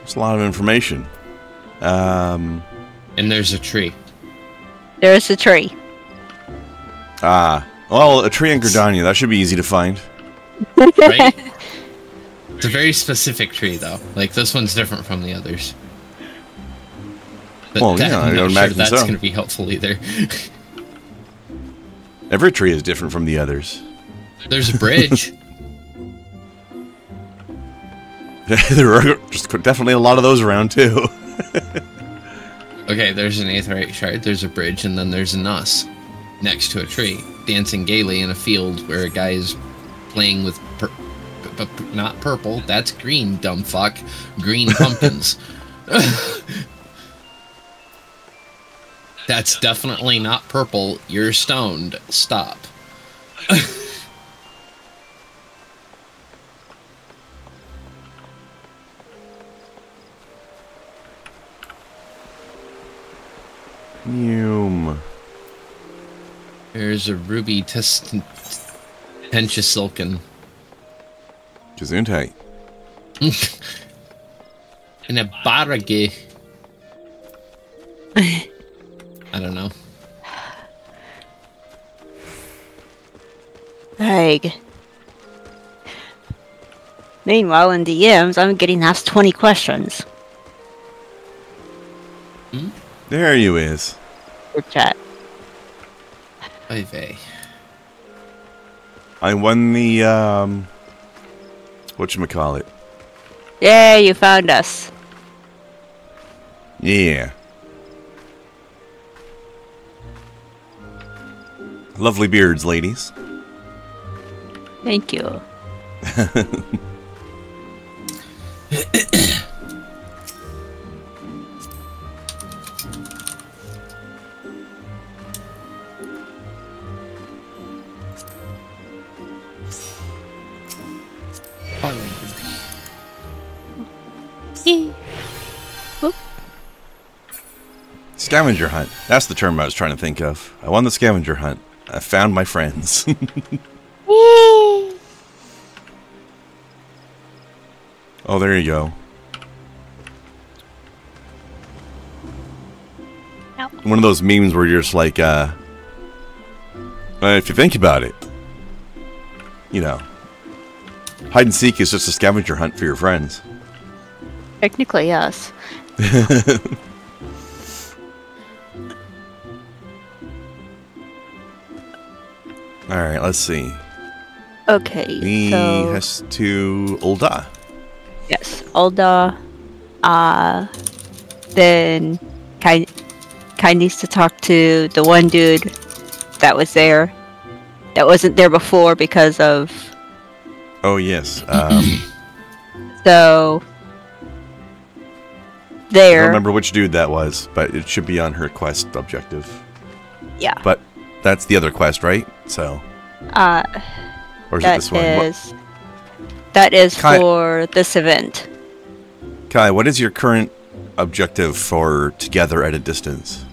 It's a lot of information. And there's a tree. There's a tree. Well, a tree in Gridania. That should be easy to find. Right? It's a very specific tree, though. Like, this one's different from the others. But Well, yeah, I I'm not would sure imagine that's so. going to be helpful either. Every tree is different from the others. There's a bridge. There are just definitely a lot of those around, too. Okay, there's an aetheryte shard, there's a bridge, and then there's a Nuss next to a tree, dancing gaily in a field where a guy is playing with not purple, that's green, dumb fuck. Green pumpkins. That's definitely not purple. You're stoned. Stop. There's a ruby Tenchisilken. Gesundheit. And a barage. I don't know. Like, meanwhile, in DMs, I'm getting asked 20 questions. There you is. Group chat. Oy vey. I won the, whatchamacallit. Yeah, you found us. Yeah. Lovely beards, ladies. Thank you. Scavenger hunt. That's the term I was trying to think of. I won the scavenger hunt. I found my friends. Oh, there you go. No. One of those memes where you're just like, if you think about it, you know, hide and seek is just a scavenger hunt for your friends. Technically, yes. Alright, let's see. Okay, We so... has to Ul'dah. Yes, Ul'dah. Then Kai needs to talk to the one dude that was there. That wasn't there before because of... Oh, yes. So... I There. don't remember which dude that was, but it should be on her quest objective. Yeah. But that's the other quest, right? So... or is it this one? That is Kai- for this event. Kai, what is your current objective for Together at a Distance?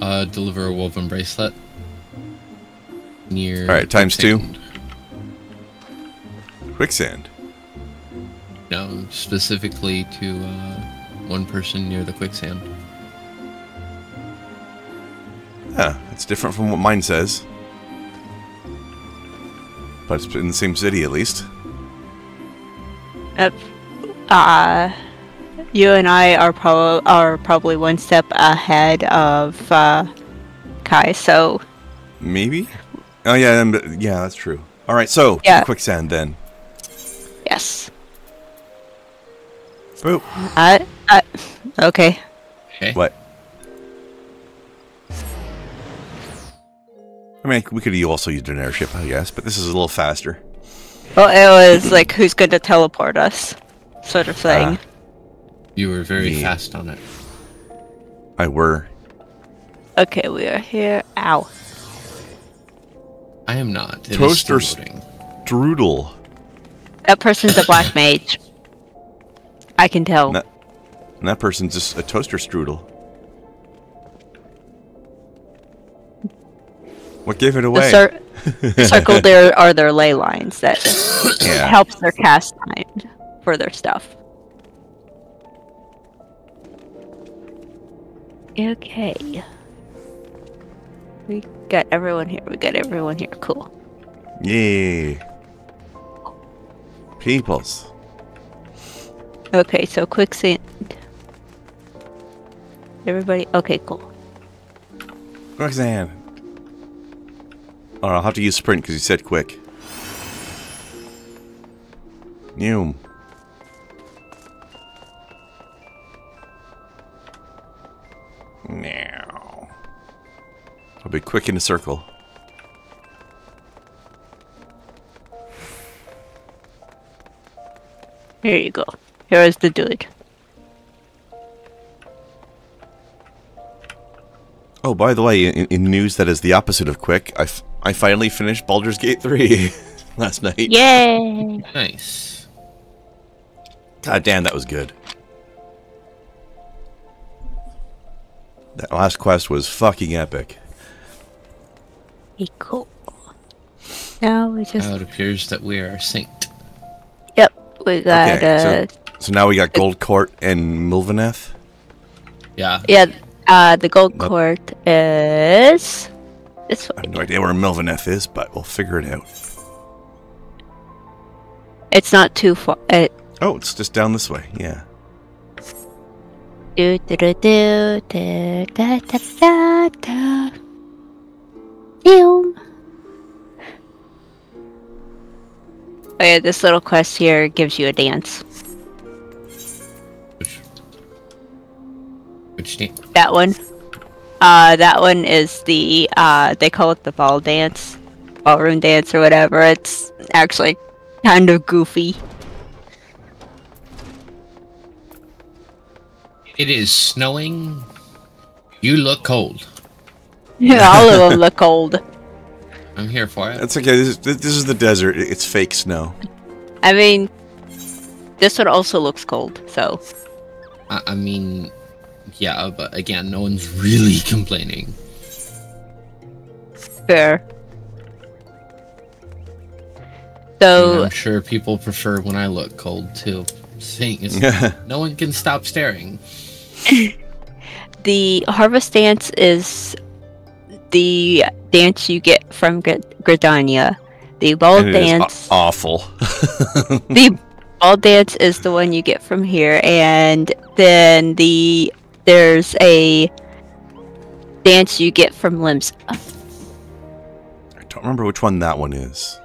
Deliver a woven bracelet. Near... Alright, times 2. Quicksand. Quicksand. No, specifically to one person near the quicksand. Yeah, it's different from what mine says. But it's in the same city, at least. Yep. You and I are probably one step ahead of Kai, so... Maybe? Oh, yeah, yeah, that's true. Alright, so, Yeah. Quicksand, then. Yes. Oh, Okay. Okay. what? I mean, we could also use an airship, I guess, but this is a little faster. Well, it was like, who's going to teleport us? Sort of thing. You were very Yeah. fast on it. I were. Okay, we are here. Ow. I am not. It is Toaster still loading. Strudel. That person's a black mage. I can tell. No. And that person's just a toaster strudel. What gave it away? Circled there are their ley lines that Yeah. helps their cast time for their stuff. Okay. We got everyone here. We got everyone here. Cool. Yay. Peoples. Okay, so quicksand. Everybody. Okay, cool. Quicksand. Oh, I'll have to use sprint because you said quick. Noom. Now. I'll be quick in a circle. Here you go. Here is the dude. Oh, by the way, in news that is the opposite of quick, I finally finished Baldur's Gate 3 last night. Yay! Nice. God damn, that was good. That last quest was fucking epic. Hey, cool. Now we just. Now it appears that we are synced. Yep, we got. Okay, so now we got Gold Court and Milvaneth. Yeah. Yeah, the gold court is this I way. have no idea where Milvaneth is, but we'll figure it out. It's not too far. Oh, it's just down this way. Yeah. Do do do do da da da da da. Boom. Oh yeah, this little quest here gives you a dance. Which name? That one. That one is the they call it the ballroom dance or whatever. It's actually kind of goofy. It is snowing. You look cold. All of them look old. I'm here for it. That's okay. This is the desert. It's fake snow. I mean, this one also looks cold, so. I mean, yeah, but again, no one's really complaining. Fair. And So, I'm sure people prefer when I look cold too. Thing is, no one can stop staring. the harvest dance is the dance you get from Gridania. The ball And it is dance. awful. The ball dance is the one you get from here, and then there's a dance you get from Limsa. I don't remember which one that one is.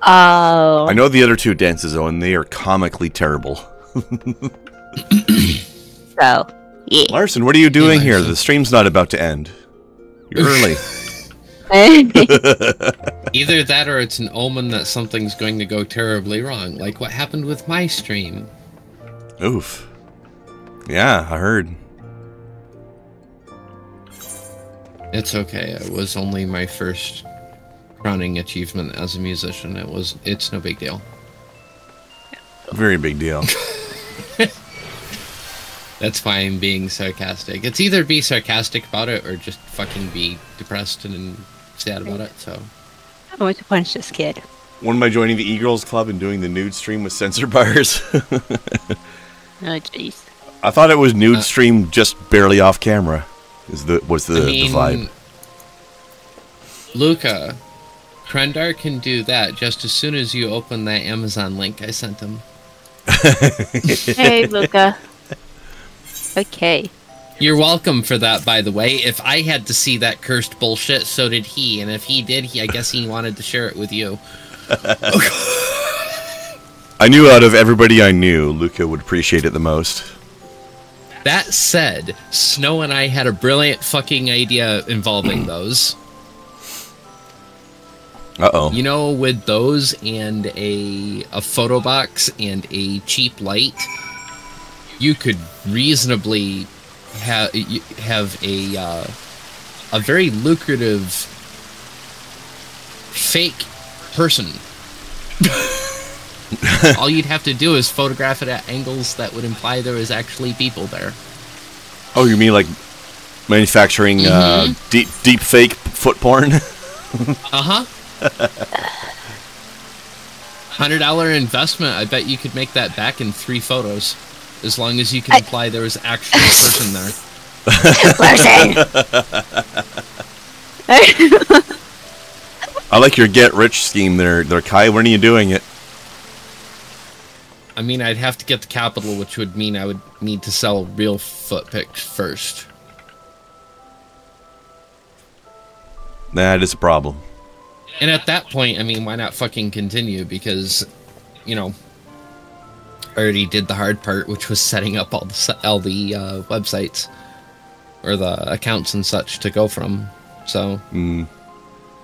Oh. I know the other two dances though, and they are comically terrible. So, yeah. Larson, what are you doing here? Larson. The stream's not about to end. You're early. Either that or it's an omen that something's going to go terribly wrong, like what happened with my stream. Oof. Yeah, I heard. It's okay. It was only my first crowning achievement as a musician. It's no big deal. Very big deal. That's why I'm being sarcastic. It's either be sarcastic about it or just fucking be depressed and sad about it, so. I'm going to punch this kid. When am I joining the E-Girls Club and doing the nude stream with censor bars? Oh, jeez. I thought it was nude stream just barely off camera. Was the vibe. Luca, Krendar can do that just as soon as you open that Amazon link I sent him. Hey, Luca. Okay. You're welcome for that, by the way. If I had to see that cursed bullshit, so did he. And if he did, I guess he wanted to share it with you. I knew out of everybody I knew, Luca would appreciate it the most. That said, Snow and I had a brilliant fucking idea involving those. Uh-oh. You know, with those and a photo box and a cheap light, you could reasonably have a very lucrative fake person. All you'd have to do is photograph it at angles that would imply there was actually people there. Oh, you mean like manufacturing deep fake foot porn? Uh-huh. $100 investment, I bet you could make that back in 3 photos. As long as you can imply there was actually a person there. Larson! I like your get rich scheme there, Kai. When are you doing it? I mean, I'd have to get the capital, which would mean I would need to sell real foot picks first. That is a problem. And at that point, I mean, why not fucking continue? Because, you know, I already did the hard part, which was setting up all the websites or the accounts and such to go from. So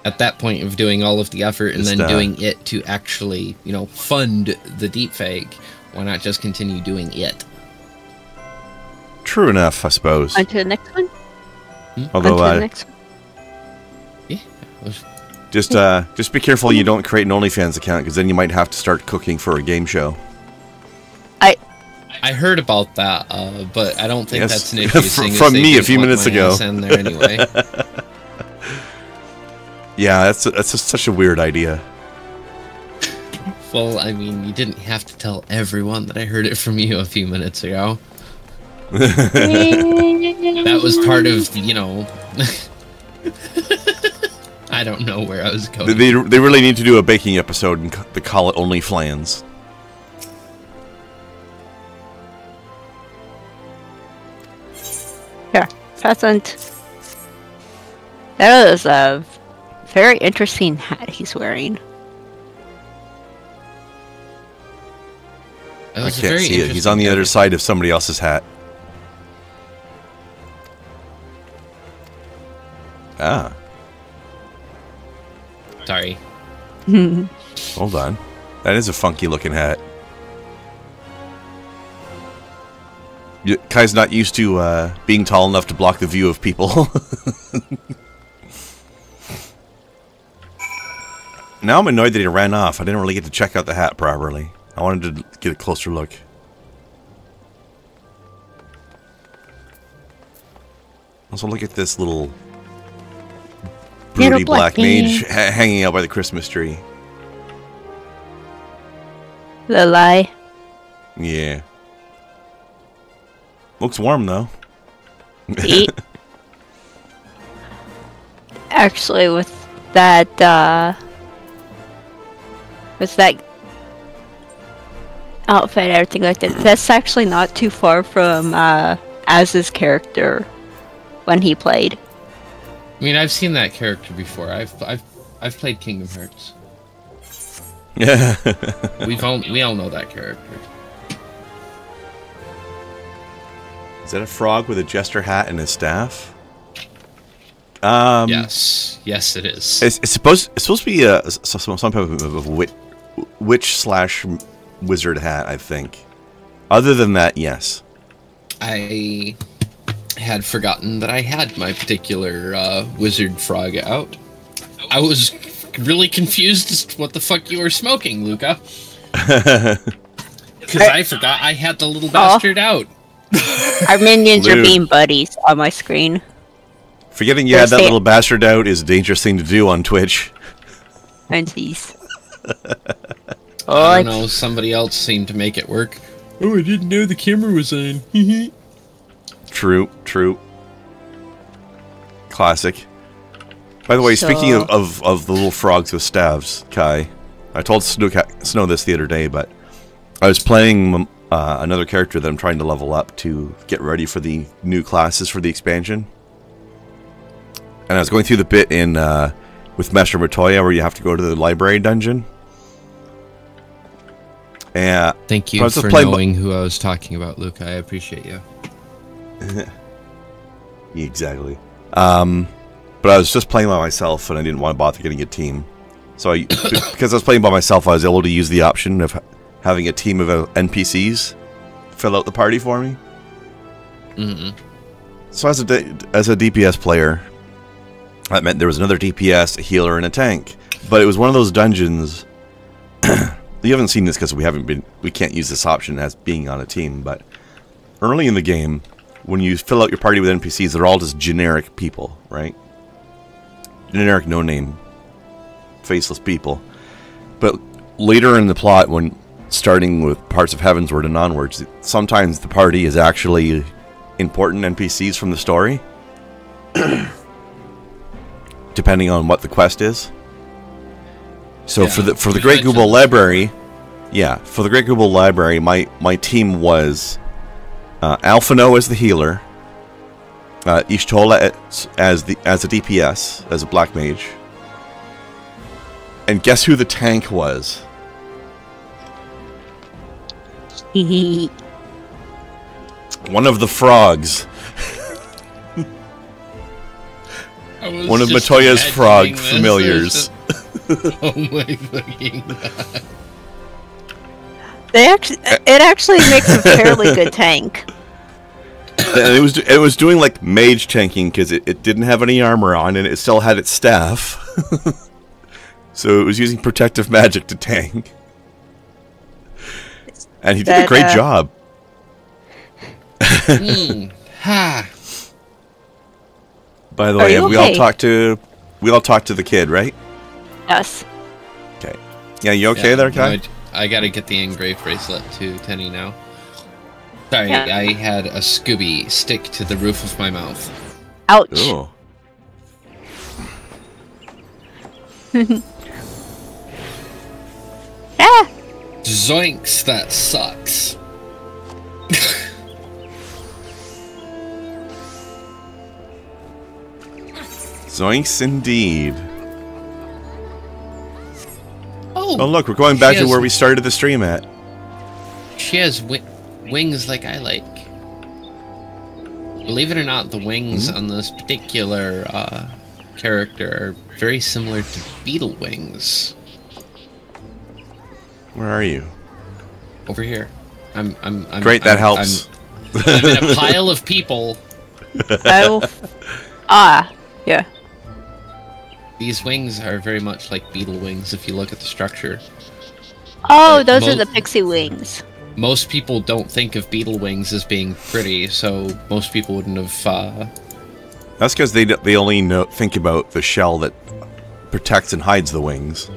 at that point of doing all of the effort and then doing it to actually, you know, fund the deepfake, why not just continue doing it? True enough, I suppose. On to the next one? Although, on to the next one? Yeah. Just be careful you don't create an OnlyFans account, because then you might have to start cooking for a game show. I heard about that, but I don't think Yes. that's an issue. From me a few minutes ago. In there anyway. Yeah, that's just such a weird idea. Well, I mean, you didn't have to tell everyone that I heard it from you a few minutes ago. That was part of, you know... I don't know where I was going. They really need to do a baking episode and they call it Only Flans. Here, present. That is a very interesting hat he's wearing. That I was a can't very see it. He's interesting on the other character. side of somebody else's hat. Ah, Sorry. hold on. That is a funky looking hat. Kai's not used to being tall enough to block the view of people. Now I'm annoyed that he ran off. I didn't really get to check out the hat properly. I wanted to get a closer look. Also, look at this little broody black mage hanging out by the Christmas tree. The lie. Yeah. Looks warm, though. Eat. Actually, with that outfit and everything like that, that's actually not too far from Az's character when he played. I mean, I've seen that character before. I've played Kingdom Hearts. Yeah. We all know that character. Is that a frog with a jester hat and a staff? Yes, it is. It's supposed to be some type of witch / wizard hat, I think. Other than that, yes. I had forgotten that I had my particular wizard frog out. I was really confused as to what the fuck you were smoking, Luca. Because I forgot I had the little bastard out. Our minions are Dude. being buddies on my screen. Forgetting you had that little bastard out is a dangerous thing to do on Twitch. And he's... I don't know, somebody else seemed to make it work. Oh, I didn't know the camera was on. True. Classic. By the way, speaking of the little frogs with staves, Kai, I told Snow this the other day, but I was playing another character that I'm trying to level up to get ready for the new classes for the expansion. And I was going through the bit in with Master Matoya where you have to go to the library dungeon. And Thank you for knowing who I was talking about, Luke. I appreciate you. Exactly. But I was just playing by myself, and I didn't want to bother getting a team. So because I was playing by myself, I was able to use the option of having a team of NPCs fill out the party for me. Mm-hmm. So as a DPS player, that meant there was another DPS, a healer, and a tank. But it was one of those dungeons. You haven't seen this because we can't use this option as being on a team. But early in the game, when you fill out your party with NPCs, they're all just generic people, right? Generic, no-name, faceless people. But later in the plot, when starting with parts of Heavensward and onwards, sometimes the party is actually important NPCs from the story, depending on what the quest is. So Yeah, for the you Great mentioned Google this Library, yeah, for the Great Google Library, my team was Alphino as the healer, Ishtola as a DPS, as a black mage, and guess who the tank was? One of the frogs. One of Matoya's frog familiars. Oh my fucking god. It actually makes a fairly good tank. And it was doing like mage tanking because it didn't have any armor on and it still had its staff. So it was using protective magic to tank. And he did a great job. Ha. By the Are way, you we okay? all talked to the kid, right? Yes. Okay. Yeah, you okay there, Kai? No, I gotta get the engraved bracelet to Tenny now. Sorry, Yeah. I had a Scooby stick to the roof of my mouth. Ouch. Oh. Ah! Zoinks, that sucks. Zoinks indeed. Oh, Oh look, we're going back She to has- where we started the stream at. she has wings like I like. Believe it or not, the wings on this particular character are very similar to beetle wings. Where are you? Over here. I'm Great, that helps. I'm in a pile of people. Oh. Yeah. These wings are very much like beetle wings if you look at the structure. Oh, But those are mo- the pixie wings. Most people don't think of beetle wings as being pretty, so most people wouldn't have. That's because they only think about the shell that protects and hides the wings.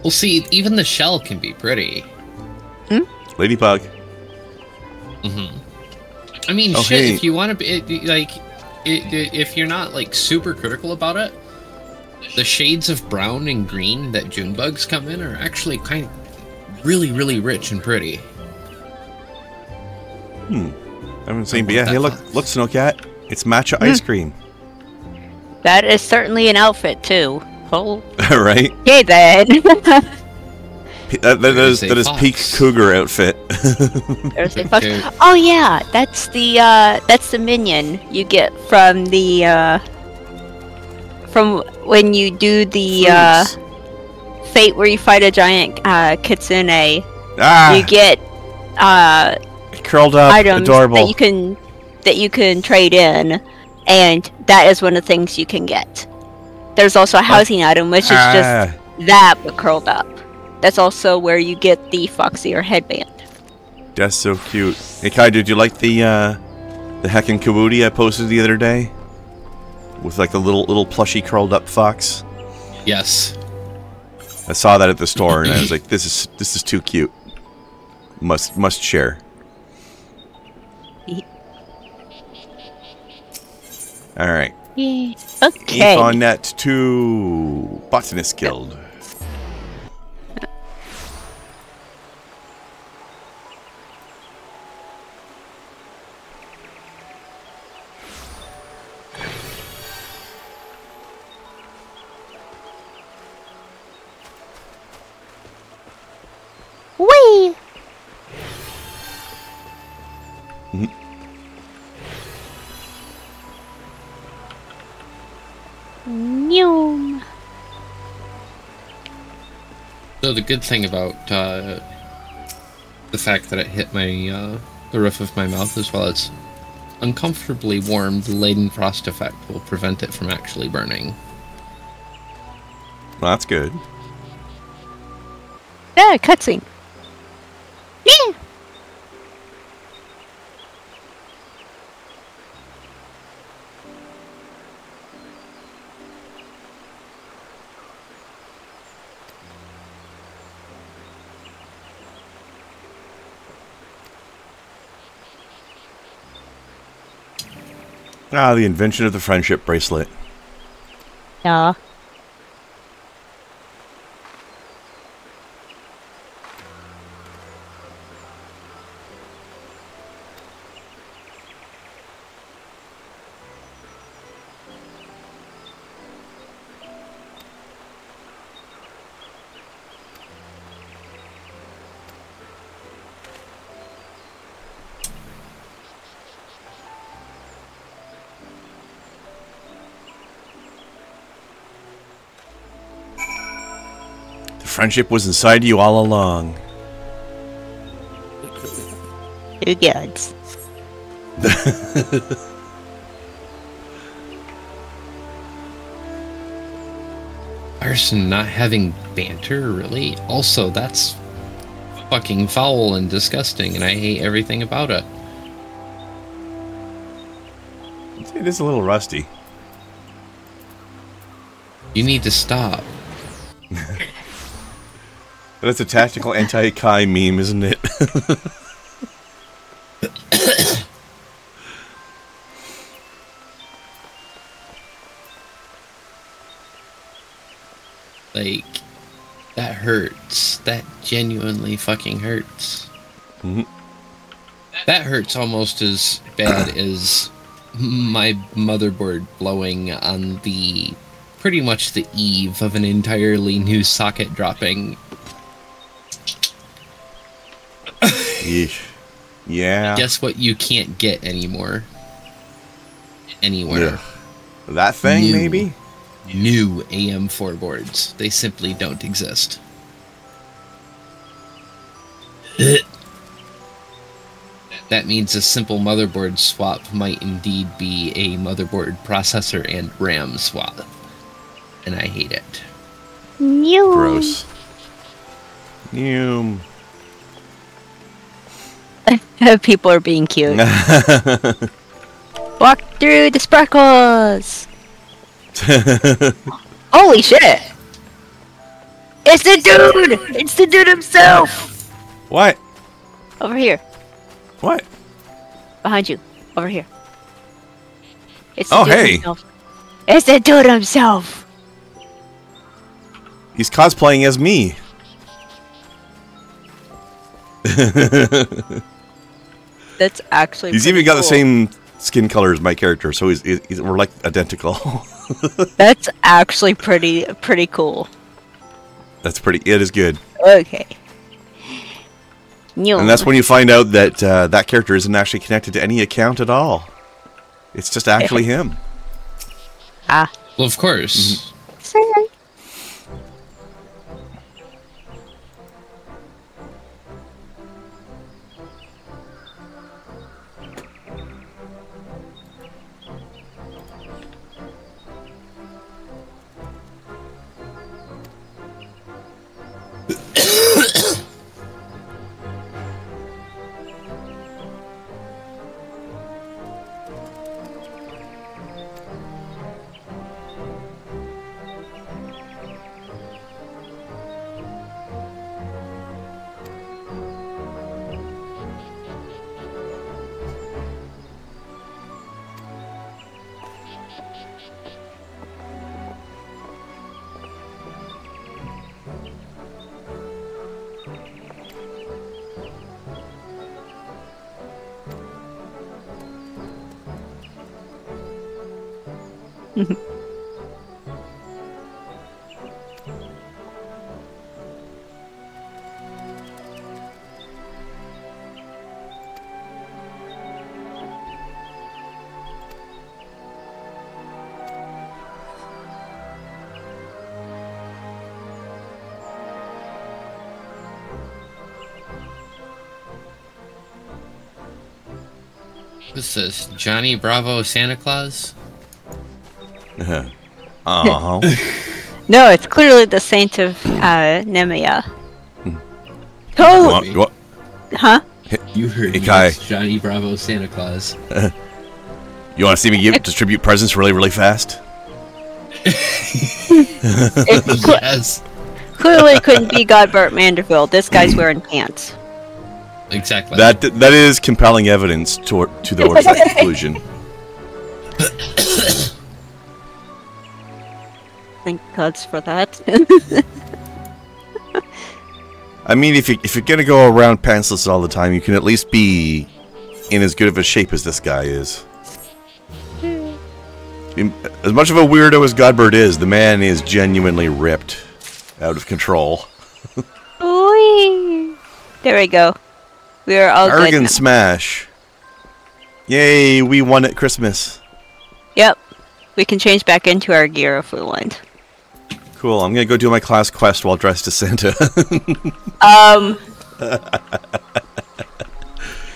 Well, see, even the shell can be pretty. Ladybug. I mean, Oh, shit. hey. If you want to be if you're not like super critical about it, the shades of brown and green that June bugs come in are actually kind of really, really rich and pretty. I haven't seen, but yeah, that hey, look, fun. Snowcat. It's matcha ice cream. That is certainly an outfit too. Oh. Right? Okay then. That is There's a peak fox. cougar outfit. There's a fox. Okay. Oh yeah, that's the minion you get from the from when you do the fate where you fight a giant kitsune. Ah! You get curled up, items adorable. that you can trade in, and that is one of the things you can get. There's also a housing item, which is just that but curled up. That's also where you get the foxy or headband. That's so cute. Hey Kai, did you like the heckin' Kawoody I posted the other day? With like the little plushy curled up fox? Yes. I saw that at the store and I was like, this is too cute. Must share. Alright. Okay. Ethonet to Botanist Guild. Whee! Meow. So the good thing about the fact that it hit my the roof of my mouth as well as uncomfortably warm, the laden frost effect will prevent it from actually burning. Well, that's good. Yeah, cutscene. Yeah. Ah, the invention of the friendship bracelet. Yeah. Friendship was inside you all along. Who gets? Arson not having banter, really? Also, that's fucking foul and disgusting, and I hate everything about it. It is a little rusty. You need to stop. That's a tactical anti-Kai meme, isn't it? Like, that hurts. That genuinely fucking hurts. Mm-hmm. That hurts almost as bad as my motherboard blowing on the pretty much the eve of an entirely new socket dropping. Yeesh. Yeah. Guess what you can't get anymore? Anywhere. Yeah. That thing, New. maybe? New AM4 boards. They simply don't exist. That means a simple motherboard swap might indeed be a motherboard processor and RAM swap. And I hate it. New. Gross. New. People are being cute. Walk through the sparkles. Holy shit! It's the dude! It's the dude himself! What? Over here. What? Behind you. Over here. It's the Oh, dude hey. himself. It's the dude himself! He's cosplaying as me. That's actually He's pretty even got the cool. same skin color as my character, so we're like identical. That's actually pretty cool. That's pretty. It is good, Okay. New. and that's when you find out that that character isn't actually connected to any account at all. It's just actually him. Ah. Well, of course. Sorry. What's this? Johnny Bravo Santa Claus? Uh-huh. No, it's clearly the Saint of Nemea. Oh! What? Huh? You heard Hey, me. Kai. It's Johnny Bravo Santa Claus. You want to see me distribute presents really, really fast? It Yes. clearly couldn't be Godbert Manderville. This guy's wearing pants. Exactly. That is compelling evidence towards that conclusion. thank gods for that. I mean, if you're gonna go around pantsless all the time, you can at least be in as good of a shape as this guy is. As much of a weirdo as Godbird is, the man is genuinely ripped out of control. Whee! There we go. We are all good Arrogant now. Smash. Yay, we won at Christmas. Yep. We can change back into our gear if we want. Cool, I'm gonna go do my class quest while dressed as Santa.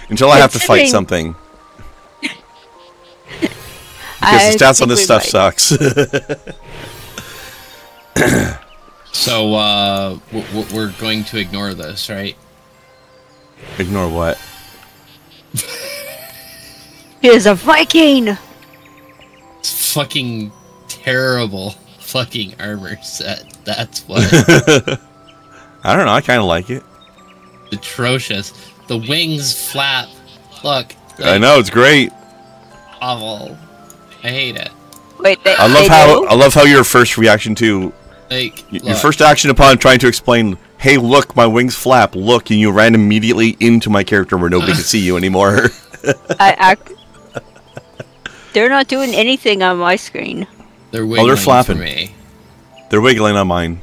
Until I have to fight something. Because the stats on this stuff sucks. So, we're going to ignore this, right? Ignore what? He is a Viking! It's fucking terrible fucking armor set. That's what. I don't know, I kind of like it. Atrocious. The wings flap. Look. I know, it's great. Awful. I hate it. Wait, I love how your first reaction to Like, your first action upon trying to explain, hey, look, my wings flap, look, and you ran immediately into my character where nobody could see you anymore. They're not doing anything on my screen. They're wiggling they're flapping. for me. They're wiggling on mine.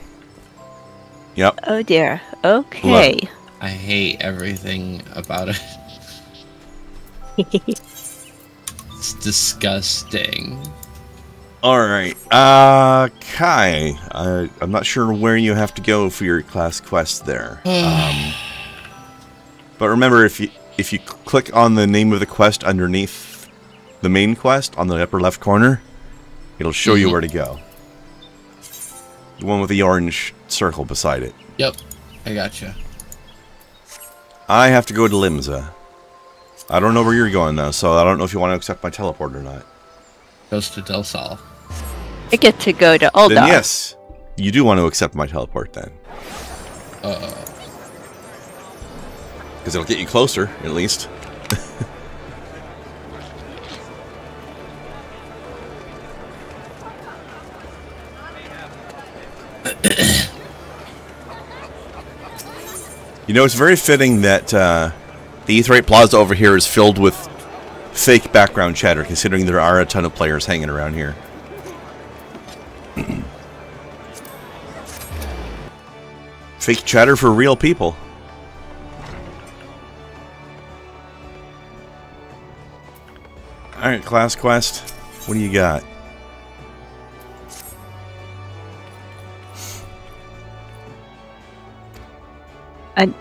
Yep. Oh dear. Okay. Look. I hate everything about it. It's disgusting. Alright. Kai. I'm not sure where you have to go for your class quest there. But remember, if you click on the name of the quest underneath the main quest on the upper left corner, it'll show you where to go. The one with the orange circle beside it. Yep, I gotcha. I have to go to Limsa. I don't know where you're going though, so I don't know if you want to accept my teleport or not. Goes to Del Sol. I get to go to Uldar. Then yes, you do want to accept my teleport then. Because it'll get you closer, at least. You know, it's very fitting that the Aetheryte Plaza over here is filled with fake background chatter, considering there are a ton of players hanging around here. Fake chatter for real people. Alright, class quest. What do you got?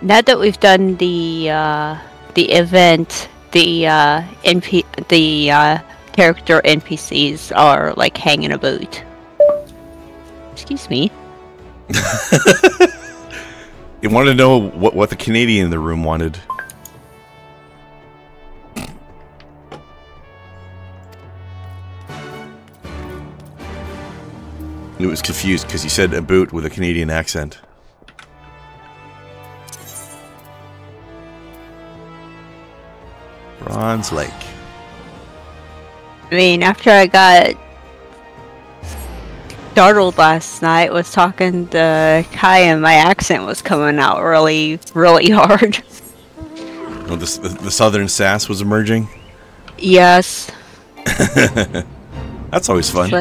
Now that we've done the event, the character NPCs are like hanging about. Excuse me. You wanted to know what the Canadian in the room wanted. He was confused because he said a boot with a Canadian accent. Bronze Lake. I mean, after I got startled last night, was talking to Kai and my accent was coming out really, really hard. Oh, the southern sass was emerging? Yes. That's always fun.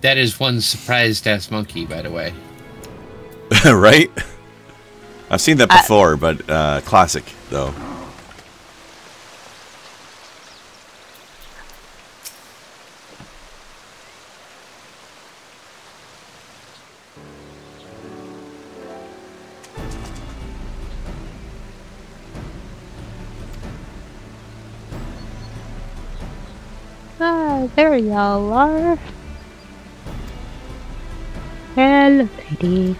That is one surprised-ass monkey, by the way. Right? I've seen that before, but classic, though. Ah, there y'all are. Hello, lady.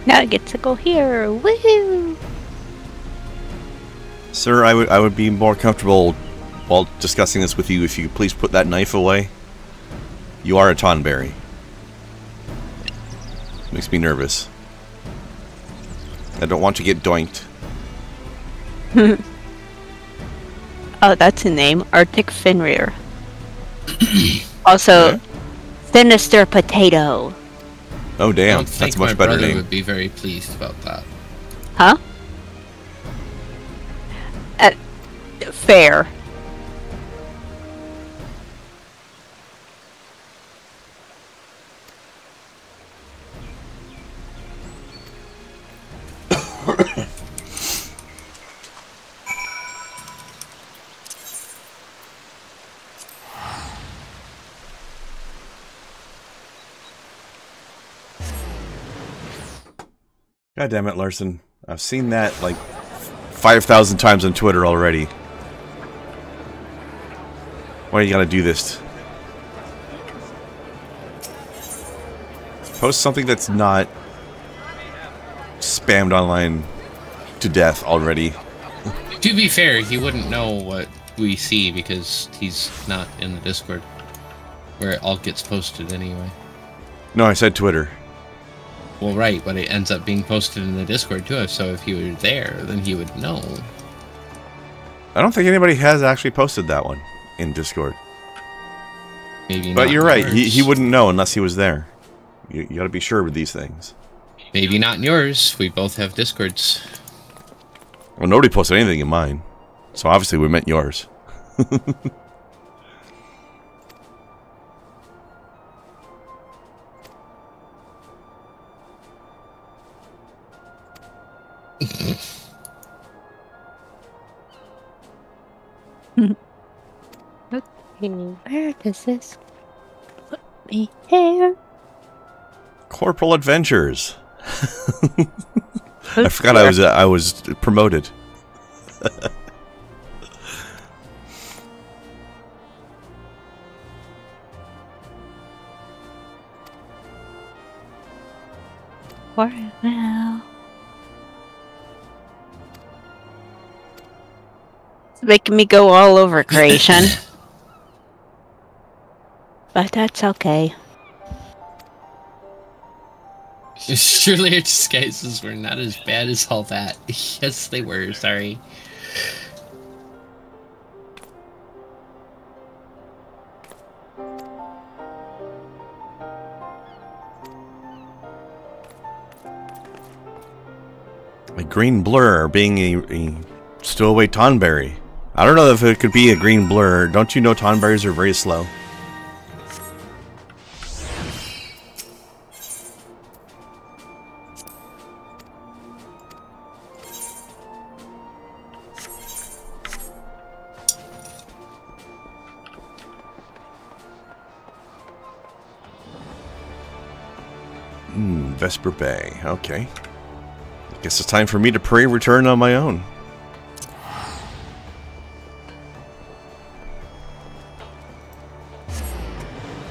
Now I get to go here. Woohoo! Sir, I would be more comfortable while discussing this with you, if you could please put that knife away. You are a Tonberry. Makes me nervous. I don't want to get doinked. Oh, that's a name. Arctic Fenrir. Also, Yeah. Sinister Potato. Oh I damn, don't that's think a much my better brother name. would be very pleased about that. Huh? Fair. God damn it, Larson. I've seen that like 5,000 times on Twitter already. Why you gotta do this? Post something that's not spammed online to death already. To be fair, he wouldn't know what we see because he's not in the Discord, where it all gets posted anyway. No, I said Twitter. Well, right, but it ends up being posted in the Discord too, so if he were there, then he would know. I don't think anybody has actually posted that one in Discord. Maybe But not you're right, yours. he wouldn't know unless he was there. You gotta be sure with these things. Maybe not in yours. We both have Discords. Well, nobody posted anything in mine. So obviously we meant yours. Where does this put me here? Corporal Adventures. I forgot I was promoted. For now. It's making me go all over creation. But that's okay. Surely our disguises were not as bad as all that. Yes, they were. Sorry. A green blur being a stowaway Tonberry. I don't know if it could be a green blur. Don't you know Tonberries are very slow? Vesper Bay. Okay. Guess it's time for me to pray return on my own.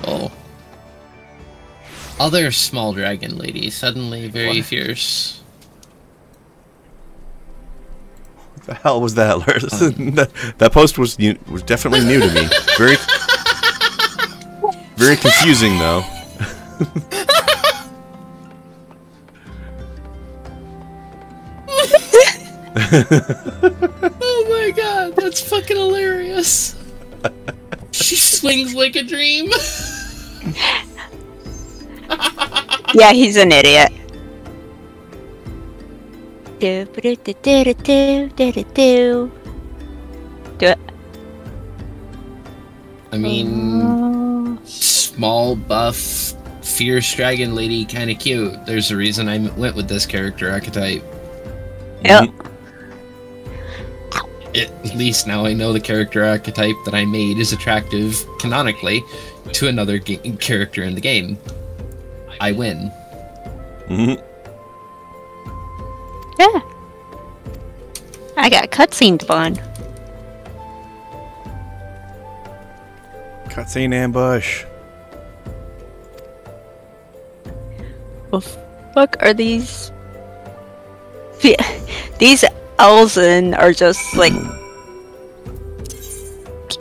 Oh. Other small dragon lady, suddenly very fierce. What the hell was that? That post was definitely new to me. Very confusing though. Oh my god, that's fucking hilarious. She swings like a dream. Yeah, he's an idiot. Do it. I mean, small, buff, fierce dragon lady, kind of cute. There's a reason I went with this character archetype. Yep. At least now I know the character archetype that I made is attractive, canonically, to another character in the game. I win. Mm-hmm. Yeah. I got cutscenes fun. Cutscene ambush. What the fuck are these? These Elzen are just like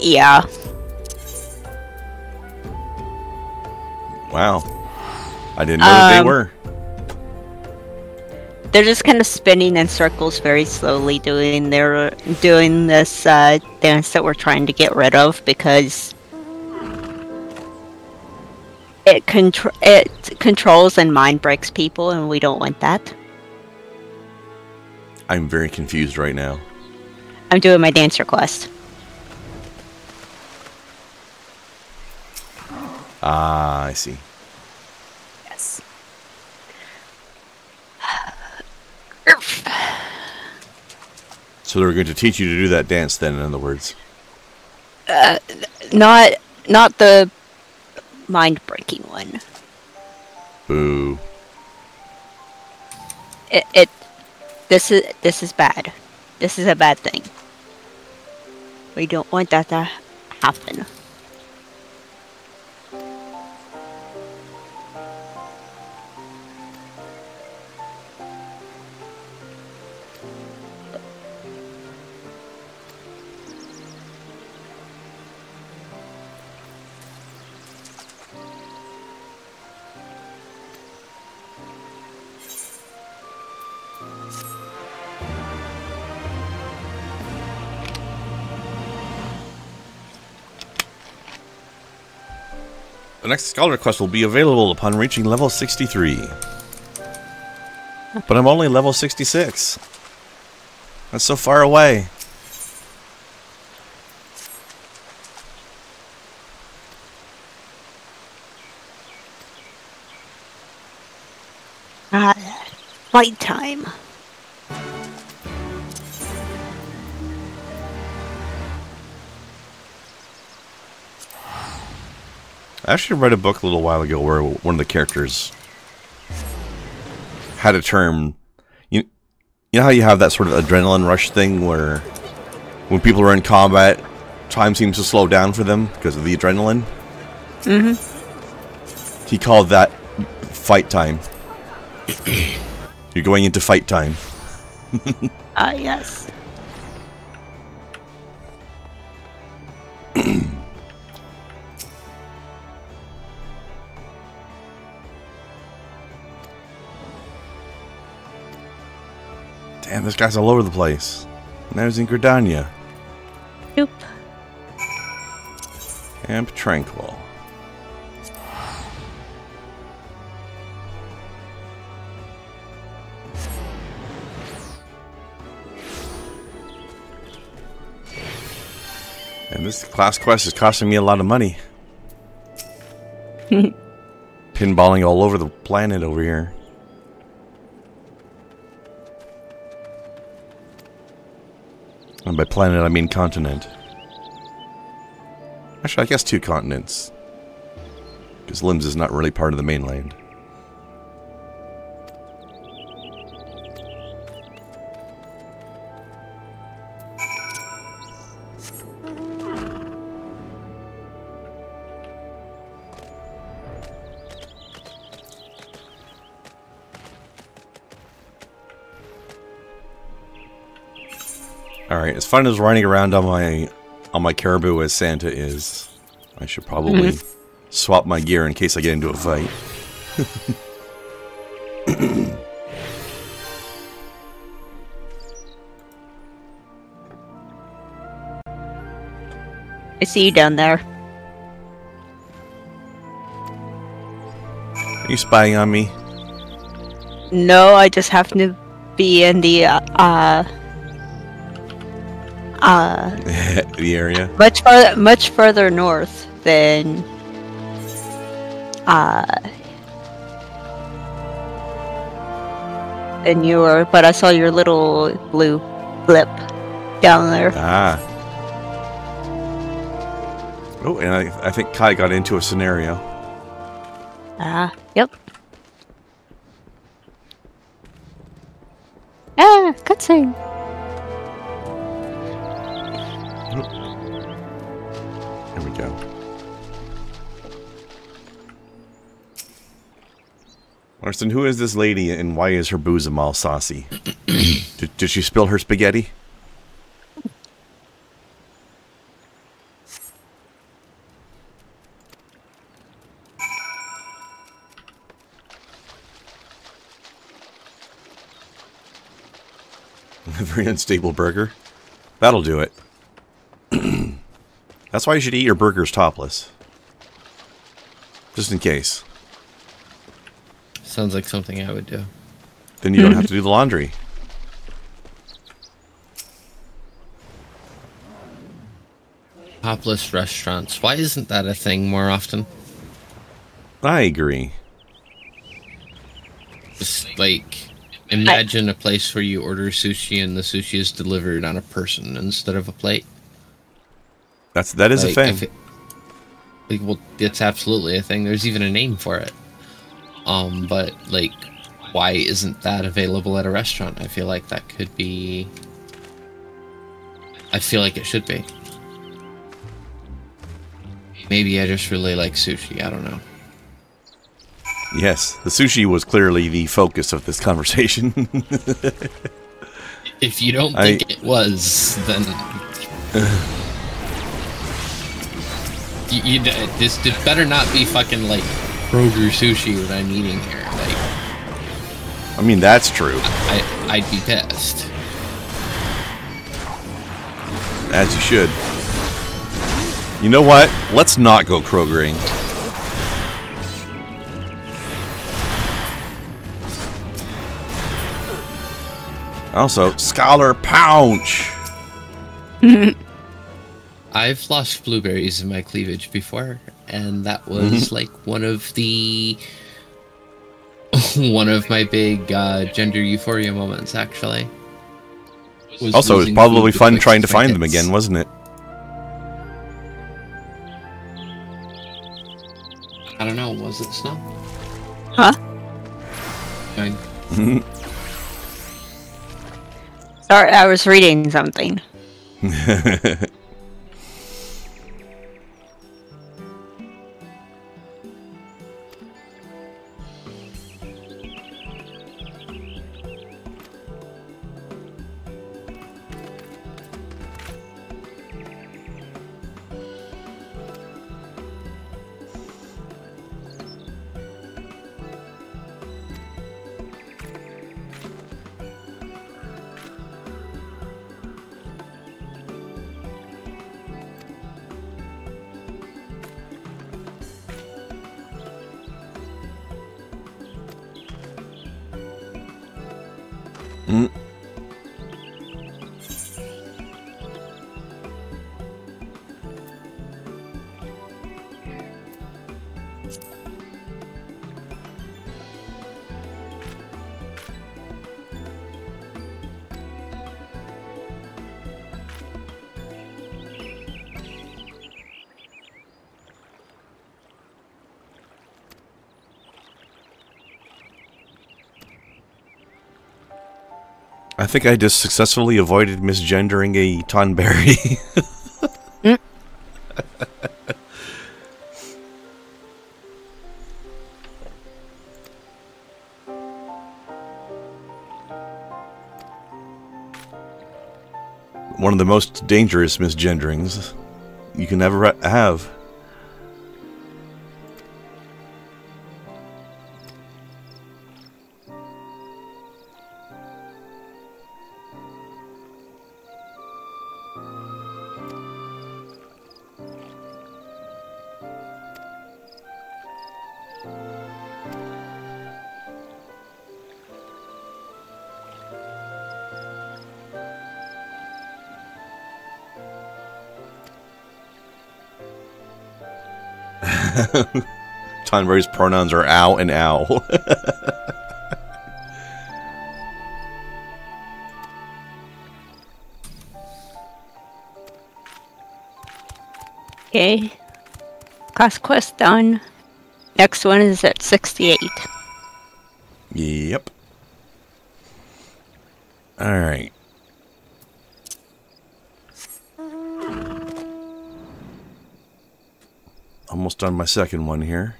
Yeah. Wow. I didn't know that they were. They're just kind of spinning in circles very slowly, doing this dance that we're trying to get rid of because it controls and mind breaks people, and we don't want that. I'm very confused right now. I'm doing my dance request. Ah, I see. Yes. So they're going to teach you to do that dance then, in other words. Not the mind-breaking one. Boo. This is bad. This is a bad thing. We don't want that to happen. The next scholar quest will be available upon reaching level 63. But I'm only level 66. That's so far away. Fight time. I actually read a book a little while ago where one of the characters had a term. You know how you have that sort of adrenaline rush thing where when people are in combat, time seems to slow down for them because of the adrenaline? Mm-hmm. He called that fight time. You're going into fight time. Yes. Damn, this guy's all over the place. Now he's in Gridania. Nope. Camp Tranquil. And this class quest is costing me a lot of money. Pinballing all over the planet over here. And by planet, I mean continent. Actually, I guess 2 continents. Because Limbs is not really part of the mainland. Alright, as fun as riding around on my caribou as Santa is, I should probably swap my gear in case I get into a fight. I see you down there. Are you spying on me? No, I just happen to be in the the area? much further north than you were, but I saw your little blue blip down there. Ah. Oh, and I think Kai got into a scenario. Yep. Ah, cutscene. There we go. Marston, who is this lady and why is her bosom all saucy? did she spill her spaghetti? A very unstable burger. That'll do it. That's why you should eat your burgers topless. Just in case. Sounds like something I would do. Then you don't have to do the laundry. Topless restaurants. Why isn't that a thing more often? I agree. Just like, imagine a place where you order sushi and the sushi is delivered on a person instead of a plate. That is a thing. Well, it's absolutely a thing. There's even a name for it. But like, why isn't that available at a restaurant? I feel like that could be. I feel like it should be. Maybe I just really like sushi. I don't know. Yes, the sushi was clearly the focus of this conversation. If you don't think it was, then this better not be fucking like Kroger sushi that I'm eating here. Like, I mean, that's true. I'd be pissed. As you should. You know what? Let's not go Krogering. Also, Scholar Pouch! I've lost blueberries in my cleavage before, and that was like one of my big gender euphoria moments, actually. Also, it was probably fun trying to find them again, wasn't it? I don't know, was it snow? Huh? Fine. Sorry, I was reading something. I think I just successfully avoided misgendering a Tonberry. One of the most dangerous misgenderings you can ever have. Tonberry's pronouns are ow and ow. Okay. Class quest done. Next one is at 68. Yep. Alright. Almost done my second one here.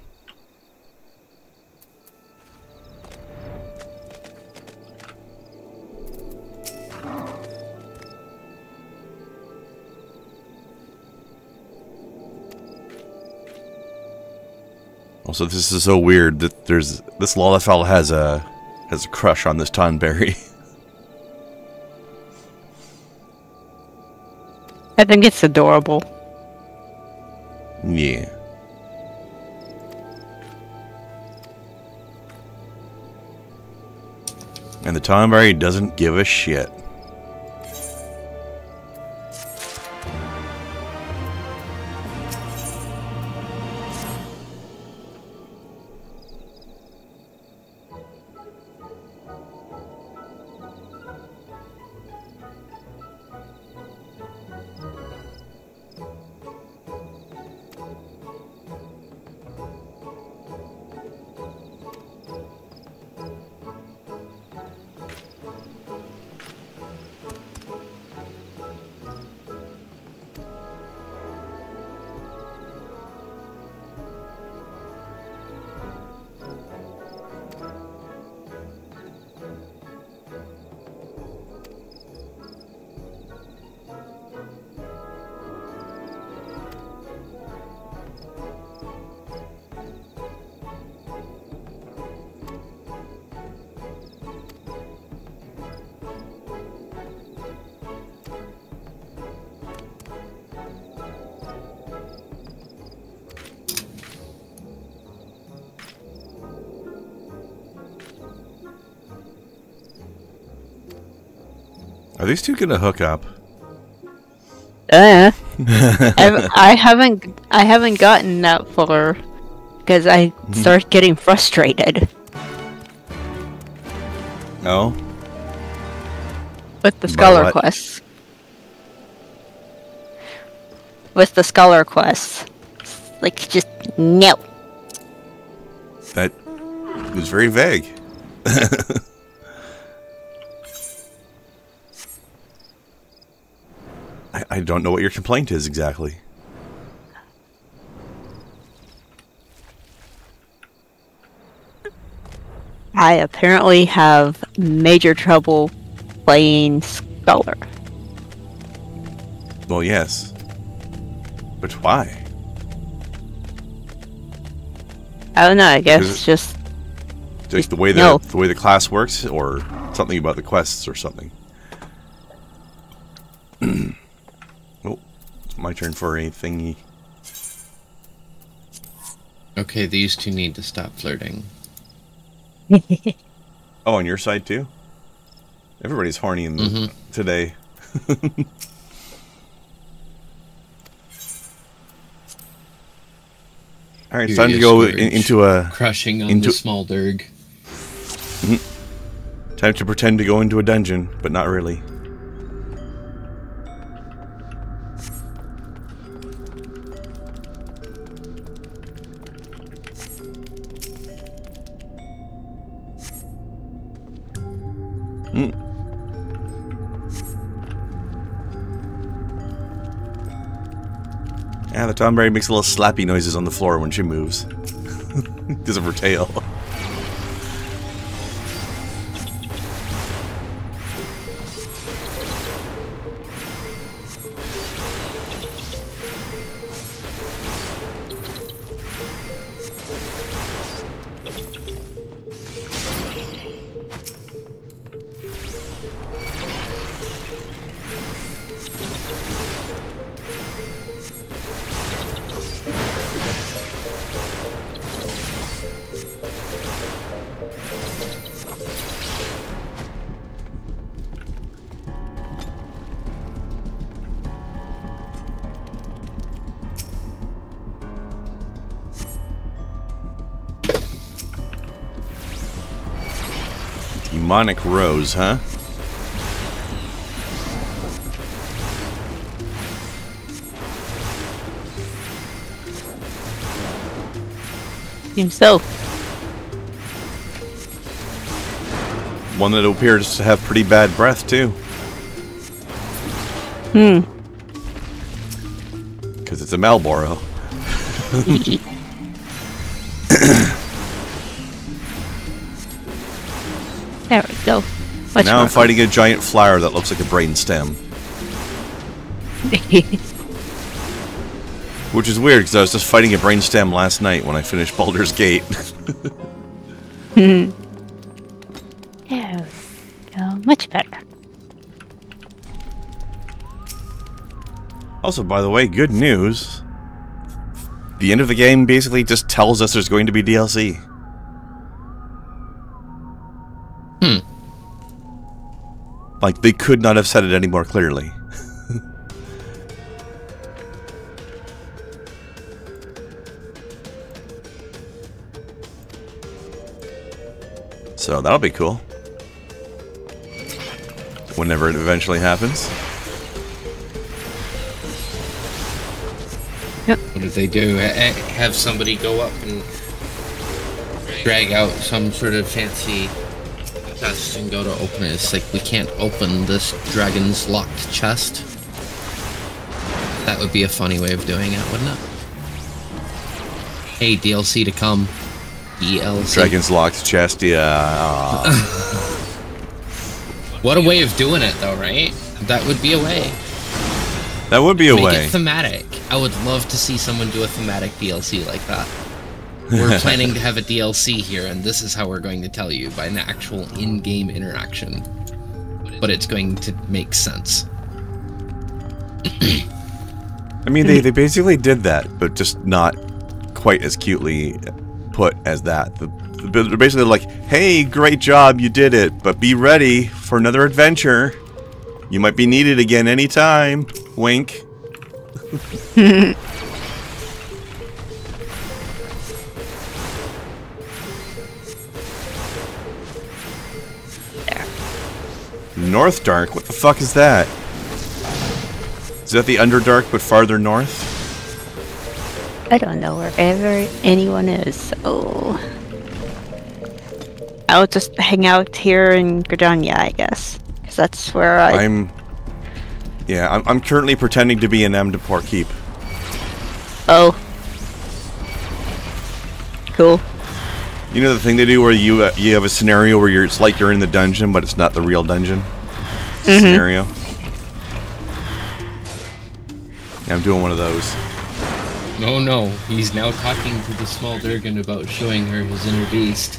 Also, this is so weird that there's this Lalafell has a crush on this Tonberry. I think it's adorable. Yeah. And the Tonberry doesn't give a shit. Are these two gonna hook up? I haven't gotten that far because I start getting frustrated No. with the By scholar what? quests. With the scholar quests, like just no. That was very vague. I don't know what your complaint is exactly. I apparently have major trouble playing scholar. Well, yes. But why? I don't know. I guess Is it- just Like the way No. the way the class works, or something about the quests, or something. Oh, it's my turn for a thingy. Okay, these two need to stop flirting. Oh, on your side too? Everybody's horny in the, today. All right, it's time to go into a Crushing on into- the small Durg. time to pretend to go into a dungeon, but not really. Yeah, the Tonberry makes little slappy noises on the floor when she moves. Because of her tail. Demonic Rose, huh? seems so. One that appears to have pretty bad breath, too. Because it's a Malboro. There we go. Much Now more I'm fighting a giant flower that looks like a brain stem. Which is weird, because I was just fighting a brain stem last night when I finished Baldur's Gate. There we go. Much better. Also, by the way, good news. The end of the game basically just tells us there's going to be DLC. Like, they could not have said it any more clearly. So that'll be cool. Whenever it eventually happens. Yep. What do they do? Have somebody go up and drag out some sort of fancy chest and go to open it. It's like, we can't open this dragon's locked chest. That would be a funny way of doing it, wouldn't it? Hey, DLC to come. DLC. Dragon's Locked chest, yeah. What a way of doing it, though, right? That would be a way. That would be a Make way. it thematic. I would love to see someone do a thematic DLC like that. We're planning to have a DLC here, and this is how we're going to tell you by an actual in-game interaction. But it's going to make sense. I mean, they basically did that, but just not quite as cutely put as that. They're basically like, hey, great job, you did it, but be ready for another adventure. You might be needed again anytime. Wink. There. North Dark? What the fuck is that? Is that the Underdark but farther north? I don't know wherever anyone is, so I'll just hang out here in Gridania, I guess, because that's where I'm currently pretending to be an Amdapor Keep. Oh. Cool. You know the thing they do where you have a scenario where it's like you're in the dungeon, but it's not the real dungeon scenario? Yeah, I'm doing one of those. Oh no, he's now talking to the small Durgan about showing her his inner beast.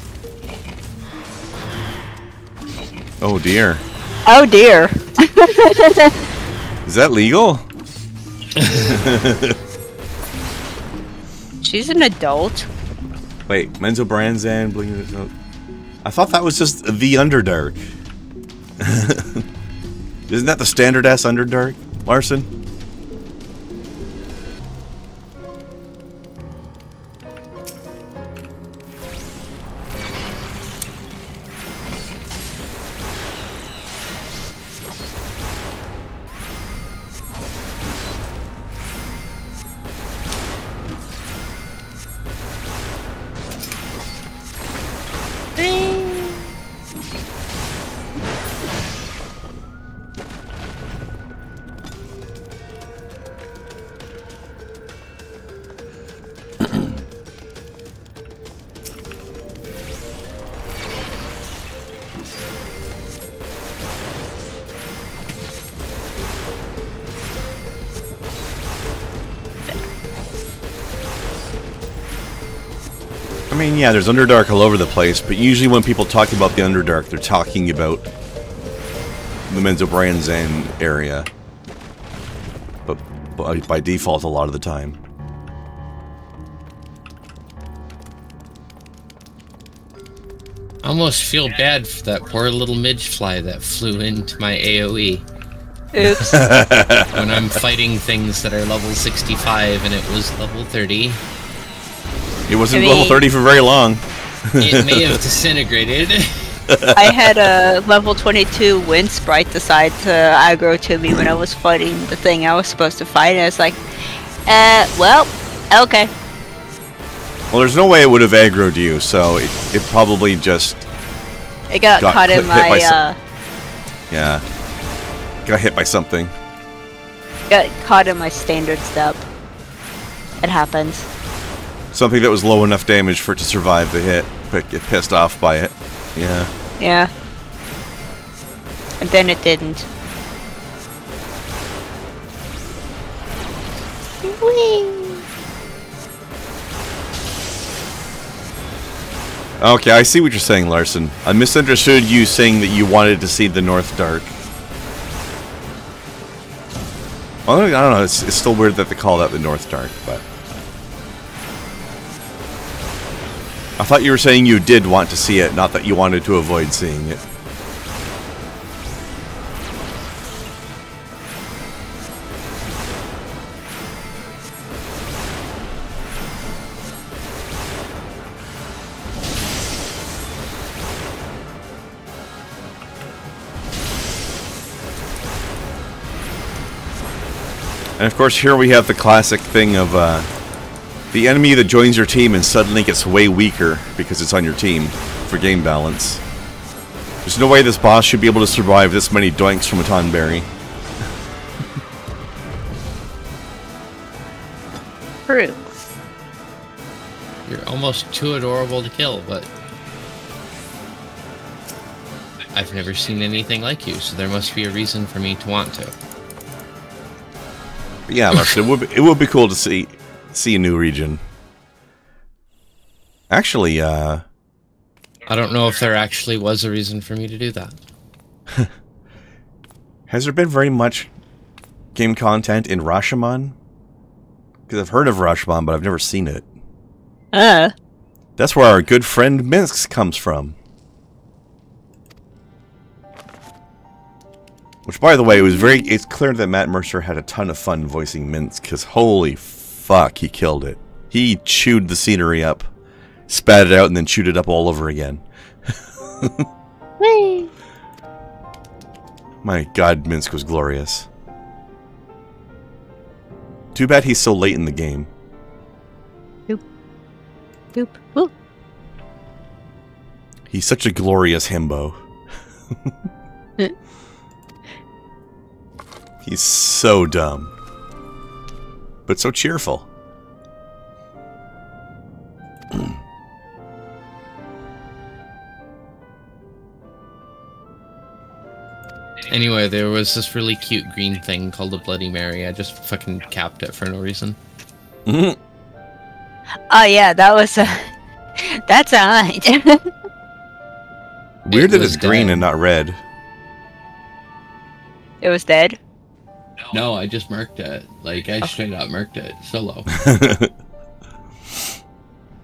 Oh dear. Oh dear. Is that legal? She's an adult. Wait, Menzo Branzan, Bling. I thought that was just the Underdark. Isn't that the standard ass Underdark, Larson? I mean, yeah, there's Underdark all over the place, but usually when people talk about the Underdark, they're talking about the Menzo Branzan area. But by default, a lot of the time. I almost feel bad for that poor little midge fly that flew into my AoE. Oops. When I'm fighting things that are level 65 and it was level 30. It wasn't level 30 for very long. It may have disintegrated. I had a level 22 wind sprite decide to aggro to me when I was fighting the thing I was supposed to fight, and I was like, well, okay. Well, there's no way it would have aggroed you, so it probably just... It got caught in my, Yeah. Got hit by something. Got caught in my standard step. It happens. Something that was low enough damage for it to survive the hit, but get pissed off by it. Yeah. Yeah. And then it didn't. Whee! Okay, I see what you're saying, Larson. I misunderstood you saying that you wanted to see the North Dark. Well, I don't know. It's still weird that they call that the North Dark, but I thought you were saying you did want to see it, not that you wanted to avoid seeing it. And of course, here we have the classic thing of the enemy that joins your team and suddenly gets way weaker because it's on your team for game balance. There's no way this boss should be able to survive this many doinks from a Tonberry. True. You're almost too adorable to kill, but I've never seen anything like you, so there must be a reason for me to want to. But yeah, Larson, it would be cool to see a new region. Actually, I don't know if there actually was a reason for me to do that. Has there been very much game content in Rashomon? Because I've heard of Rashomon, but I've never seen it. That's where our good friend Minsk comes from. Which, by the way, it's clear that Matt Mercer had a ton of fun voicing Minsk, because holy fuck, he killed it. He chewed the scenery up, spat it out, and then chewed it up all over again. Whee! My god, Minsk was glorious. Too bad he's so late in the game. Boop. Boop. Boop. He's such a glorious himbo. He's so dumb. But so cheerful. Anyway, there was this really cute green thing called a Bloody Mary. I just fucking capped it for no reason. Mm-hmm. Oh yeah, that was a... That's a hunt. Weird that it's was green dead. and not red. It was dead? No, I just murked it. Like, I straight up murked it. Solo.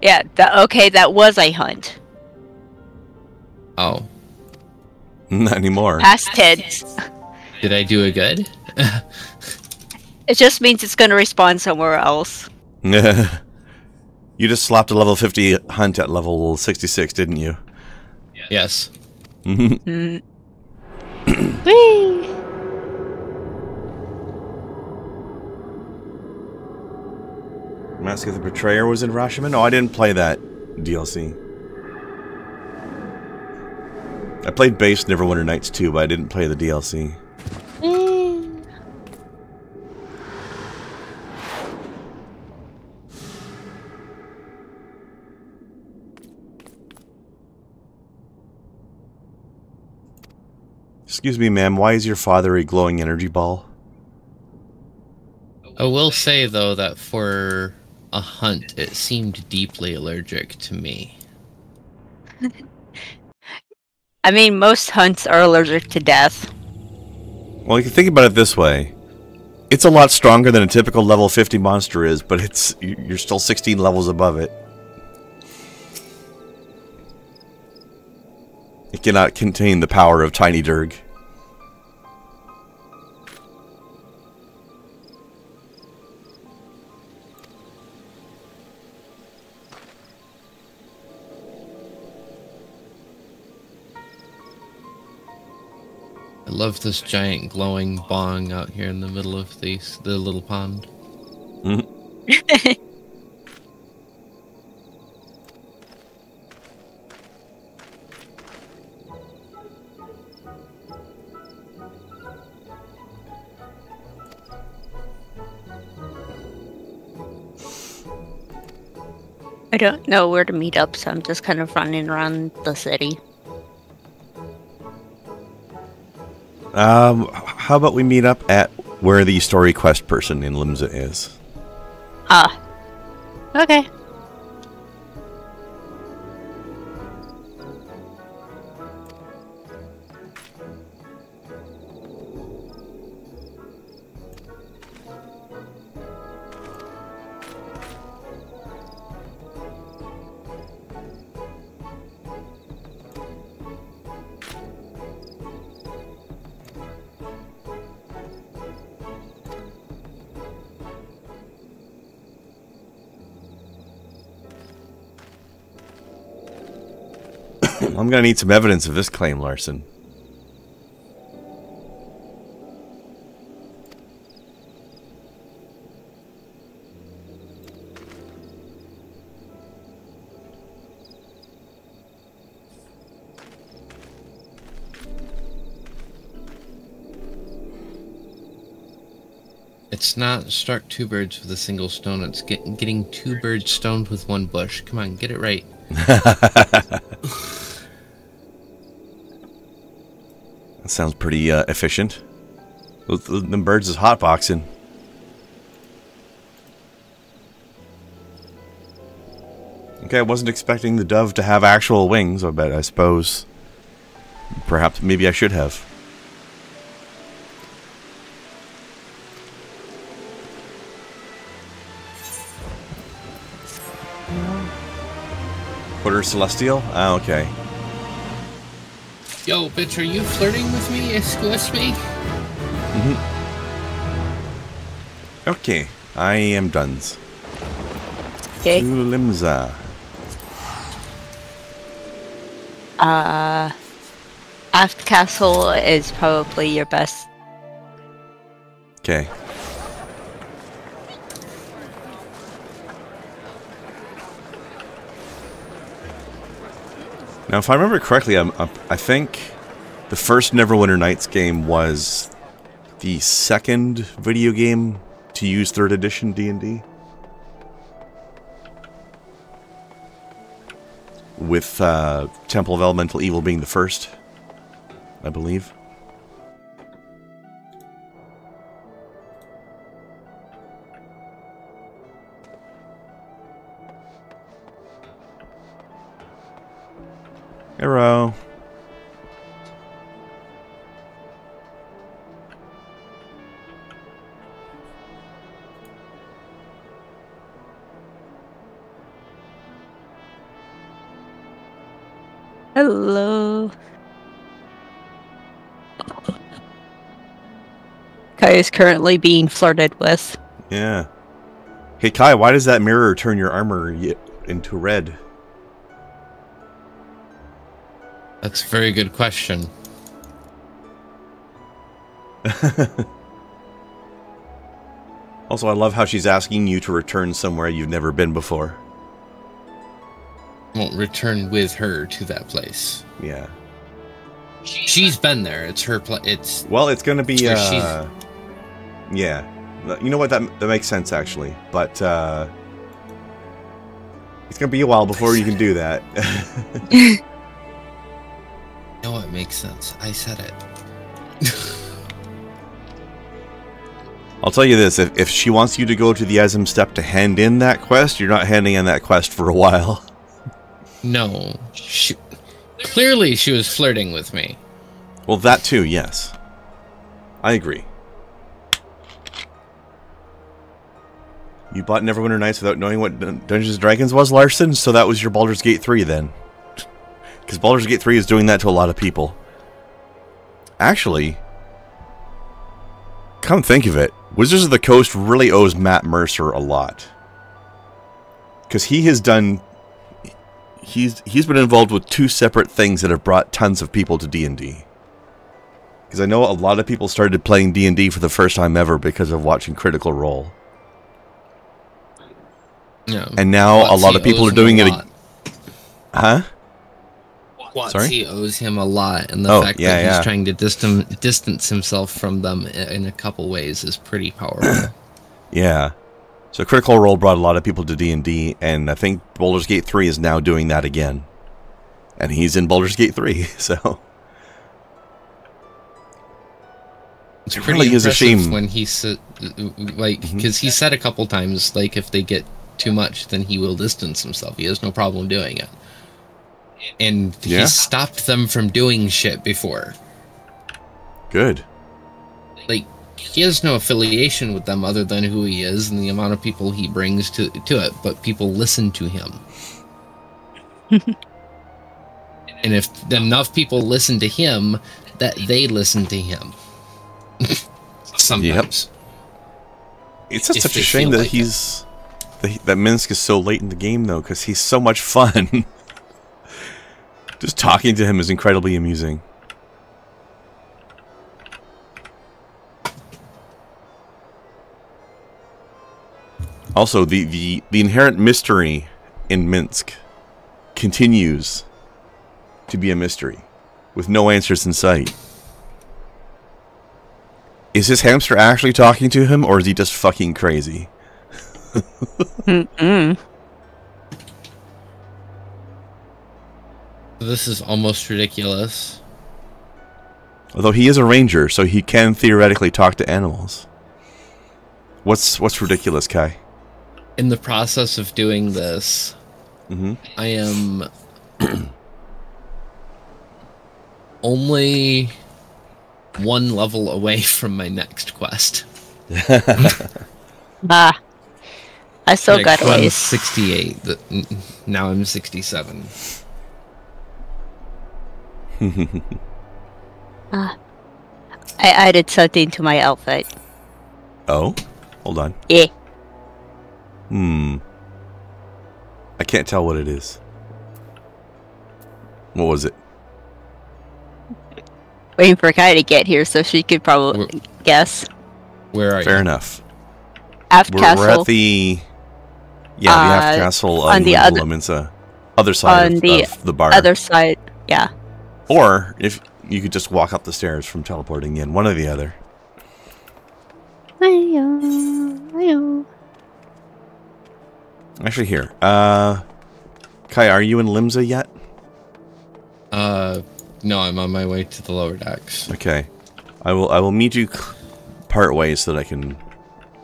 Yeah, okay, that was a hunt. Oh. Not anymore. Past tense. Did I do it good? It just means it's gonna respawn somewhere else. You just slapped a level 50 hunt at level 66, didn't you? Yes. Mm. Whee! Mask of the Betrayer was in Rashomon? Oh, I didn't play that DLC. I played Base Neverwinter Nights 2, but I didn't play the DLC. Excuse me, ma'am, why is your father a glowing energy ball? I will say, though, that for a hunt, it seemed deeply allergic to me. I mean, most hunts are allergic to death. Well, you can think about it this way. It's a lot stronger than a typical level 50 monster is, but you're still 16 levels above it. It cannot contain the power of Tiny Durg. I love this giant glowing bong out here in the middle of the little pond. I don't know where to meet up, so I'm just kind of running around the city. How about we meet up at where the story quest person in Limsa is? Ah. Okay. I'm gonna need some evidence of this claim, Larson. It's not struck 2 birds with a single stone. It's getting 2 birds stoned with 1 bush. Come on, get it right. That sounds pretty efficient. Them birds is hotboxing. Okay, I wasn't expecting the dove to have actual wings, but I suppose perhaps maybe I should have. Quarter celestial? Ah, okay. Yo, bitch, are you flirting with me? Excuse me? Okay, I am done. Okay. Limza. Aft Castle is probably your best. Okay. Now, if I remember correctly, I think the first Neverwinter Nights game was the second video game to use 3rd edition D&D. With Temple of Elemental Evil being the first, I believe. Arrow. Hello. Kai is currently being flirted with. Yeah. Hey Kai, why does that mirror turn your armor into red? That's a very good question. Also, I love how she's asking you to return somewhere you've never been before. Won't return with her to that place. Yeah. She's been there. It's her place. It's Well, it's gonna be. where Yeah. You know what? That makes sense actually, but it's gonna be a while before you can do that. No, it makes sense. I said it. I'll tell you this: if she wants you to go to the Azim Step to hand in that quest, you're not handing in that quest for a while. No, clearly she was flirting with me. Well, that too, yes. I agree. You bought Neverwinter Nights without knowing what Dungeons & Dragons was, Larson? So that was your Baldur's Gate 3 then. Because Baldur's Gate 3 is doing that to a lot of people. Actually, come think of it, Wizards of the Coast really owes Matt Mercer a lot. Because he has done... He's been involved with 2 separate things that have brought tons of people to D&D. Because I know a lot of people started playing D&D for the first time ever because of watching Critical Role. No. And now a lot of people are doing it. Huh? WotC owes him a lot, and the fact that he's trying to distance himself from them in a couple ways is pretty powerful. Yeah. So Critical Role brought a lot of people to D&D, and I think Baldur's Gate 3 is now doing that again. And he's in Baldur's Gate 3, so... It's pretty really impressive is a shame when he said, like, because he said a couple times, like, if they get too much, then he will distance himself. He has no problem doing it. And he stopped them from doing shit before. Good. Like, he has no affiliation with them other than who he is and the amount of people he brings to it, but people listen to him. And if enough people listen to him, that they listen to him. Sometimes. Yep. It's just such a shame that that Minsc is so late in the game, though, because he's so much fun. Just talking to him is incredibly amusing. Also, the inherent mystery in Minsk continues to be a mystery, with no answers in sight. Is his hamster actually talking to him, or is he just fucking crazy? This is almost ridiculous. Although he is a ranger, so he can theoretically talk to animals. What's ridiculous, Kai? In the process of doing this, I am only one level away from my next quest. I still got I ways. 68. Now I'm 67. I added something to my outfit. Oh? Hold on. Yeah. I can't tell what it is. What was it? Waiting for Kai to get here so she could probably guess. Where are you? Fair enough. Aft We're Castle. at the... Yeah, the Aft Castle on the other- other side on of the bar. Other side, yeah. Or, if you could just walk up the stairs from teleporting in. One or the other. Actually, here. Kai, are you in Limsa yet? No, I'm on my way to the lower decks. Okay. I will meet you part way so that I can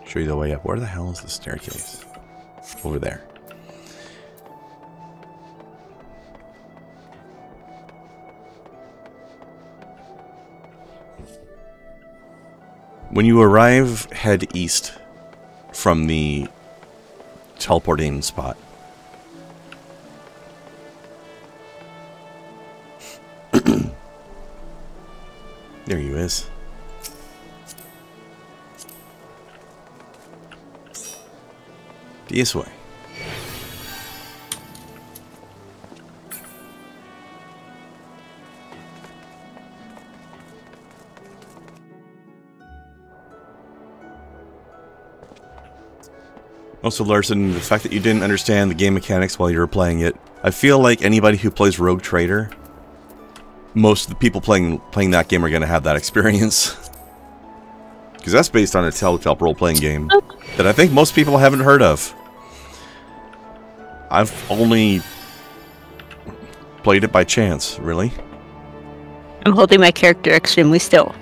show you the way up. Where the hell is the staircase? Over there. When you arrive, head east from the teleporting spot. There you is. This way. Also, Larson, the fact that you didn't understand the game mechanics while you were playing it, I feel like anybody who plays Rogue Trader, most of the people playing that game are going to have that experience. Because that's based on a Telltale role-playing game that I think most people haven't heard of. I've only played it by chance, really. I'm holding my character extremely still.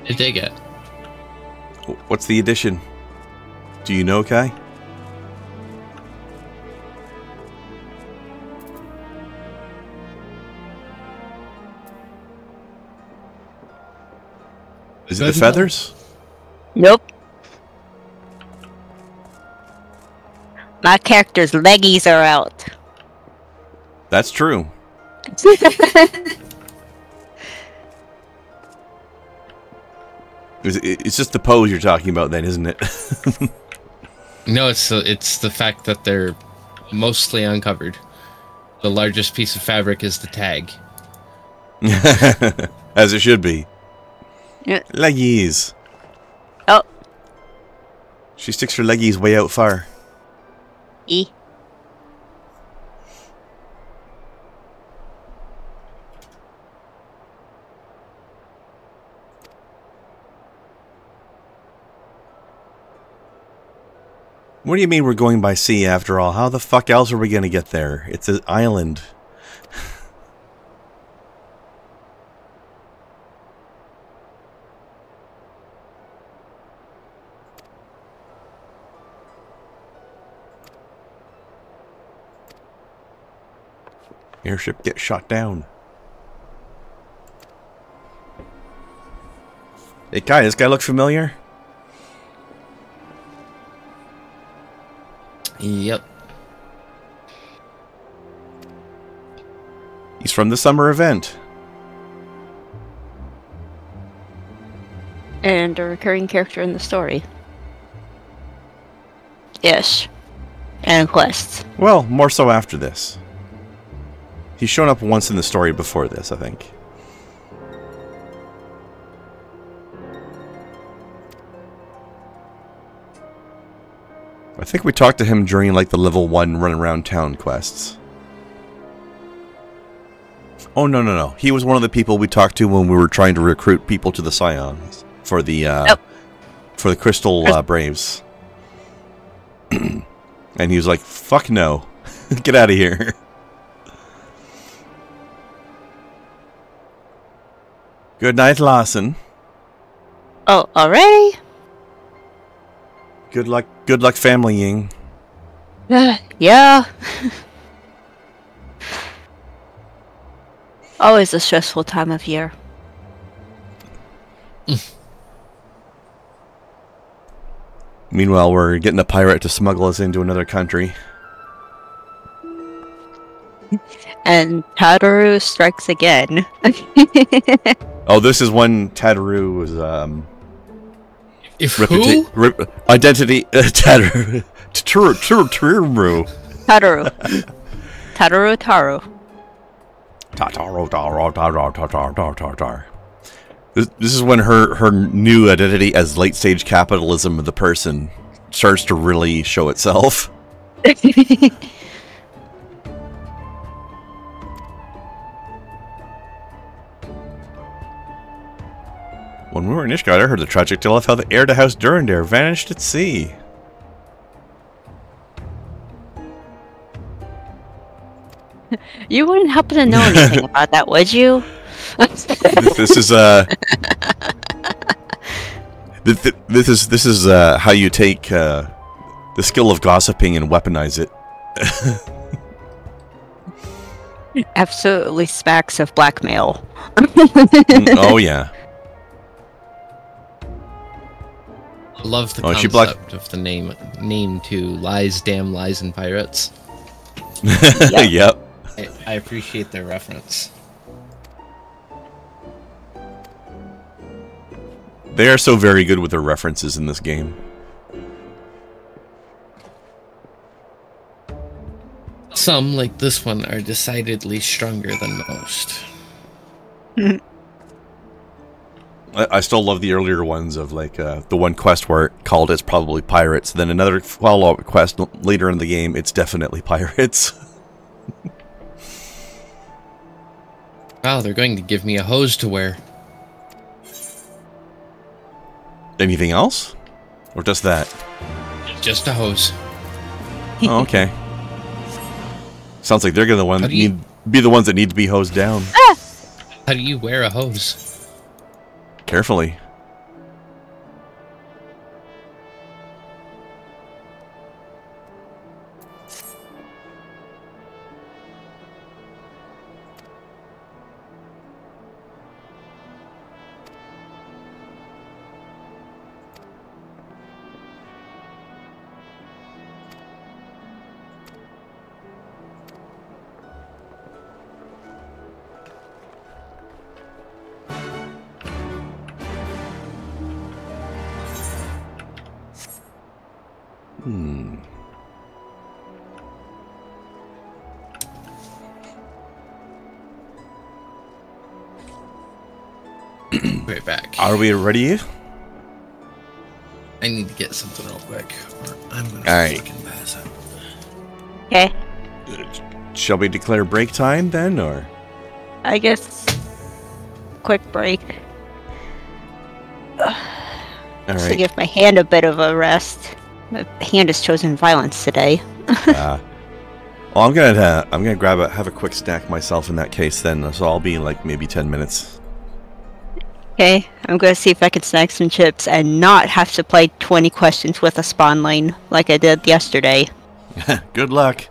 I dig it. What's the addition? Do you know, Kai? Is it the feathers? Nope. My character's leggies are out. That's true. It's just the pose you're talking about then, isn't it? No, it's the fact that they're mostly uncovered. The largest piece of fabric is the tag. As it should be. Yeah. Leggies. Oh. She sticks her leggies way out far. E. What do you mean we're going by sea after all? How the fuck else are we going to get there? It's an island. Airship gets shot down. Hey, Kai, this guy look familiar? Yep. He's from the summer event. And a recurring character in the story. ish, and quests. Well, more so after this. He's shown up once in the story before this, I think. I think we talked to him during like the level 1 run around town quests. Oh no. He was one of the people we talked to when we were trying to recruit people to the Scions for the for the Crystal Braves. And he was like, "Fuck no. Get out of here." Good night, Lawson. Oh, already? Good luck, family Ying. Yeah. Always a stressful time of year. Meanwhile, we're getting a pirate to smuggle us into another country. And Tataru strikes again. Oh, this is when Tataru was, If who? identity, Tataru. Tataru. Tataru. Tataru. This is when her new identity as late stage capitalism of the person starts to really show itself. When we were in Ishgard, I heard the tragic tale of how the heir to House Durandare vanished at sea. You wouldn't happen to know anything about that, would you? This is this is how you take the skill of gossiping and weaponize it. Absolutely smacks of blackmail. Oh yeah. I love the concept of the name too. Lies, damn lies, and pirates. Yep. I appreciate their reference. They are so very good with their references in this game. Some, like this one, are decidedly stronger than most. I still love the earlier ones of like the one quest where it called it's probably pirates. Then another follow-up quest later in the game, it's definitely pirates. Wow, they're going to give me a hose to wear. Anything else? Or just that? Just a hose. Oh, okay. Sounds like they're gonna be the ones that need to be hosed down. How do you wear a hose? Carefully. Right back. Are we ready? I need to get something real quick, or I'm gonna fucking pass out. Okay. Shall we declare break time then, or? I guess. Quick break. All Just to right. give my hand a bit of a rest. My hand has chosen violence today. Well, I'm gonna have a quick snack myself in that case then. So I'll be like maybe 10 minutes. Okay, I'm gonna see if I can snag some chips and not have to play 20 questions with a spawn lane like I did yesterday. Good luck.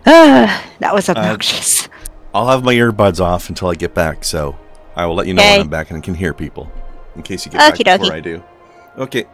That was obnoxious. I'll have my earbuds off until I get back, so I will let you know Okay. when I'm back and can hear people. In case you get back Okie dokie. before I do. Okay.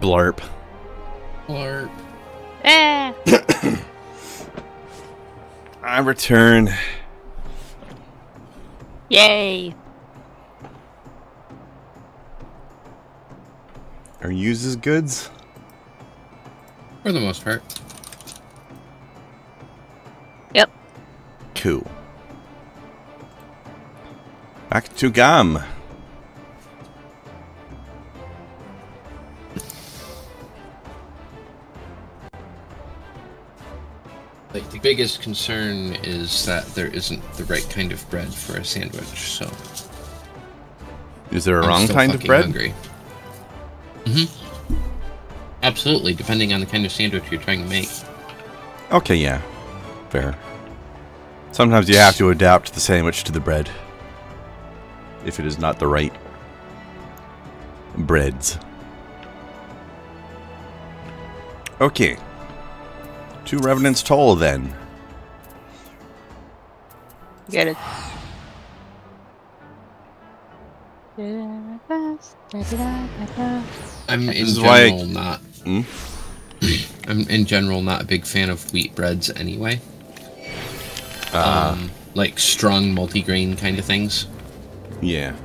Blarp. Blarp. I return. Yay. Or uses goods? For the most part. Yep. Cool. Back to Gam. Like, the biggest concern is that there isn't the right kind of bread for a sandwich, so... Is there a I'm wrong still kind of fucking bread? Hungry. Mm-hmm. Absolutely, depending on the kind of sandwich you're trying to make. Okay, yeah. Fair. Sometimes you have to adapt the sandwich to the bread. If it is not the right breads. Okay. 2 Revenant's Toll, then. Get it. I'm in is why general not... I'm in general not a big fan of wheat breads anyway. Like strong multigrain kind of things. Yeah.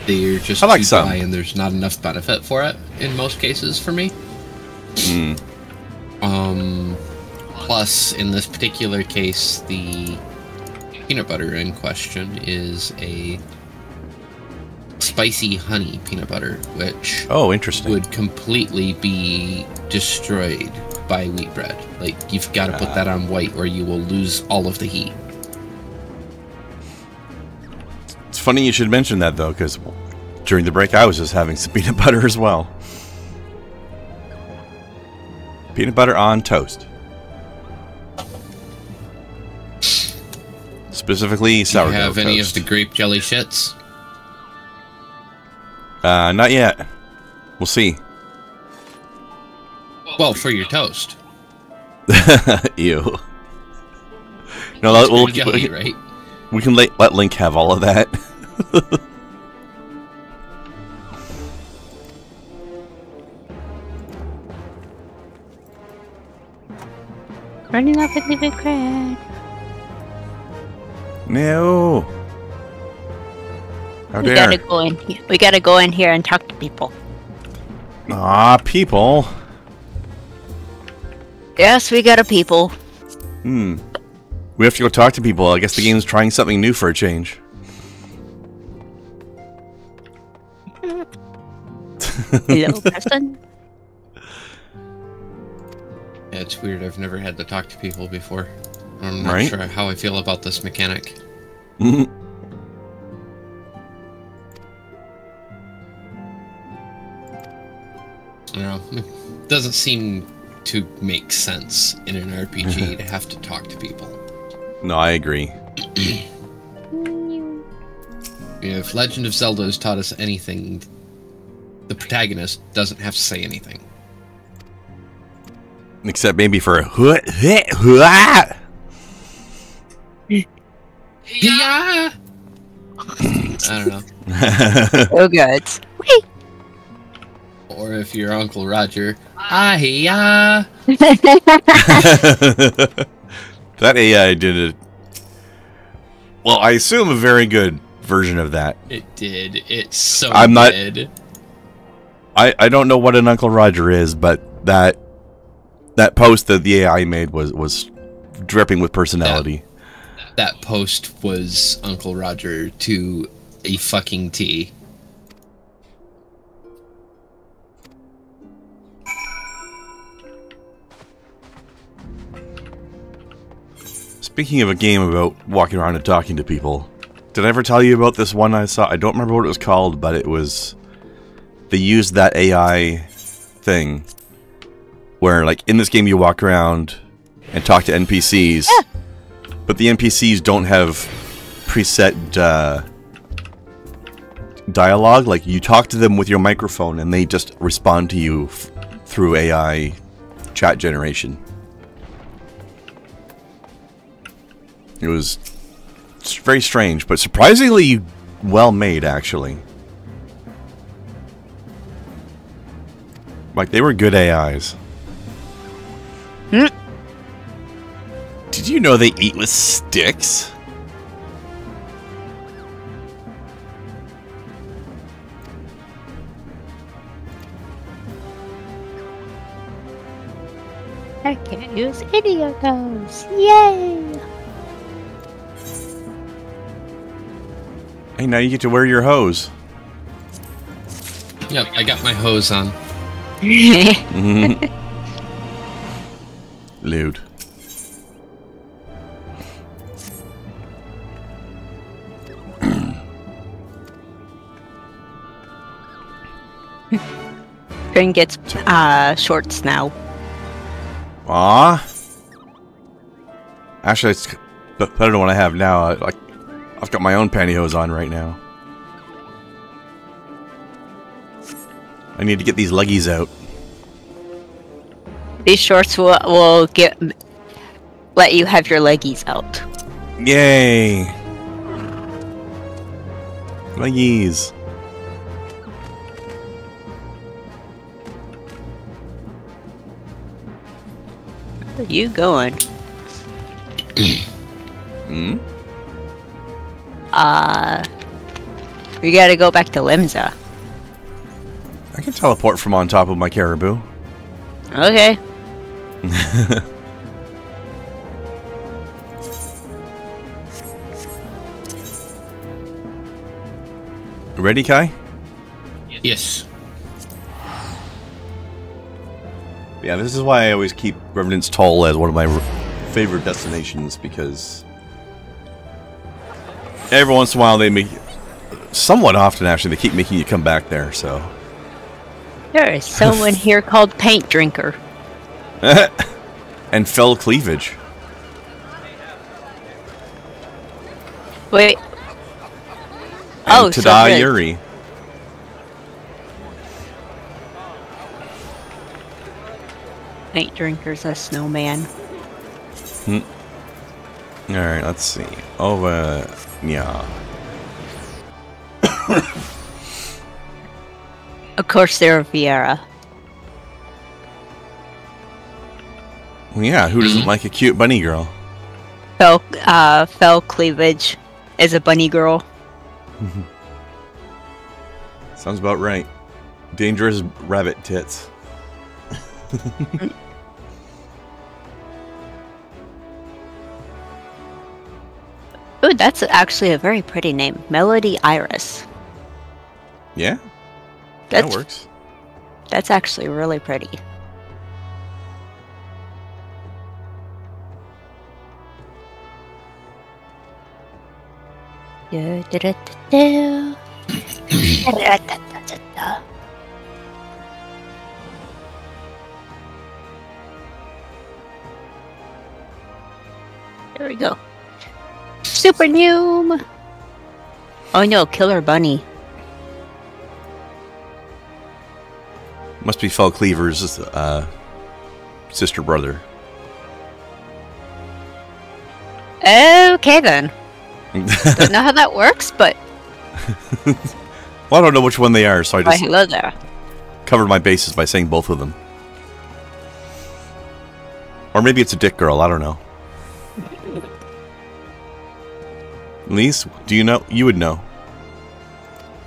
They're just I like too some. dry and there's not enough benefit for it in most cases for me. Plus, in this particular case, the peanut butter in question is a spicy honey peanut butter, which Interesting. would completely be destroyed by wheat bread. Like, you've got to put that on white or you will lose all of the heat. It's funny you should mention that, though, because during the break I was just having some peanut butter as well. Peanut butter on toast. Specifically, sourdough Do you have any of toast. the grape jelly shits? Not yet. We'll see. Well, for your toast. Ew. No, It's we'll grape jelly, right? We can let Link have all of that. Running up in the big crowd. No. How We dare. gotta go in here. We gotta go in here and talk to people. Ah, people. Yes, we got a people. We have to go talk to people. I guess the game's trying something new for a change. Hello, person. Yeah, it's weird. I've never had to talk to people before. I'm not Right? sure how I feel about this mechanic. Mhm. You know, it doesn't seem to make sense in an RPG to have to talk to people. No, I agree. If Legend of Zelda has taught us anything, the protagonist doesn't have to say anything. Except maybe for a I Yeah. I don't know. Oh, good. Or if you're Uncle Roger, ah-ya. That AI did it. Well, I assume a very good version of that. It did. It's so I'm not- good. I don't know what an Uncle Roger is, but that post that the AI made was dripping with personality. That post was Uncle Roger to a fucking T. Speaking of a game about walking around and talking to people, did I ever tell you about this one I saw? I don't remember what it was called, but it was... They used that AI thing where, like, in this game you walk around and talk to NPCs, but the NPCs don't have preset dialogue. Like, you talk to them with your microphone and they just respond to you through AI chat generation. It was very strange, but surprisingly well made, actually. Like, they were good AIs. Did you know they eat with sticks? I can't use any of those. Yay! Hey, now you get to wear your hose. Yep, I got my hose on. Lewd. Finn gets shorts now. Ah. Actually, it's better than what I have now. I've got my own pantyhose on right now. I need to get these leggies out. These shorts will let you have your leggies out. Yay! Leggies. Where are you going? Hmm? We gotta go back to Limsa. I can teleport from on top of my caribou. Okay. Ready, Kai? Yes. Yeah, this is why I always keep Revenant's Toll as one of my favorite destinations, because every once in a while they make... Somewhat often, actually, they keep making you come back there, so... There is someone here called Paint Drinker. And Fell Cleavage. Wait. And Oh, so Tada good. Yuri. Paint Drinker's a snowman. Alright, let's see. Yeah. Of course, they're Vieira. Well, yeah, who doesn't like a cute bunny girl? Fell Cleavage is a bunny girl. Sounds about right. Dangerous rabbit tits. Ooh, that's actually a very pretty name. Melody Iris. Yeah? That works. That's actually really pretty. There we go. Super Noom! Oh no, Killer Bunny. Must be Fell Cleaver's sister brother. Okay then. Don't know how that works, but... Well, I don't know which one they are, so I just hello there. covered my bases by saying both of them. Or maybe it's a dick girl, I don't know. Lise, do you know? You would know.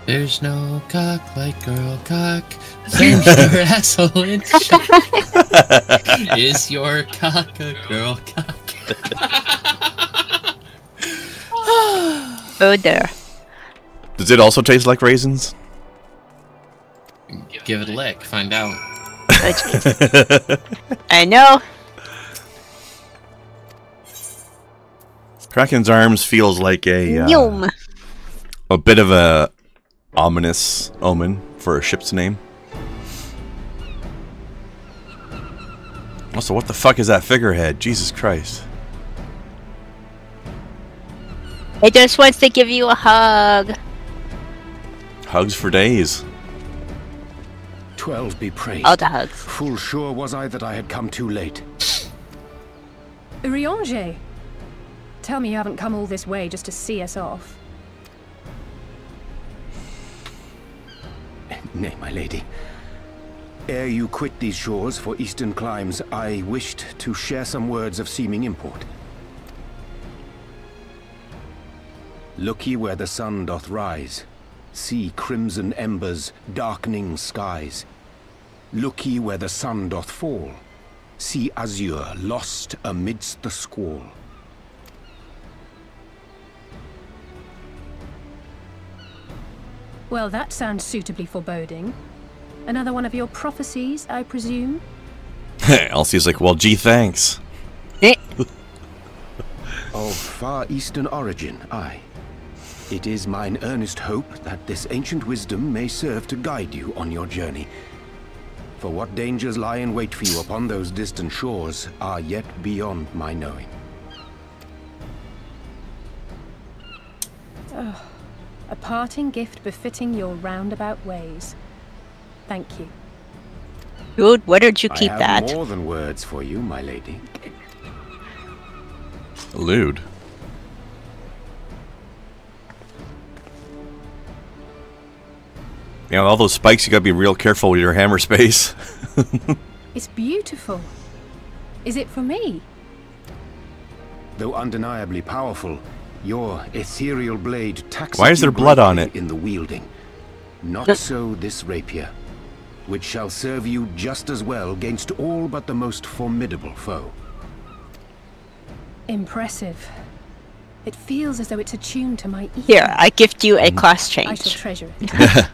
There's no cock like girl cock. Turns your asshole into shock. Is your cock a girl cock? Oh there. Does it also taste like raisins? Give it a lick, find out. I know. Kraken's Arms feels like a bit of a ominous omen for a ship's name. Also, what the fuck is that figurehead? Jesus Christ. It just wants to give you a hug. Hugs for days. 12 be praised. All the hugs. Full sure was I that I had come too late. Urianger, tell me you haven't come all this way just to see us off. Nay, my lady. Ere you quit these shores for eastern climes, I wished to share some words of seeming import. Look ye where the sun doth rise. See crimson embers, darkening skies. Look ye where the sun doth fall. See azure lost amidst the squall. Well, that sounds suitably foreboding. Another one of your prophecies, I presume? Elsie's like, well, gee, thanks. Of far eastern origin, aye. It is mine earnest hope that this ancient wisdom may serve to guide you on your journey. For what dangers lie in wait for you upon those distant shores are yet beyond my knowing. Oh, a parting gift befitting your roundabout ways. Thank you. Dude, where did you keep I that? have more than words for you, my lady. Lewd. You know, all those spikes, you gotta be real careful with your hammer space. It's beautiful. Is it for me? Though undeniably powerful, your ethereal blade taxes Why is there you blood on greatly it? in the wielding. Not so this rapier, which shall serve you just as well against all but the most formidable foe. Impressive. It feels as though it's attuned to my ether. Here, I gift you a class I shall change. treasure it.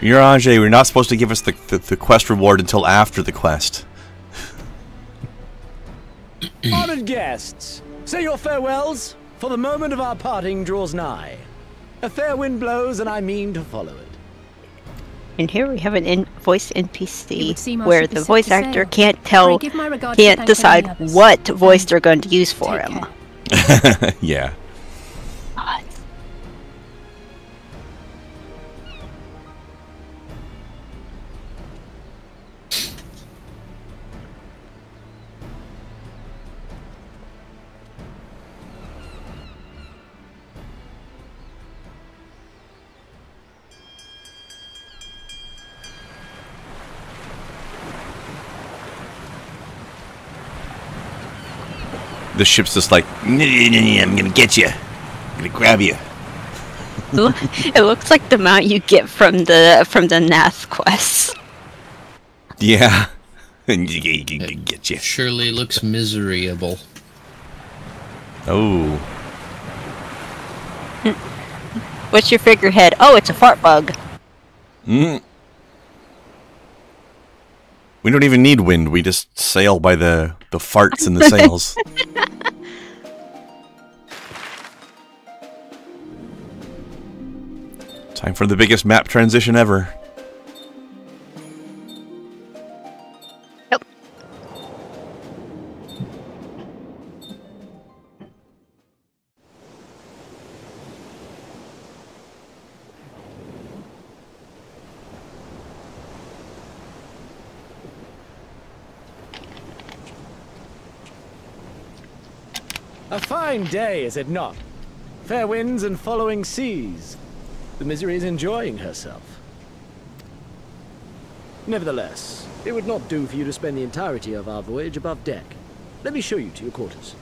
Urianger, we're not supposed to give us the quest reward until after the quest. Honored guests, say your farewells, for the moment of our parting draws nigh. A fair wind blows, and I mean to follow it. And here we have an voice It would NPC seem I where should be the set voice to actor sail. can't I tell, give my regards to can't thank any decide others. what voice And they're going to use for take him. care. Yeah. God. The ship's just like, I'm gonna get you. I'm gonna grab you. It looks like the mount you get from the Nath quests. Yeah. Get you. Surely looks miserable. Oh. What's your figurehead? Oh, it's a fart bug. We don't even need wind. We just sail by the farts in the sails. Time for the biggest map transition ever. Yep. A fine day, is it not? Fair winds and following seas. The Misery is enjoying herself. Nevertheless, it would not do for you to spend the entirety of our voyage above deck. Let me show you to your quarters.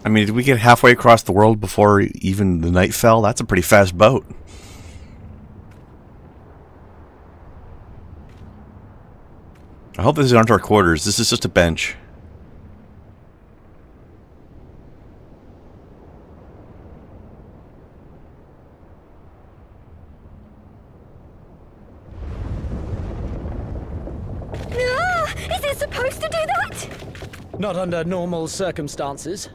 I mean, did we get halfway across the world before even the night fell? That's a pretty fast boat. I hope these aren't our quarters. This is just a bench. Is it supposed to do that? Not under normal circumstances.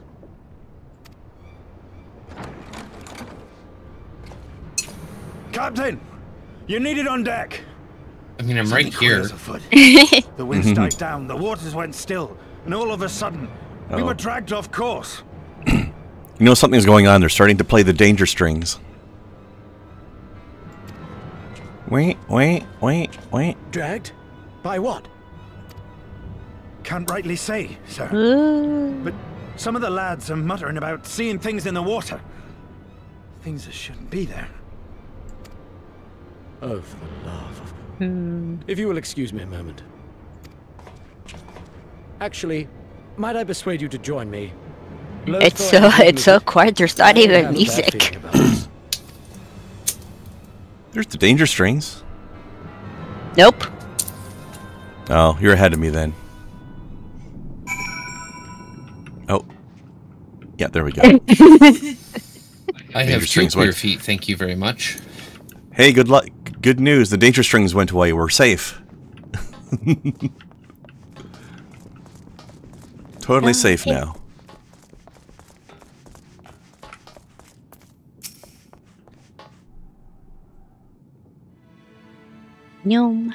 Captain! You're needed on deck! I mean, I'm right here. The winds died down, the waters went still, and all of a sudden, we were dragged off course. You know something's going on. They're starting to play the danger strings. Wait. Dragged? By what? Can't rightly say, sir. But some of the lads are muttering about seeing things in the water. Things that shouldn't be there. Oh, for the love of... If you will excuse me a moment. Actually, might I persuade you to join me? It's so quiet. There's not even music. There's the danger strings. Nope. Oh, you're ahead of me then. Oh. Yeah, there we go. I have two clear feet, thank you very much. Hey, good luck. Good news. The danger strings went away. We're safe. Totally safe now. Yum.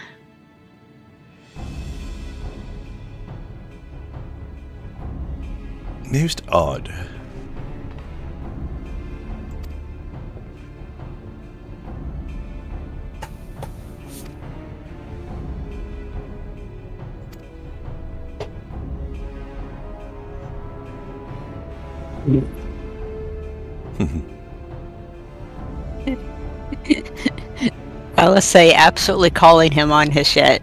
Most odd. I'll say absolutely calling him on his shit.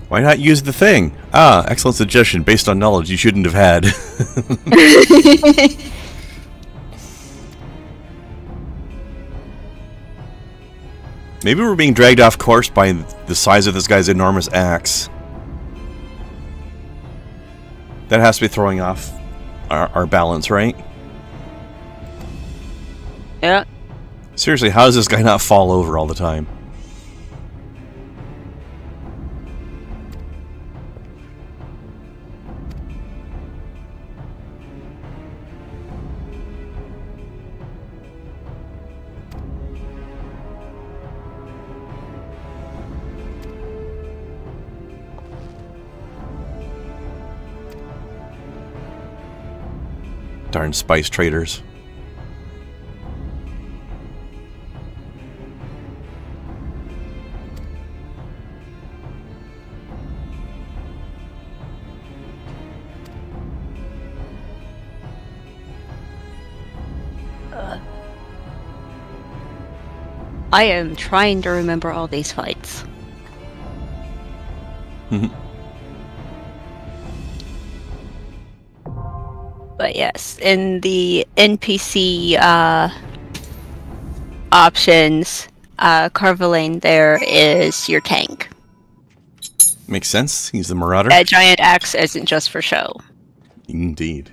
Why not use the thing? Ah, excellent suggestion based on knowledge you shouldn't have had. Maybe we're being dragged off course by the size of this guy's enormous axe. That has to be throwing off our balance, right? Yeah. Seriously, how does this guy not fall over all the time? Darn spice traders. I am trying to remember all these fights. But yes, in the NPC options, Carvalane there is your tank. Makes sense. He's the Marauder. That giant axe isn't just for show. Indeed.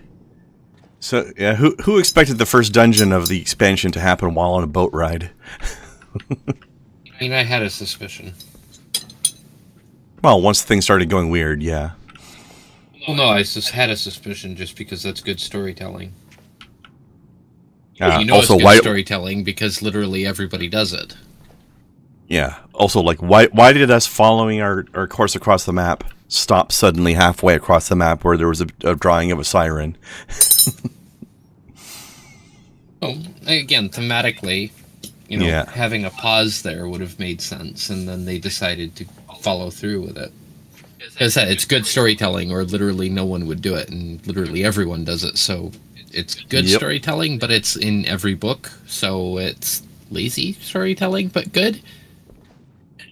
So, yeah, who expected the first dungeon of the expansion to happen while on a boat ride? I mean, I had a suspicion. Well, once things started going weird, yeah. Well, no, I just had a suspicion just because that's good storytelling. You know, also, it's good storytelling because literally everybody does it. Yeah. Also, like, why did us following our course across the map stop suddenly halfway across the map where there was a drawing of a siren? Well, again, thematically, you know, having a pause there would have made sense, and then they decided to follow through with it. As I said, it's good storytelling, or literally no one would do it, and literally everyone does it, so it's good storytelling, but it's in every book, so it's lazy storytelling, but good.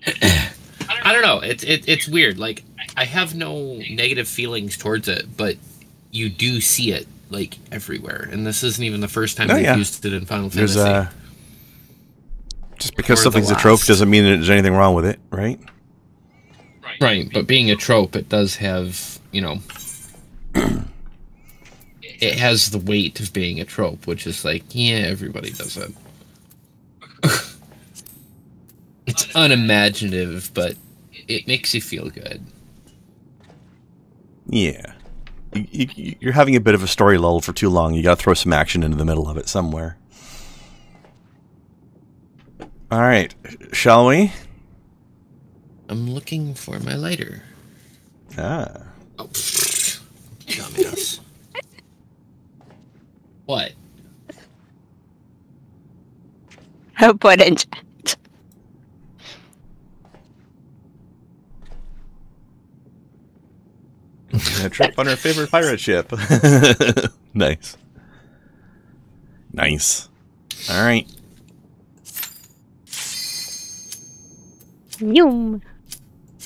I don't know, it's weird, like, I have no negative feelings towards it, but you do see it, like, everywhere, and this isn't even the first time they've used it in Final Fantasy. Just because something's a trope doesn't mean there's anything wrong with it, right? Right, but being a trope, it does have, you know, it has the weight of being a trope, which is like, yeah, everybody does it. It's unimaginative, but it makes you feel good. Yeah. You're having a bit of a story lull for too long. You gotta throw some action into the middle of it somewhere. Alright, shall we? I'm looking for my lighter. Ah. Oh, dumbass. What? What in chat? A trip on her favorite pirate ship. Nice. Nice. Alright. Yum.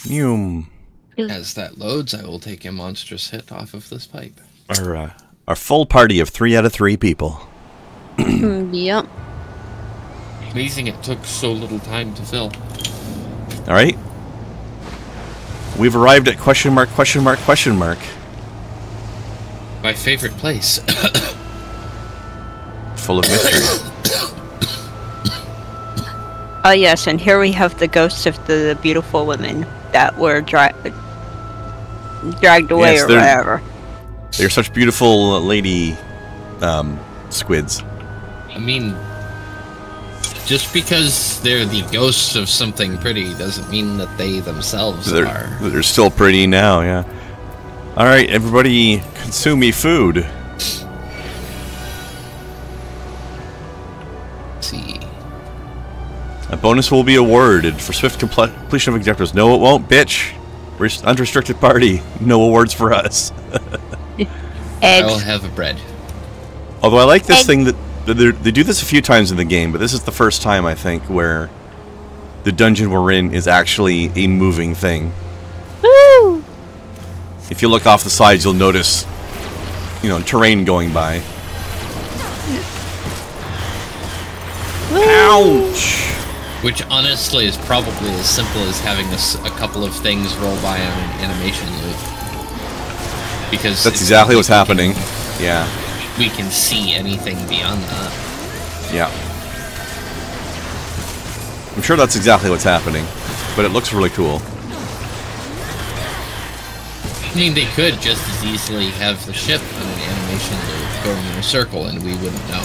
Yum. As that loads, I will take a monstrous hit off of this pipe. Our full party of 3 out of 3 people. Yep. Amazing it took so little time to fill. Alright. We've arrived at question mark, question mark, question mark. My favorite place. Full of mystery. Oh yes, and here we have the ghosts of the beautiful women that were dragged away or whatever. They're such beautiful lady squids. I mean, just because they're the ghosts of something pretty doesn't mean that they themselves are. They're still pretty now, yeah. Alright, everybody consume me food. Let's see. A bonus will be awarded for swift completion of objectives. No, it won't, bitch. We're unrestricted party. No awards for us. I'll have a bread. Although I like this thing that they do this a few times in the game, but this is the first time, I think, where the dungeon we're in is actually a moving thing. Woo! If you look off the sides, you'll notice, you know, terrain going by. Ouch! Which honestly is probably as simple as having a couple of things roll by on an animation loop. Because that's exactly what's happening. Yeah. We can see anything beyond that. Yeah. I'm sure that's exactly what's happening, but it looks really cool. I mean, they could just as easily have the ship on an animation loop going in a circle and we wouldn't know.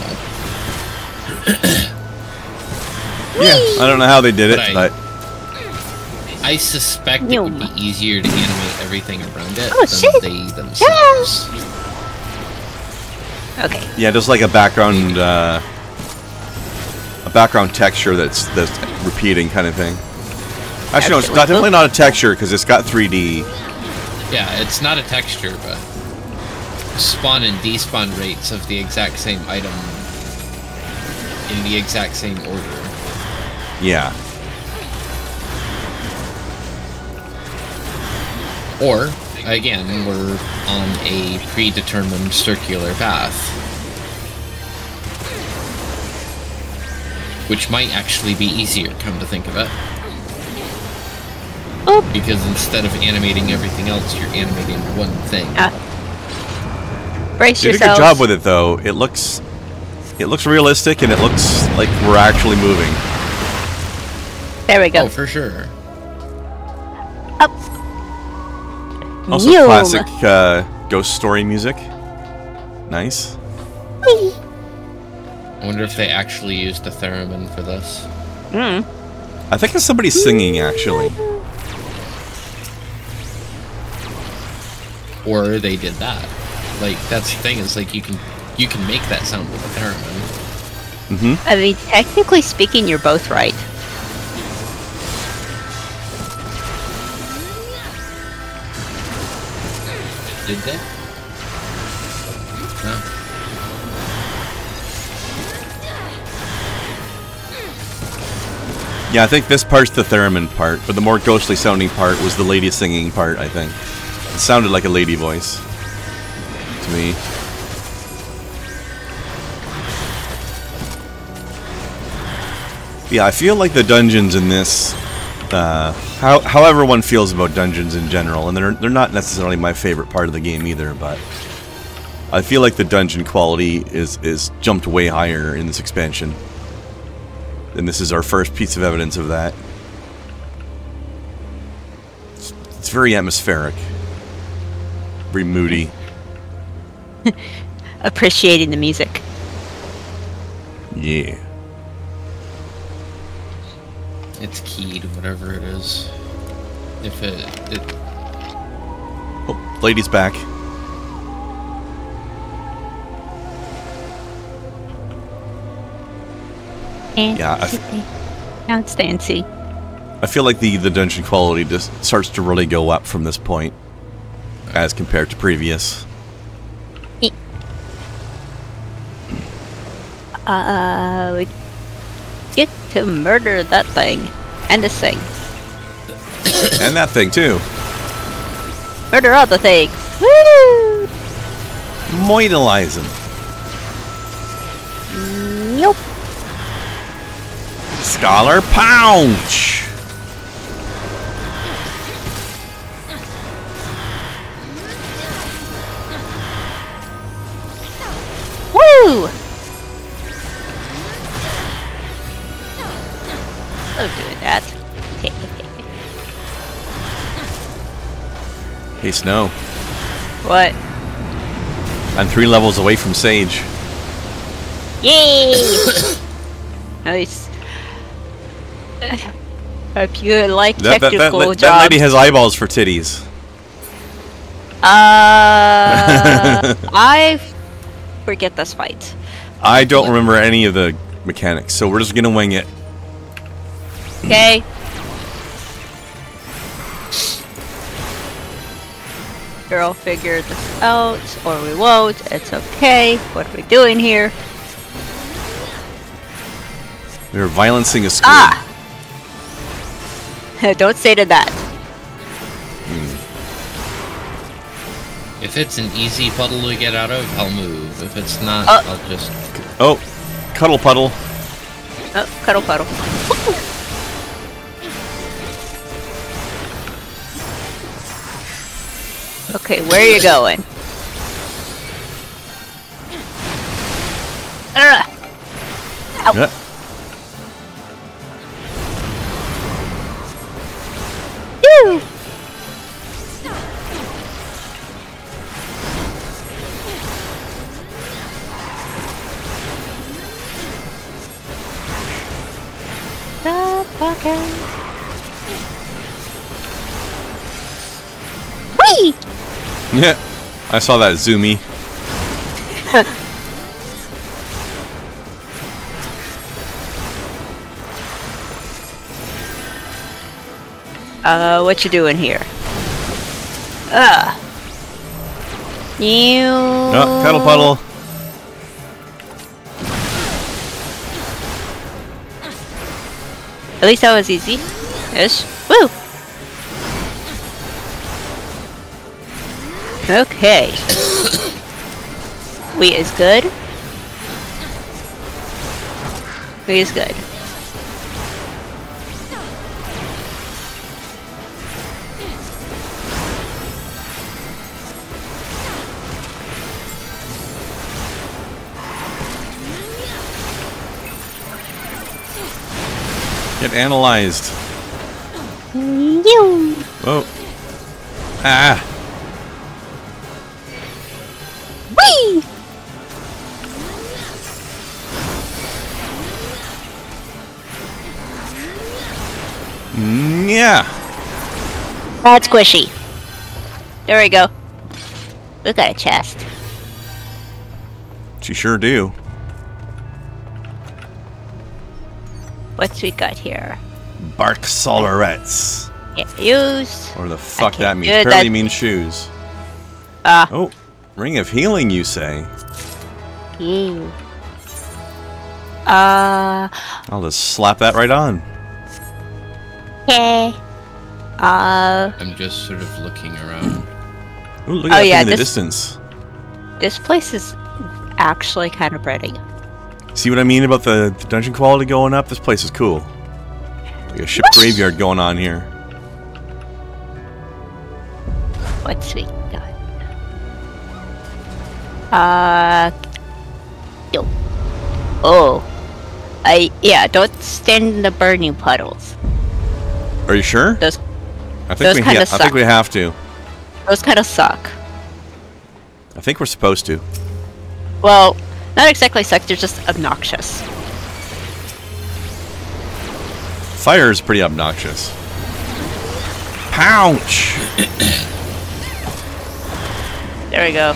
Yeah, I don't know how they did it, but I suspect it would be easier to animate everything around it than they themselves. Okay. Yeah, just like a background texture that's repeating kind of thing. Actually, no, it's definitely not a texture because it's got 3D. Yeah, it's not a texture, but spawn and despawn rates of the exact same item in the exact same order Yeah. Or, again, we're on a predetermined circular path. Which might actually be easier, come to think of it. Oh. Because instead of animating everything else, you're animating one thing. Brace You did a yourselves. good job with it, though. It looks realistic, and it looks like we're actually moving. There we go. Oh, for sure. Up. Also, Yum. classic ghost story music. Nice. Whee. I wonder if they actually used a theremin for this. I think it's somebody singing, actually. Or they did that. Like, that's the thing, is like you can make that sound with a theremin. I mean, technically speaking, you're both right. Did they? No. Yeah, I think this part's the theremin part, but the more ghostly sounding part was the lady singing part, I think. It sounded like a lady voice to me. Yeah, I feel like the dungeons in this, however one feels about dungeons in general, and they're not necessarily my favorite part of the game either, but I feel like the dungeon quality is jumped way higher in this expansion. And this is our first piece of evidence of that. It's very atmospheric. Very moody. Appreciating the music. Yeah. It's keyed, whatever it is. If it Oh, lady's back. Yeah, Now it's Nancy. I feel like the dungeon quality just starts to really go up from this point as compared to previous. We get to murder that thing. And this thing. And that thing too. Murder all the things. Woo! Moidalize him. Nope. Scholar Pouch! Woo! Love doing that. Hey, Snow. What? I'm 3 levels away from Sage. Yay! Nice. Hope you like technical jobs. That lady has eyeballs for titties. I forget this fight. I don't remember any of the mechanics, so we're just gonna wing it. Okay. Girl, figure this out, or we won't. It's okay. What are we doing here? We're violencing a squid. Ah! Don't say to that. If it's an easy puddle to get out of, I'll move. If it's not, I'll just... Oh, Cuddle Puddle. Oh, Cuddle Puddle. Okay, where are you going? Ow. Yeah. Woo! Whee! Yeah, I saw that zoomy. What you doing here? You. Oh, Cuddle Puddle. At least that was easy. Ish. Woo! Okay. Wheat is good. Wheat is good. Get analyzed. Oh. Ah. Whee! Yeah. That's squishy. There we go. Look at a chest. You sure do. What's we got here? Bark solarets. Get used. Or the fuck can't that means. do it, Apparently that- means shoes. Ah. Oh. Ring of healing, you say? Ew. I'll just slap that right on. Okay. I'm just sort of looking around. Ooh, look at that yeah, thing in the this- distance. This place is actually kind of pretty. See what I mean about the dungeon quality going up? This place is cool. Like a ship graveyard going on here. What's we got? Yo. Oh. Yeah, don't stand in the burning puddles. Are you sure? Those I think those we kinda I think suck. we have to. kind of suck. I think we're supposed to. Well, not exactly suck, they're just obnoxious. Fire is pretty obnoxious. Pouch! There we go.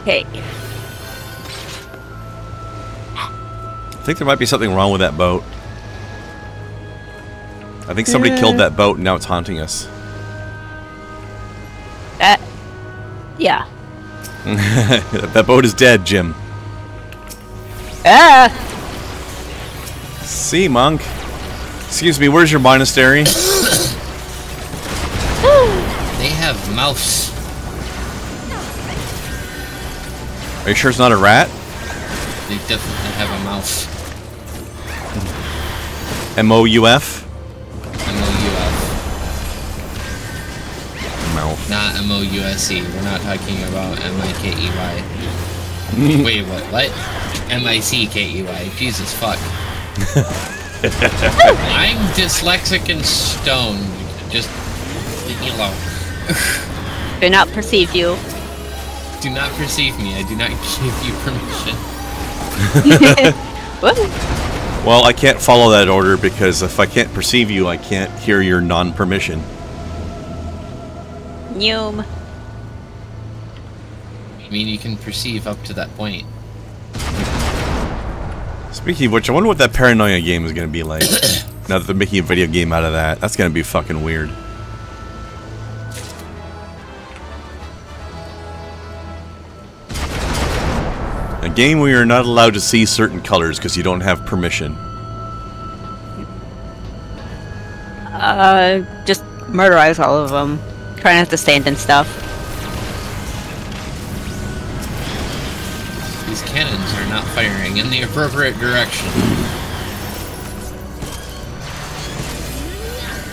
Okay. I think there might be something wrong with that boat. I think somebody killed that boat and now it's haunting us. Yeah. That boat is dead, Jim. Ah! See, monk. Excuse me, where's your monastery? They have mouse. Are you sure it's not a rat? They definitely have a mouse. M-O-U-F? M-O-U-F. Mouth. Not M-O-U-S-E. We're not talking about M-I-K-E-Y. Wait, what? M-I-C-K-E-Y. Jesus, fuck. I'm dyslexic and stoned. Just leave me alone. Do not perceive you. Do not perceive me. I do not give you permission. Well, I can't follow that order because if I can't perceive you, I can't hear your non-permission. Noom. I mean, you can perceive up to that point. Speaking of which, I wonder what that Paranoia game is going to be like. Now that they're making a video game out of that. That's going to be fucking weird. A game where you're not allowed to see certain colors because you don't have permission. Just murderize all of them. Try not to stand in stuff. These cannons are not firing in the appropriate direction.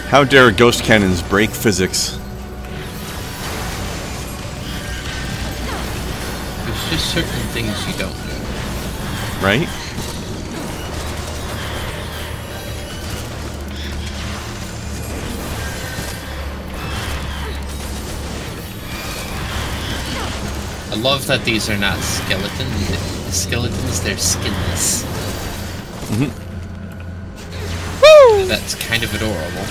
How dare ghost cannons break physics? There's just certain things you don't do. Right? I love that these are not skeletons, they're skinless. That's kind of adorable.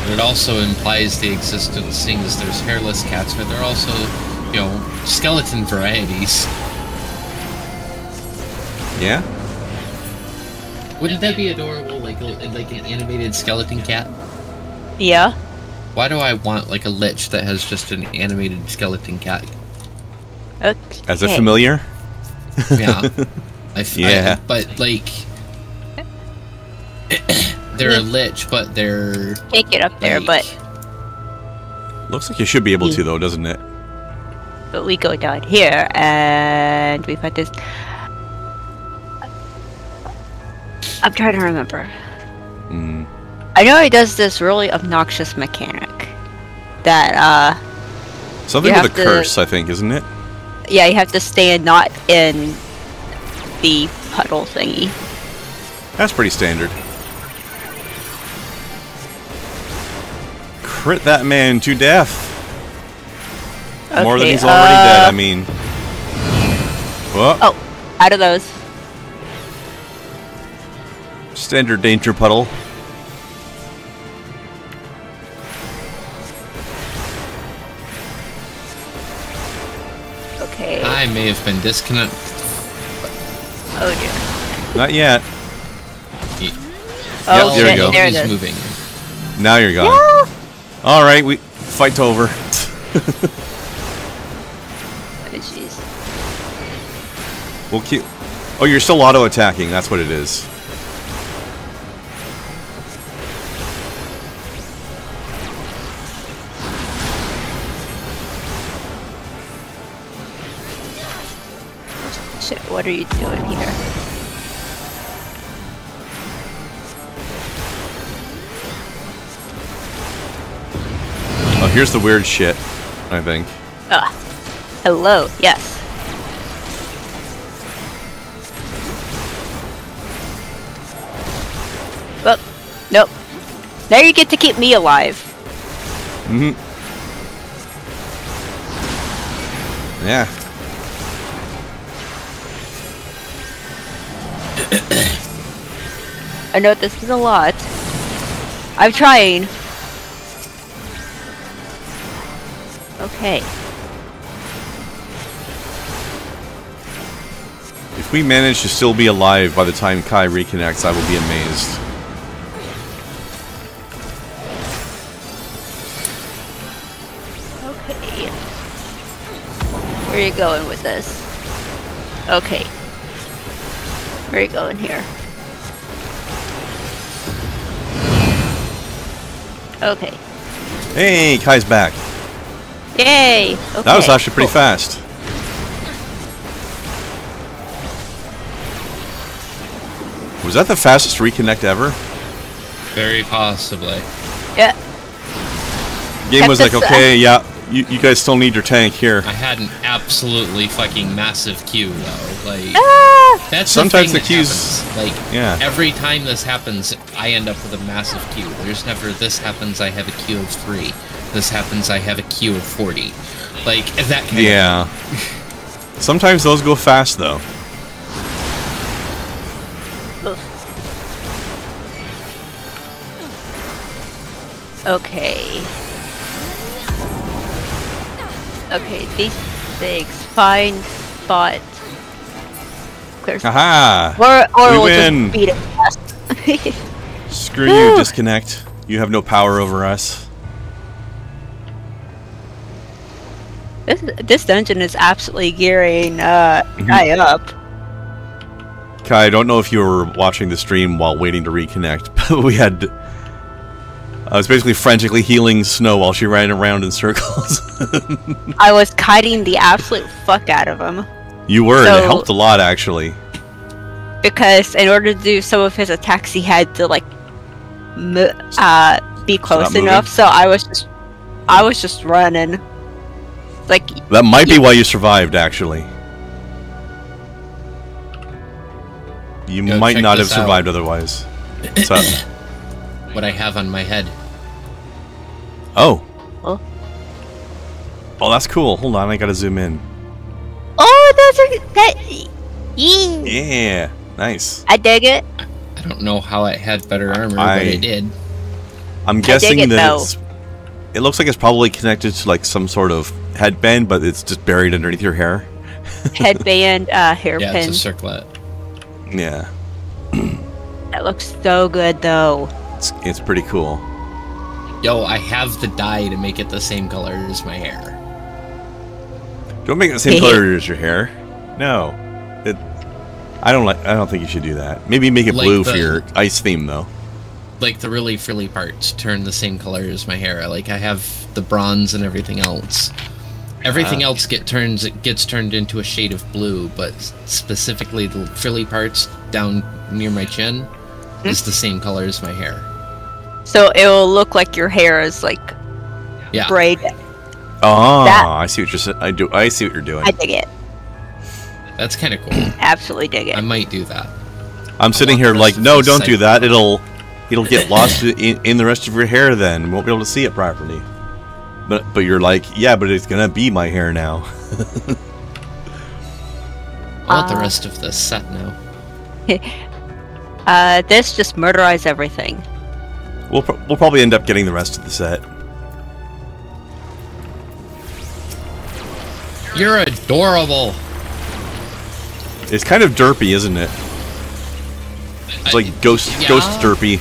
But it also implies the existence, seeing as there's hairless cats, but there are also, you know, skeleton varieties. Yeah? Wouldn't that be adorable, like an animated skeleton cat? Yeah. Why do I want like a lich that has just an animated skeleton cat? Okay. As a familiar? Yeah. Yeah. But like, they're a lich, but they're Can't get up there, like, Looks like you should be able to, though, doesn't it? but we go down here and we find this. I'm trying to remember. I know he does this really obnoxious mechanic that Something you with a have to- curse, I think, isn't it? yeah, you have to stand not in the puddle thingy. That's pretty standard. Crit that man to death. More than Okay, he's already dead, I mean. Whoa. Oh, out of those. Standard danger puddle. Okay. I may have been disconnected. Oh dear. Not yet. Oh, there you shit, go. there it He's is. moving. Now you're gone. Alright, fight's over. Oh, jeez. We'll keep. Oh, you're still auto attacking. That's what it is. Shit, what are you doing here? Oh, here's the weird shit, I think. Ah. Hello, yes. Well, nope. Now you get to keep me alive. Yeah. I know this is a lot. I'm trying. Okay. If we manage to still be alive by the time Kai reconnects, I will be amazed. Okay. Where are you going with this? Okay. Where are you going here? Okay. Hey, Kai's back. Yay! Okay. That was actually pretty cool. fast. Was that the fastest reconnect ever? Very possibly. Yeah. Game was like, Kept us, okay, yeah, you guys still need your tank here. I had an absolutely fucking massive queue though. Like that's Sometimes the the thing queues- that happens. Like yeah. every time this happens, I end up with a massive queue. There's never this happens. I have a queue of 3. This happens. I have a queue of 40. Like that kind Yeah. Sometimes those go fast though. Okay. Okay, these things. Find spot. Clear. Aha! Or We we'll win. just beat it. Screw you, disconnect. You have no power over us. This dungeon is absolutely gearing Kai up. Kai, I don't know if you were watching the stream while waiting to reconnect, but we had... I was basically frantically healing Snow while she ran around in circles. I was kiting the absolute fuck out of him. You were, and it So- helped a lot, actually. Because in order to do some of his attacks, he had to like be close moving? enough. So I was just running. Like That might be why you survived, actually. You Yo, might check not have this out. survived otherwise. What's up? what I have on my head. Oh. Oh. Oh, that's cool. Hold on, I gotta zoom in. oh Oh, those are that. Yeah. Yeah, nice. I dig it. I don't know how it had better armor, but it did. I'm guessing it, that it looks like it's probably connected to like some sort of headband, but it's just buried underneath your hair. Headband, hairpin. Yeah, it's a circlet. Yeah, That looks so good, though. it's pretty cool. Yo, I have the dye to make it the same color as my hair. Don't make it the same color as your hair. No, I don't think you should do that. Maybe make it Like blue for your ice theme, though. Like the really frilly parts turn the same color as my hair. Like I have the bronze and everything else. Everything else gets turned into a shade of blue, but specifically the frilly parts down near my chin is the same color as my hair. So it will look like your hair is like braided. Oh, I see what you're saying. I see what you're doing. I dig it. That's kind of cool. Absolutely dig it. I might do that. I'm sitting here like, no, don't do that. It'll get lost in the rest of your hair. Then you won't be able to see it properly. But you're like, yeah, but it's gonna be my hair now. I want the rest of the set now. This just murderized everything. We'll probably end up getting the rest of the set. You're adorable. It's kind of derpy, isn't it? It's like ghost derpy.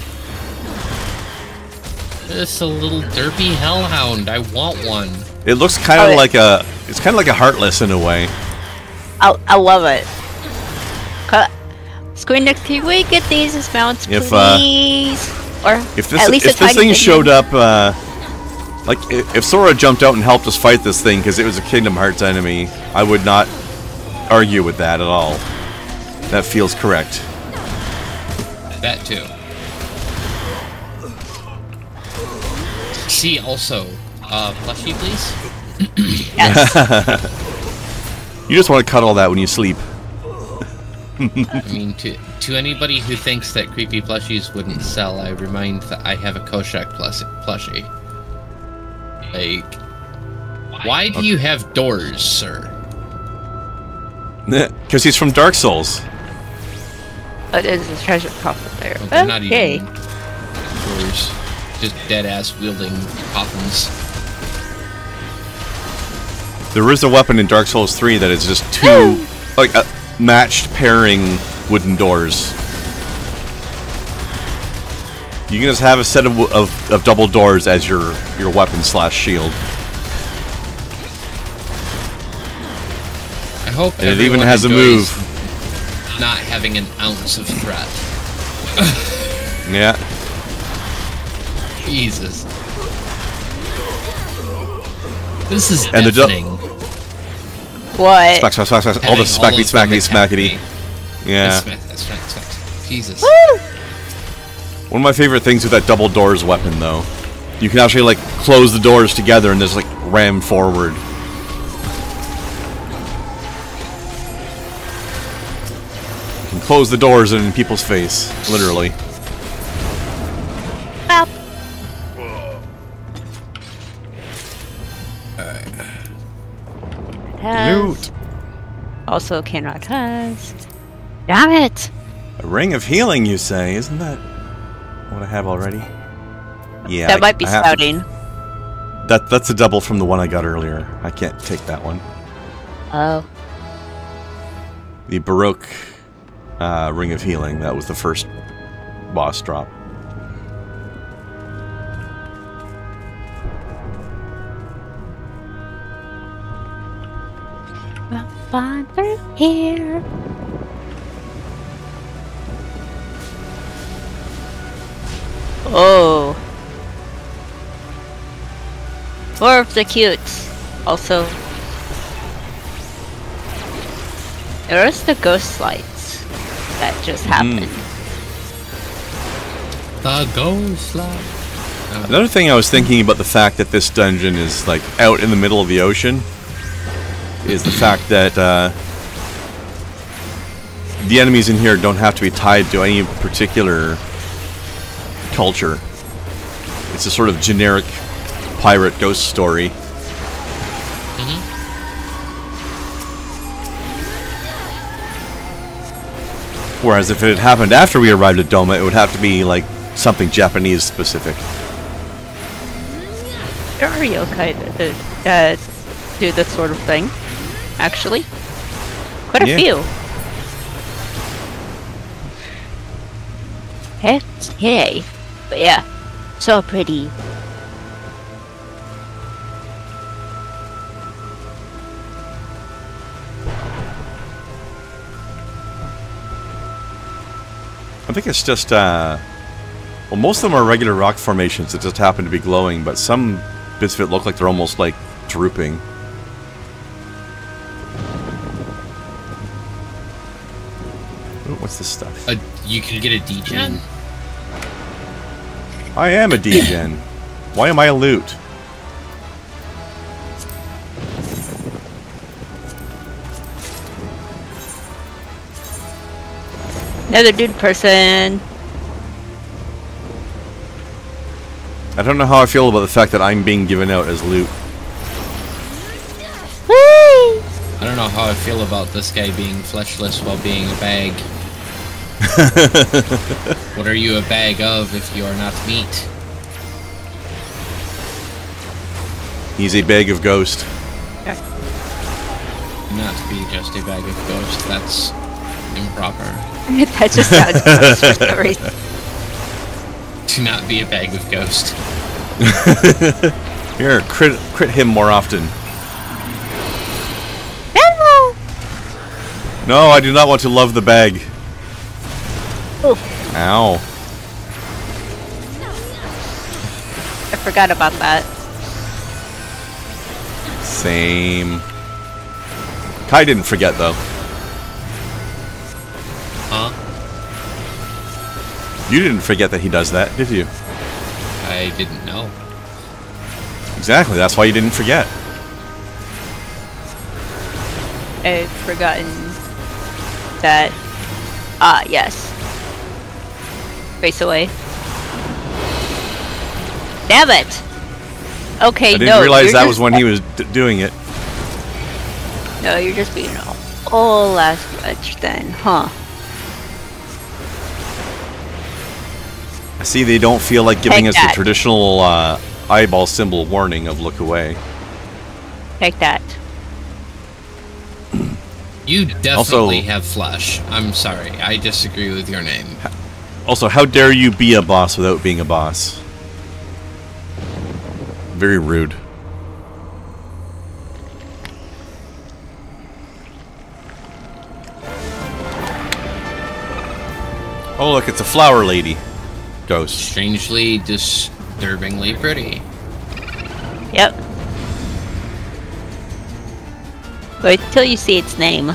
It's a little derpy hellhound. I want one. It looks kind of like it's kind of like a Heartless in a way. I love it. Screen next to you. We get these as mounts, please. Or if at least this thing showed up, like if Sora jumped out and helped us fight this thing because it was a Kingdom Hearts enemy, I would not argue with that at all. That feels correct. That too. See, also, plushie, please. Yes. You just want to cut all that when you sleep. I mean, to anybody who thinks that creepy plushies wouldn't sell, I remind that I have a Koshak plushie. Like, why do you have doors, sir? Because he's from Dark Souls. Oh, there's a treasure coffin there. Well, they're not even doors. Just dead-ass wielding coffins. There is a weapon in Dark Souls 3 that is just two, like, matched pairing wooden doors. You can just have a set of double doors as your weapon / shield. I hope and it even has a move. Not having an ounce of threat. Yeah. Jesus. This is deafening. What? Smack. All the smackety. Yeah. Smack. Jesus. Woo! One of my favorite things with that double doors weapon, though, you can actually like close the doors together and just like ram forward. You can close the doors in people's face, literally. Help. Loot. Also cannot test. Damn it! A ring of healing, you say? Isn't that what I have already? Yeah. That might be spouting. That's a double from the one I got earlier. I can't take that one. Oh. The Baroque ring of healing. That was the first boss drop. Fun through here. Oh. More of the cutes. Also. There's the ghost lights that just happened. The ghost light. Another thing I was thinking about the fact that this dungeon is like out in the middle of the ocean is the fact that the enemies in here don't have to be tied to any particular culture. It's a sort of generic pirate ghost story. Whereas if it had happened after we arrived at Doma, it would have to be like something Japanese specific. There are yokai that do this sort of thing, actually. Quite a few. Hey. But yeah, so pretty. I think it's just, well, most of them are regular rock formations that just happen to be glowing, but some bits of it look like they're almost like drooping. Ooh, what's this stuff? You can get a degen? I am a degen. Why am I a loot? Another dude person. I don't know how I feel about the fact that I'm being given out as loot. I don't know how I feel about this guy being fleshless while being a bag. What are you a bag of if you are not meat? He's a bag of ghost. Not to be just a bag of ghost, that's improper. That just sounds gross for some reason. To not be a bag of ghost. Here, crit him more often. No, I do not want to love the bag. Oof. Ow. I forgot about that. Same. Kai didn't forget, though. Huh? You didn't forget that he does that, did you? I didn't know. Exactly, that's why you didn't forget. I've forgotten that. Yes. Face away. Damn it! Okay, I didn't realize that was when he was doing it. No, you're just being a whole last grudge then, huh? I see they don't feel like giving Take us that. the traditional eyeball symbol warning of look away. Take that. You definitely Also- have flesh. I'm sorry, I disagree with your name. Also, how dare you be a boss without being a boss? Very rude. Oh look, it's a flower lady. Ghost. Strangely, disturbingly pretty. Yep. Wait till you see its name.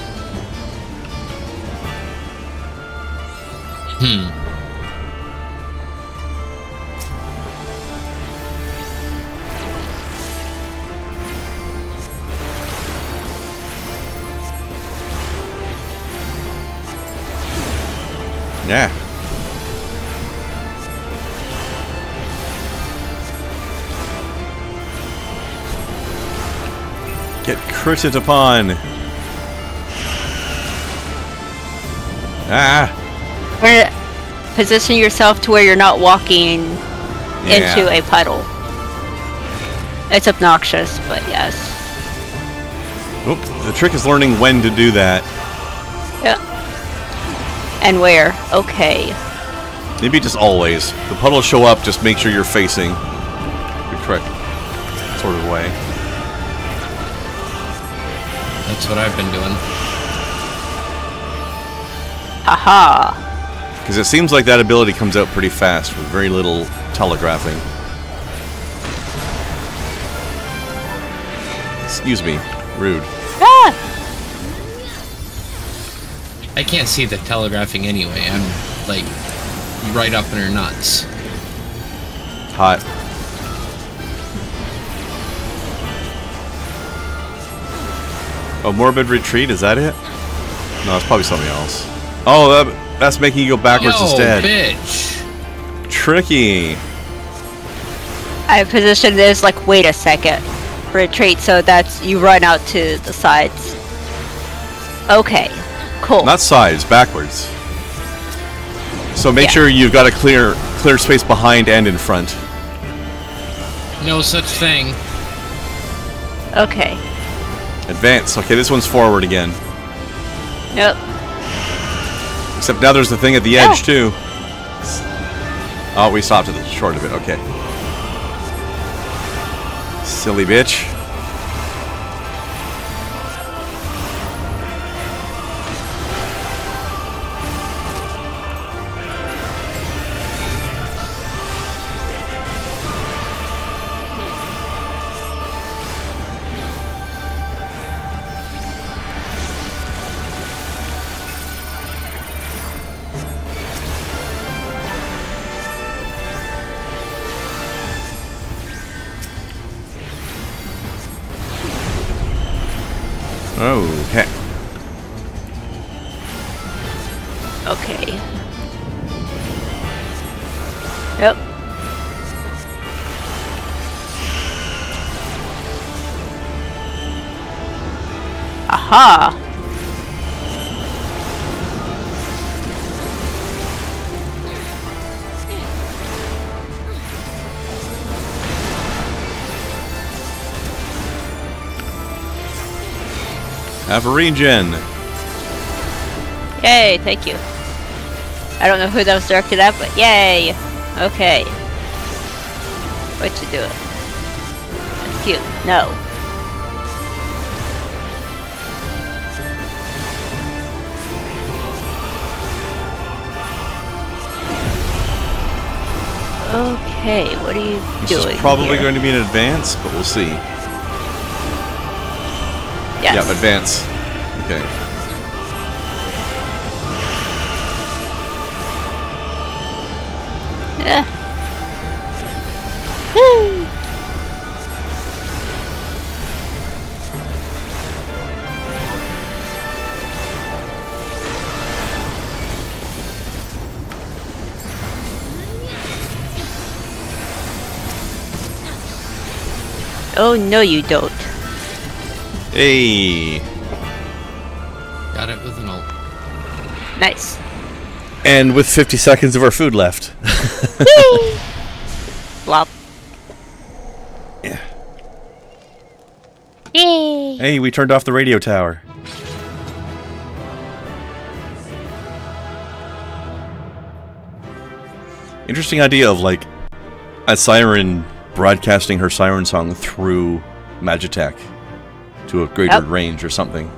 Yeah. Get critted upon. Ah. Position yourself to where you're not walking Yeah. into a puddle. It's obnoxious, but yes. Oop, the trick is learning when to do that. Yeah. And where? Okay. Maybe just always. The puddles show up, just make sure you're facing the correct sort of way. That's what I've been doing. Haha. Because it seems like that ability comes out pretty fast with very little telegraphing. Excuse me. Rude. Ah! I can't see the telegraphing anyway. I'm, like, right up in her nuts. Hot. Oh, Morbid Retreat, is that it? No, it's probably something else. Oh, that's making you go backwards Yo, instead. bitch! Tricky. I positioned this like, wait a second. Retreat, so that's you run out to the sides. Okay, cool. Not sides, backwards. So make sure you've got a clear space behind and in front. No such thing. Okay. Advance. Okay, this one's forward again. Nope. Except now there's the thing at the edge, too. Oh, we stopped at the short of it. Okay. Silly bitch. Oh, heck. Okay. Yep. Aha! Have a regen. Yay, thank you. I don't know who that was directed at, but yay! Okay. What you doing? That's cute. No. Okay, what are you doing? This is probably here? going to be an advance, but we'll see. Yes. Yep, advance. Okay. Woo. Oh, no you don't. Hey. Got it with an ult. Nice. And with 50 seconds of our food left. Blop. Yeah. Yay. Hey, we turned off the radio tower. Interesting idea of, like, a siren broadcasting her siren song through Magitech to a greater range or something.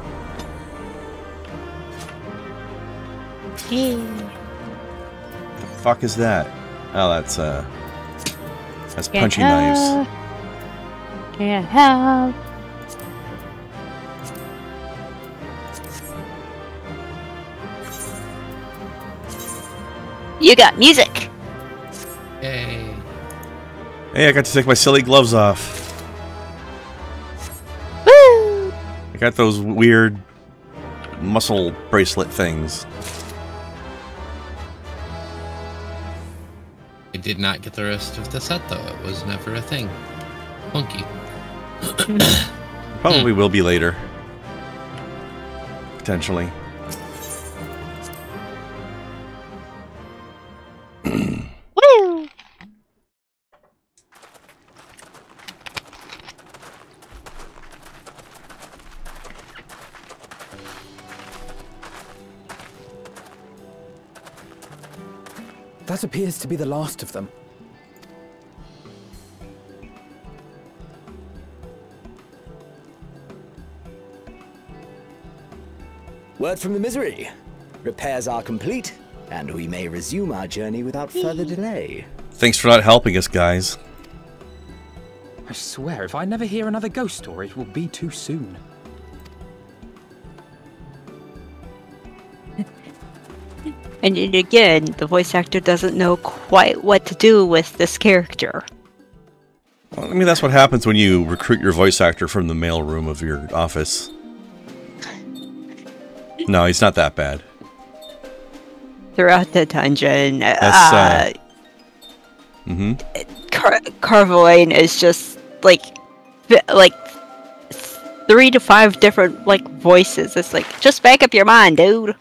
The fuck is that? Oh, that's punchy knives. Can't help. You got music. Yay. Hey, I got to take my silly gloves off. Woo! I got those weird muscle bracelet things. I did not get the rest of the set, though. It was never a thing. Funky. Probably will be later. Potentially. Woo! That appears to be the last of them. Word from the Misery. Repairs are complete, and we may resume our journey without further delay. Thanks for not helping us, guys. I swear, if I never hear another ghost story, it will be too soon. And then again, the voice actor doesn't know quite what to do with this character. Well, I mean, that's what happens when you recruit your voice actor from the mailroom of your office. No, he's not that bad. Throughout the dungeon, Carvoine is just like 3 to 5 different like voices. It's like, just back up your mind, dude.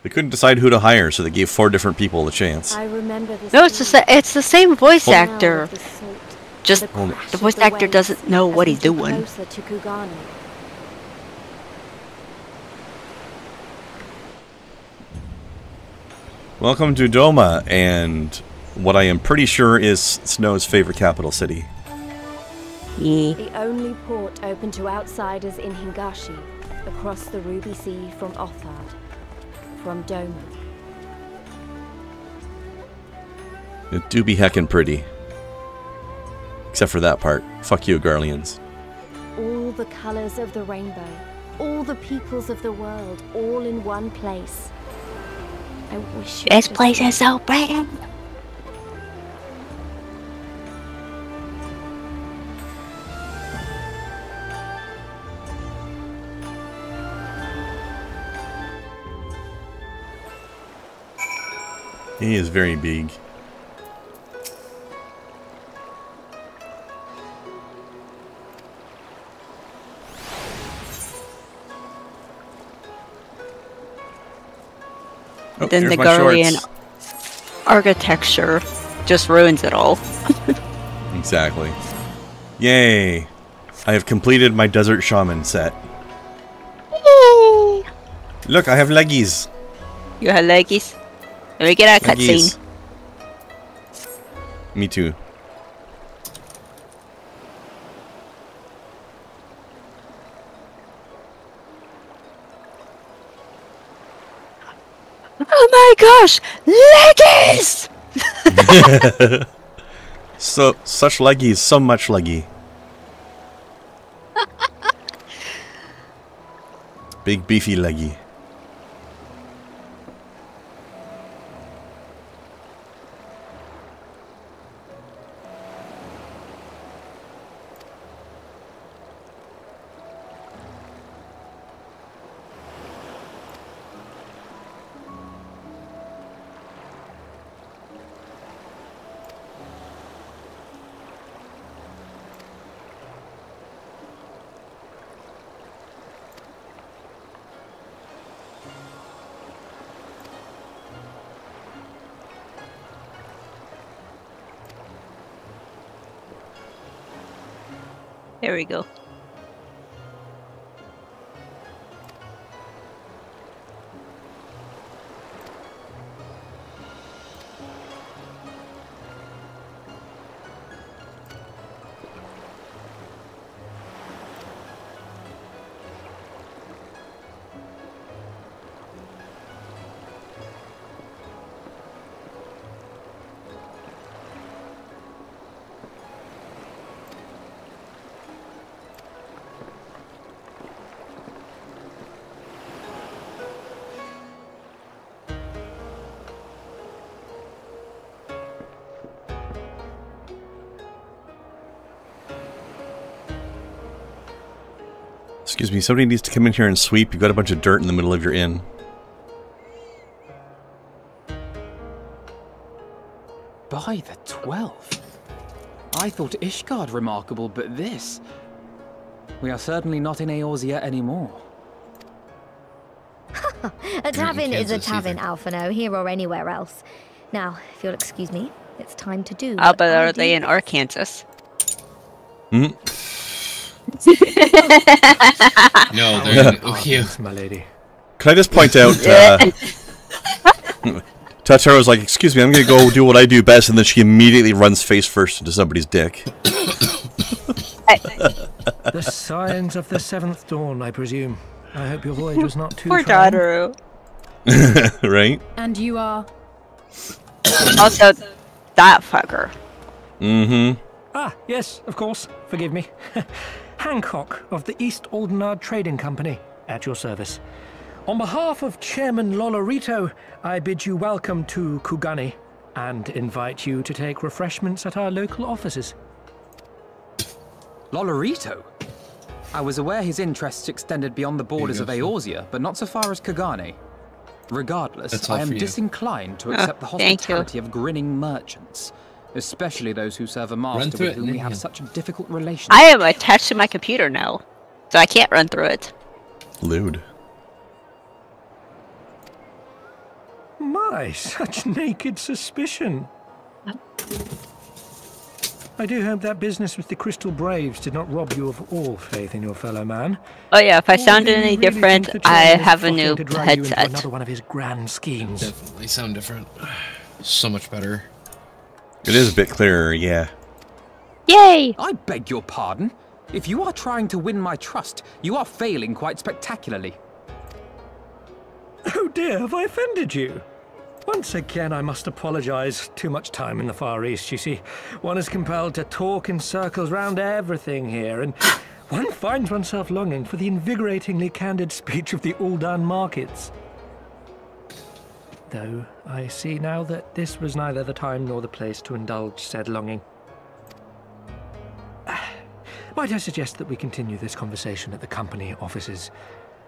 They couldn't decide who to hire, so they gave 4 different people the chance. I remember this. No, it's the same voice actor. The salt, Just the crash the of voice the actor waves doesn't know as what we he's drew doing. Closer to Kugani. Welcome to Doma, and what I am pretty sure is Snow's favorite capital city. Yeah. The only port open to outsiders in Hingashi, across the Ruby Sea from Othard, from Doma. It do be heckin' pretty. Except for that part. Fuck you, Garleans. All the colors of the rainbow, all the peoples of the world, all in one place. I wish you This could place see. is so pretty. He is very big. Oh, Then there's the my Garlean shorts. architecture just ruins it all. Exactly. Yay! I have completed my Desert Shaman set. Yay! Look, I have leggies. You have leggies. Let me get a Leggies. cutscene. Me too. Oh my gosh! Leggies! So such leggies, so much leggy. Big beefy leggy. There we go. Excuse me, somebody needs to come in here and sweep. You've got a bunch of dirt in the middle of your inn. By the 12th. I thought Ishgard remarkable, but this... We are certainly not in Eorzea anymore. A tavern is a Kansas tavern, either. Alphino, here or anywhere else. Now, if you'll excuse me, it's time to do. Oh, what but I are they do in Arkansas? Hmm? No, they're in Ukyu. My lady. Can I just point out, Tataro's like, excuse me, I'm gonna go do what I do best, and then she immediately runs face first into somebody's dick. The signs of the 7th dawn, I presume. I hope your voyage was not too Poor trying. Totoro. Right? And you are... Also, that fucker. Mm-hmm. Ah, yes, of course. Forgive me. Hancock of the East Aldenard Trading Company, at your service. On behalf of Chairman Lolorito, I bid you welcome to Kugani and invite you to take refreshments at our local offices. Lolorito? I was aware his interests extended beyond the borders of Eorzea, but not so far as Kugani. Regardless, That's all I am for you. disinclined to accept the thank you. hospitality of grinning merchants, especially those who serve a master through with it, whom we Nick. have such a difficult relationship. I am attached to my computer now, so I can't run through it. Lewd. Why such naked suspicion? I do hope that business with the Crystal Braves did not rob you of all faith in your fellow man. Oh yeah, if I sound Or do you any really different, think the I Chairman is have a plotting new to drag you into headset. another one of his grand schemes. Definitely sound different. So much better. It is a bit clearer, yeah. Yay! I beg your pardon. If you are trying to win my trust, you are failing quite spectacularly. Oh dear, have I offended you? Once again, I must apologize. Too much time in the Far East, you see. One is compelled to talk in circles round everything here, and one finds oneself longing for the invigoratingly candid speech of the Uldan markets. Though I see now that this was neither the time nor the place to indulge said longing. Might I suggest that we continue this conversation at the company offices?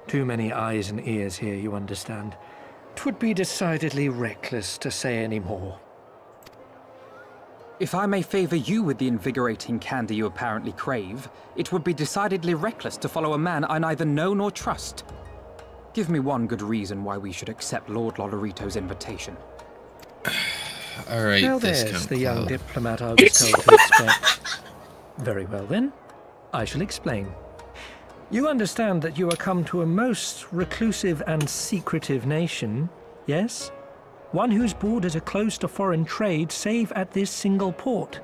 Too many eyes and ears here, you understand. 'Twould be decidedly reckless to say any more. If I may favor you with the invigorating candy you apparently crave, it would be decidedly reckless to follow a man I neither know nor trust. Give me one good reason why we should accept Lord Lolorito's invitation. Alright, Well, there's Discount the young Cloud. diplomat I was told to expect. Very well then, I shall explain. You understand that you are come to a most reclusive and secretive nation, yes? One whose borders are closed to foreign trade save at this single port.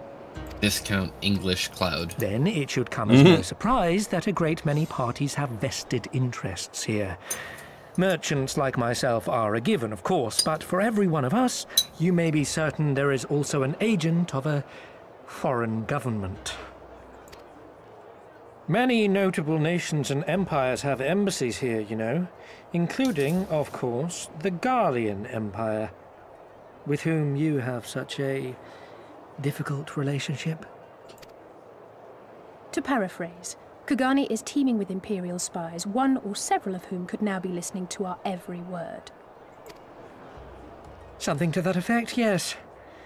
Discount English Cloud. Then it should come as no surprise that a great many parties have vested interests here. Merchants like myself are a given, of course, but for every one of us, you may be certain there is also an agent of a foreign government. Many notable nations and empires have embassies here, you know, including, of course, the Garlean Empire, with whom you have such a difficult relationship. To paraphrase, Kugani is teeming with Imperial spies, one or several of whom could now be listening to our every word. Something to that effect, yes.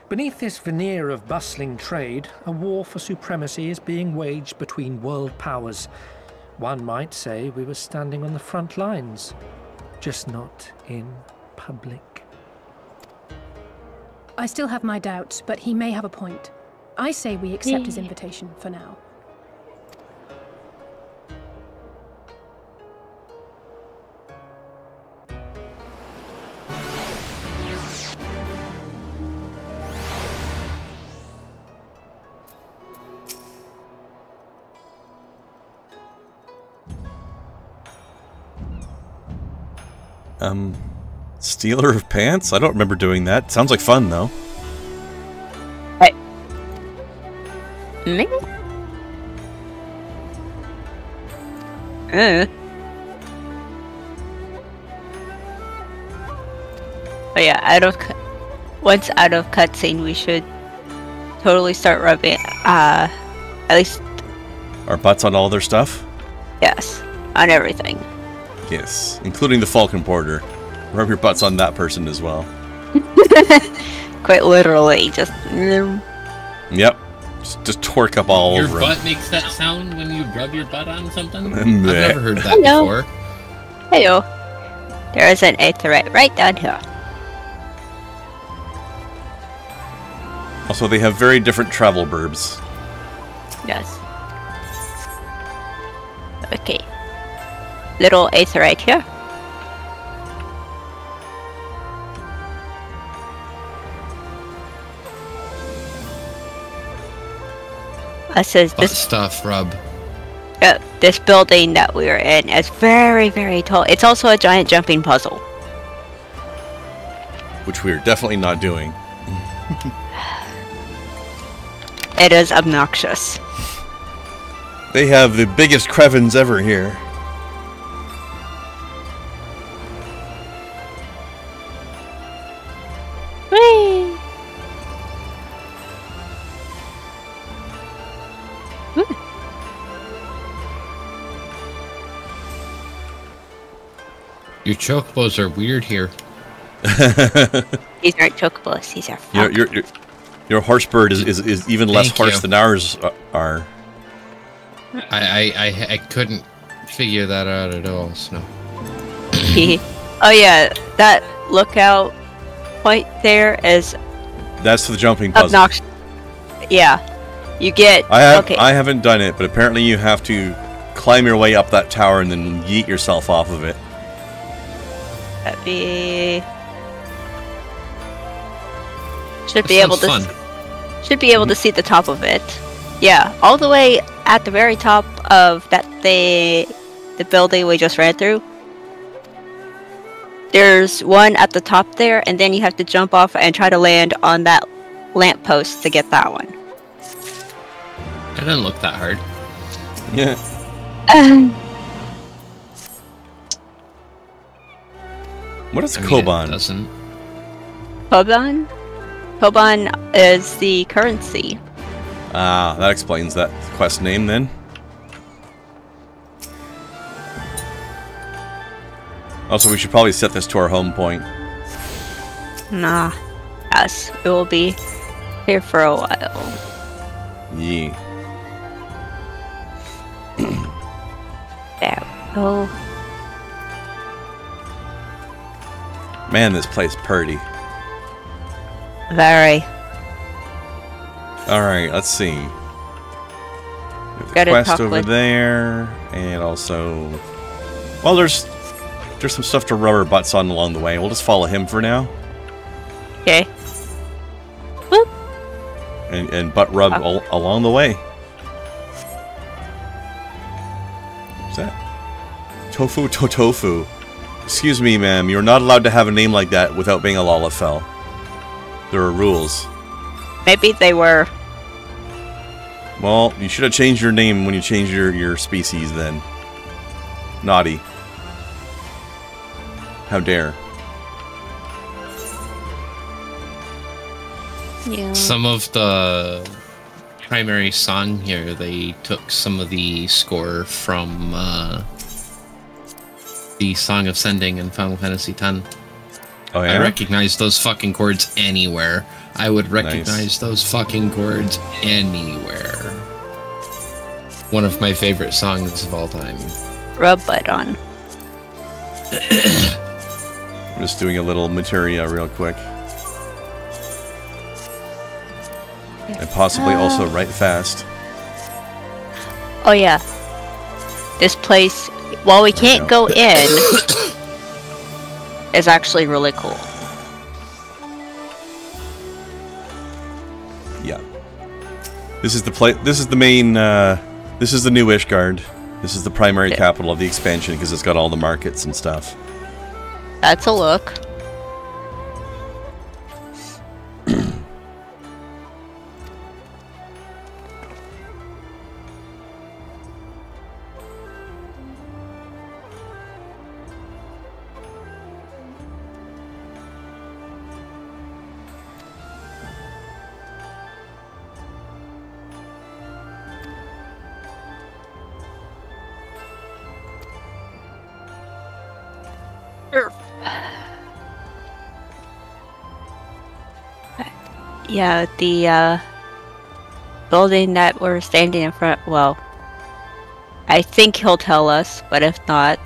Beneath this veneer of bustling trade, a war for supremacy is being waged between world powers. One might say we were standing on the front lines, just not in public. I still have my doubts, but he may have a point. I say we accept his invitation for now. Stealer of pants? I don't remember doing that. Sounds like fun, though. Hey. Maybe? But yeah, once out of cutscene, we should totally start rubbing, at least... Our butts on all their stuff? Yes, on everything. Yes, including the Falcon Porter. Rub your butts on that person as well. Quite literally, just... Yep. Just torque up all Your over butt him. makes that sound when you rub your butt on something? I've Meh. never heard that Hello. before. Hello. There is an Aetheryte right down here. Also, they have very different travel burbs. Yes. Okay. Little Aetheryte here. Says Butt this stuff, rub. this building that we are in is very, very tall. It's also a giant jumping puzzle. Which we are definitely not doing. It is obnoxious. They have the biggest Krevins ever here. Whee! Your chocobos are weird here. These aren't chocobos, these are Your horse bird is even less Thank horse you. than ours are. I couldn't figure that out at all, so. Oh yeah, that lookout point there is That's the jumping puzzle. obnoxious. Yeah. You get... I haven't done it, but apparently you have to climb your way up that tower and then yeet yourself off of it. That'd be... Should That be able sounds to... fun. Should be able to see the top of it. Yeah, all the way at the very top of the building we just ran through. There's one at the top there, and then you have to jump off and try to land on that lamppost to get that one. It didn't look that hard. Yeah. What is Koban? It doesn't. Koban? Koban is the currency. Ah, that explains that quest name then. Also, we should probably set this to our home point. Nah. Yes, it will be here for a while. Yeah. There we go. Man, this place pretty. Very. Alright, let's see. We have the Gotta quest talk over with- there, and also... Well, there's some stuff to rub our butts on along the way. We'll just follow him for now. Okay. Whoop. And butt rub along the way. What's that? Tofu Totofu. Excuse me, ma'am. You're not allowed to have a name like that without being a Lalafell. There are rules. Maybe they were. Well, you should have changed your name when you changed your species then. Naughty. How dare. Yeah. Some of the primary song here, they took some of the score from the Song of Sending in Final Fantasy X. Oh yeah? I recognize those fucking chords anywhere. I would recognize those fucking chords anywhere. One of my favorite songs of all time. Rub butt on. I'm just doing a little materia real quick. And possibly also write fast. Oh yeah. This place, while we can't go in, is actually really cool. Yeah. This is the This is the main. This is the new Ishgard. This is the primary capital of the expansion because it's got all the markets and stuff. That's a look. Yeah, the building that we're standing in front, well, I think he'll tell us, but if not...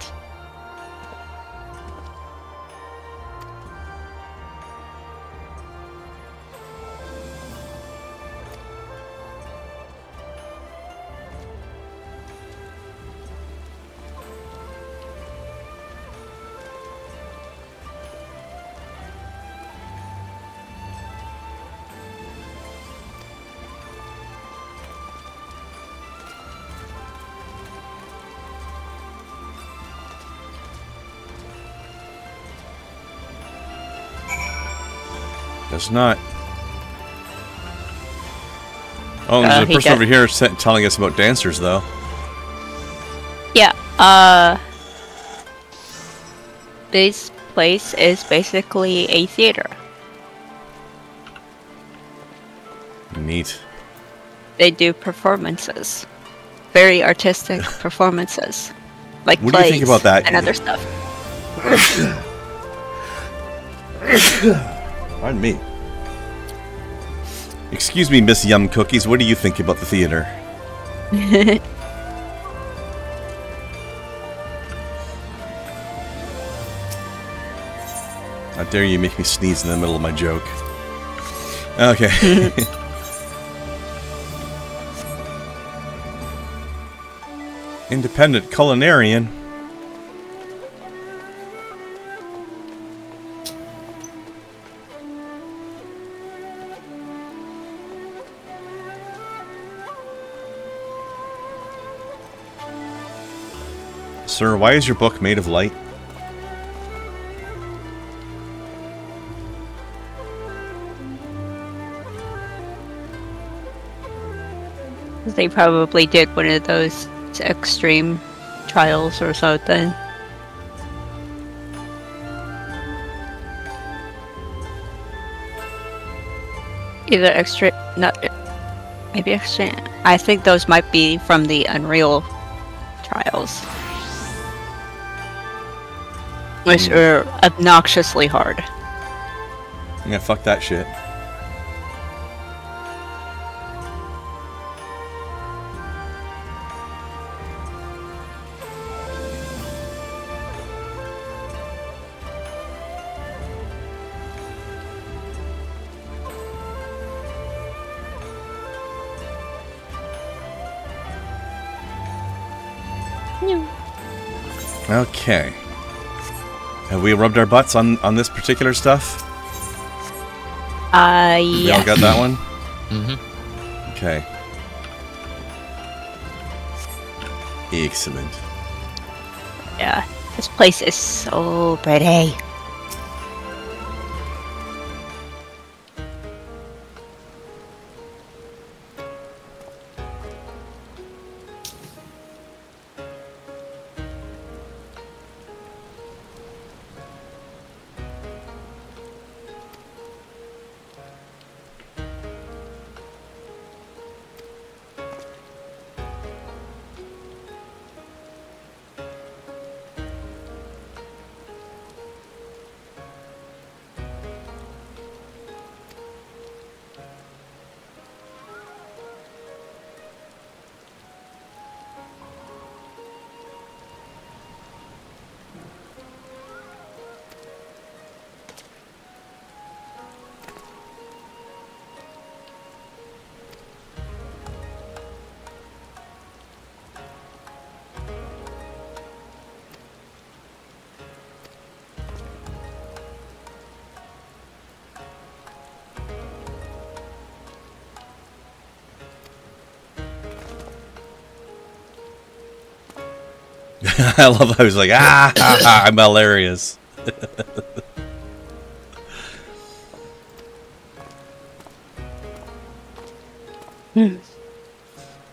Does not. Oh, there's a he person does. over here telling us about dancers, though. Yeah, this place is basically a theater. Neat. They do performances. Very artistic performances. Like What do you plays think about that? and other stuff. Pardon me. Excuse me, Miss Yum Cookies. What do you think about the theater? How dare you make me sneeze in the middle of my joke. Okay. Independent culinarian. Sir, why is your book made of light? They probably did one of those extreme trials or something. Either extreme, not maybe extreme. I think those might be from the Unreal trials, which are obnoxiously hard. Yeah, fuck that shit. Okay. Have we rubbed our butts on this particular stuff? Yeah. We all got that one? Mm-hmm. Okay. Excellent. Yeah. This place is so pretty. I love how he's like, I'm hilarious.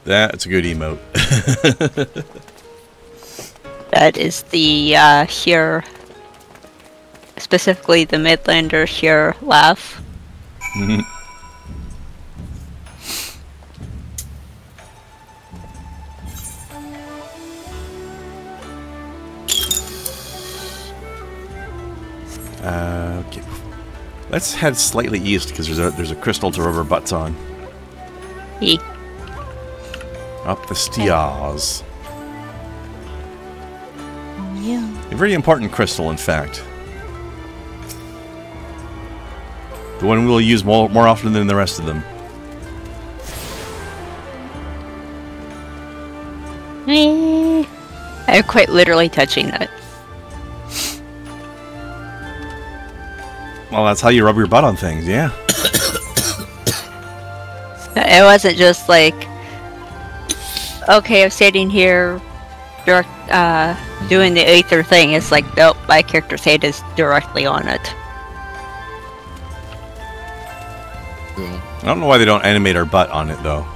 That's a good emote. That is the here, specifically the Midlander here laugh. Okay. Let's head slightly east because there's a crystal to rub our butts on. Eek. Up the stairs. Yeah. A very important crystal, in fact. The one we'll use more often than the rest of them. I'm quite literally touching that. Well, that's how you rub your butt on things, yeah. It wasn't just like, okay, I'm standing here, doing the Aether thing. It's like, nope, my character's head is directly on it. Cool. I don't know why they don't animate our butt on it, though.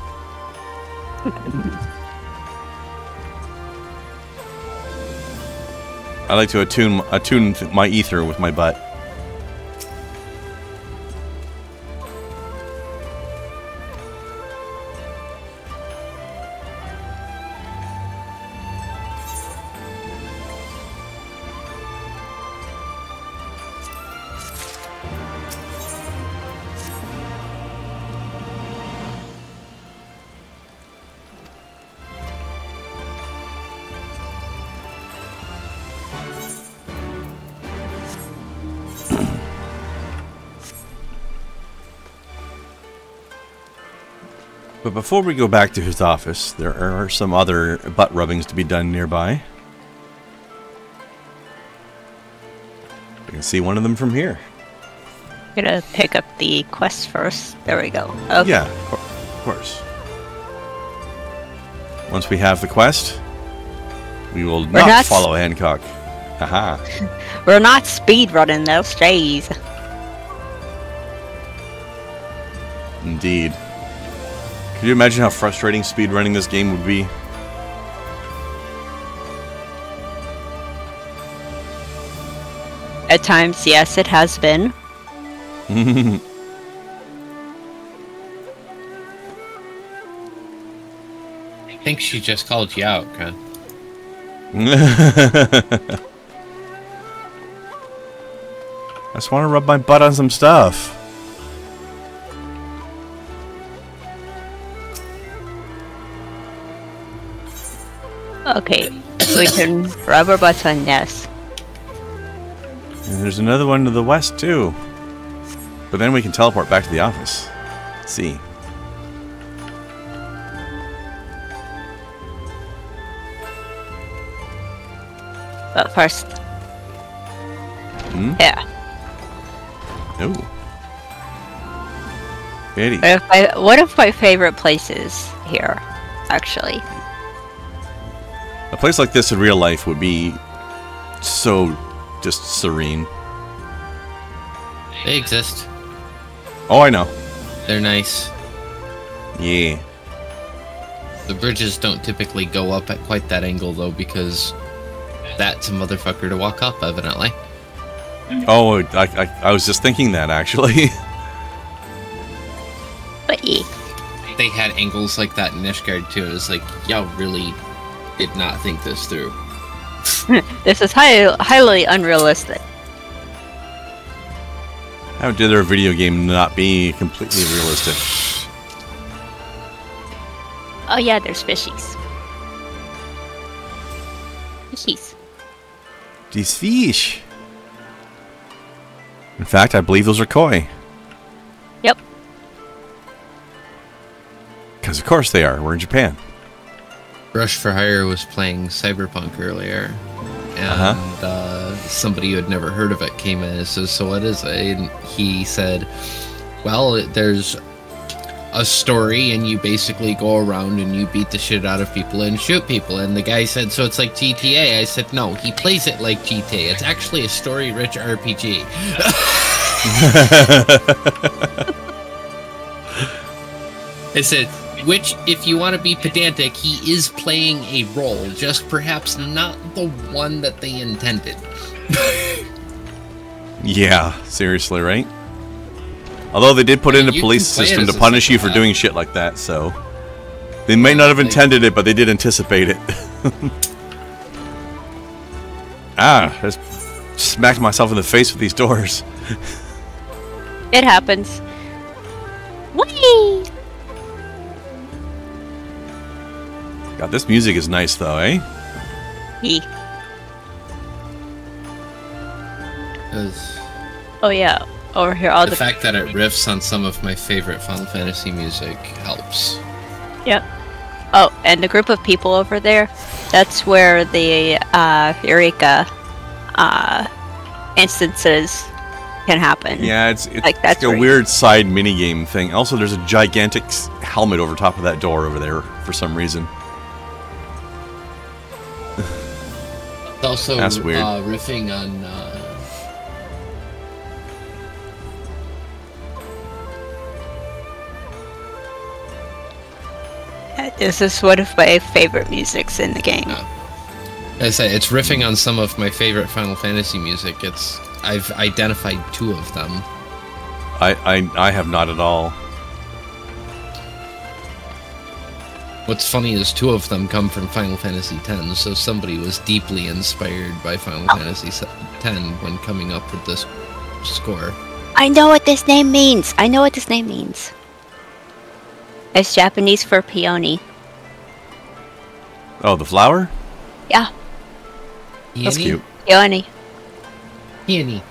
I like to attune my ether with my butt. But before we go back to his office, there are some other butt rubbings to be done nearby. You can see one of them from here. I'm gonna pick up the quest first. There we go. Okay. Yeah, of course. Once we have the quest, we will not follow Hancock. Haha. We're not speedrunning those days. Indeed. Could you imagine how frustrating speedrunning this game would be? At times, yes, it has been. I think she just called you out, Con. I just want to rub my butt on some stuff. Okay, we can rub our butts on this. And there's another one to the west, too. But then we can teleport back to the office. Let's see. But first... Hmm? Yeah. Oh. Betty. One of my favorite places here, actually. A place like this in real life would be so just serene. They exist. Oh, I know. They're nice. Yeah. The bridges don't typically go up at quite that angle, though, because that's a motherfucker to walk up, evidently. Oh, I was just thinking that, actually. But yeah. They had angles like that in Ishgard, too. It was like, y'all really did not think this through. This is highly unrealistic. How did their video game not be completely realistic? Oh yeah, there's fishies. Fishies. These fish. In fact, I believe those are koi. Yep. Because of course they are. We're in Japan. Rush for Hire was playing Cyberpunk earlier, and somebody who had never heard of it came in and says, "So what is it?" And he said, "Well, there's a story, and you basically go around and you beat the shit out of people and shoot people." And the guy said, "So it's like GTA?" I said, "No, he plays it like GTA. It's actually a story-rich RPG." I said, which, if you want to be pedantic, he is playing a role, just perhaps not the one that they intended. Yeah, seriously, right? Although they did put in a police system to punish you for doing shit like that, so... They may not have intended it, but they did anticipate it. I just smacked myself in the face with these doors. It happens. Whee! God, this music is nice, though, eh? Oh yeah, over here all the fact that it riffs on some of my favorite Final Fantasy music helps. Yep. Oh, and the group of people over there, that's where the Eureka instances can happen. Yeah, it's like, that's a weird side minigame thing. Also, there's a gigantic helmet over top of that door over there for some reason. It's also that's weird. Riffing on... This is one of my favorite musics in the game. I say it's riffing on some of my favorite Final Fantasy music. I've identified 2 of them. I have not at all. What's funny is 2 of them come from Final Fantasy X, so somebody was deeply inspired by Final Fantasy X when coming up with this score. I know what this name means. I know what this name means. It's Japanese for peony. Oh, the flower? Yeah. That's cute. Peony. Peony.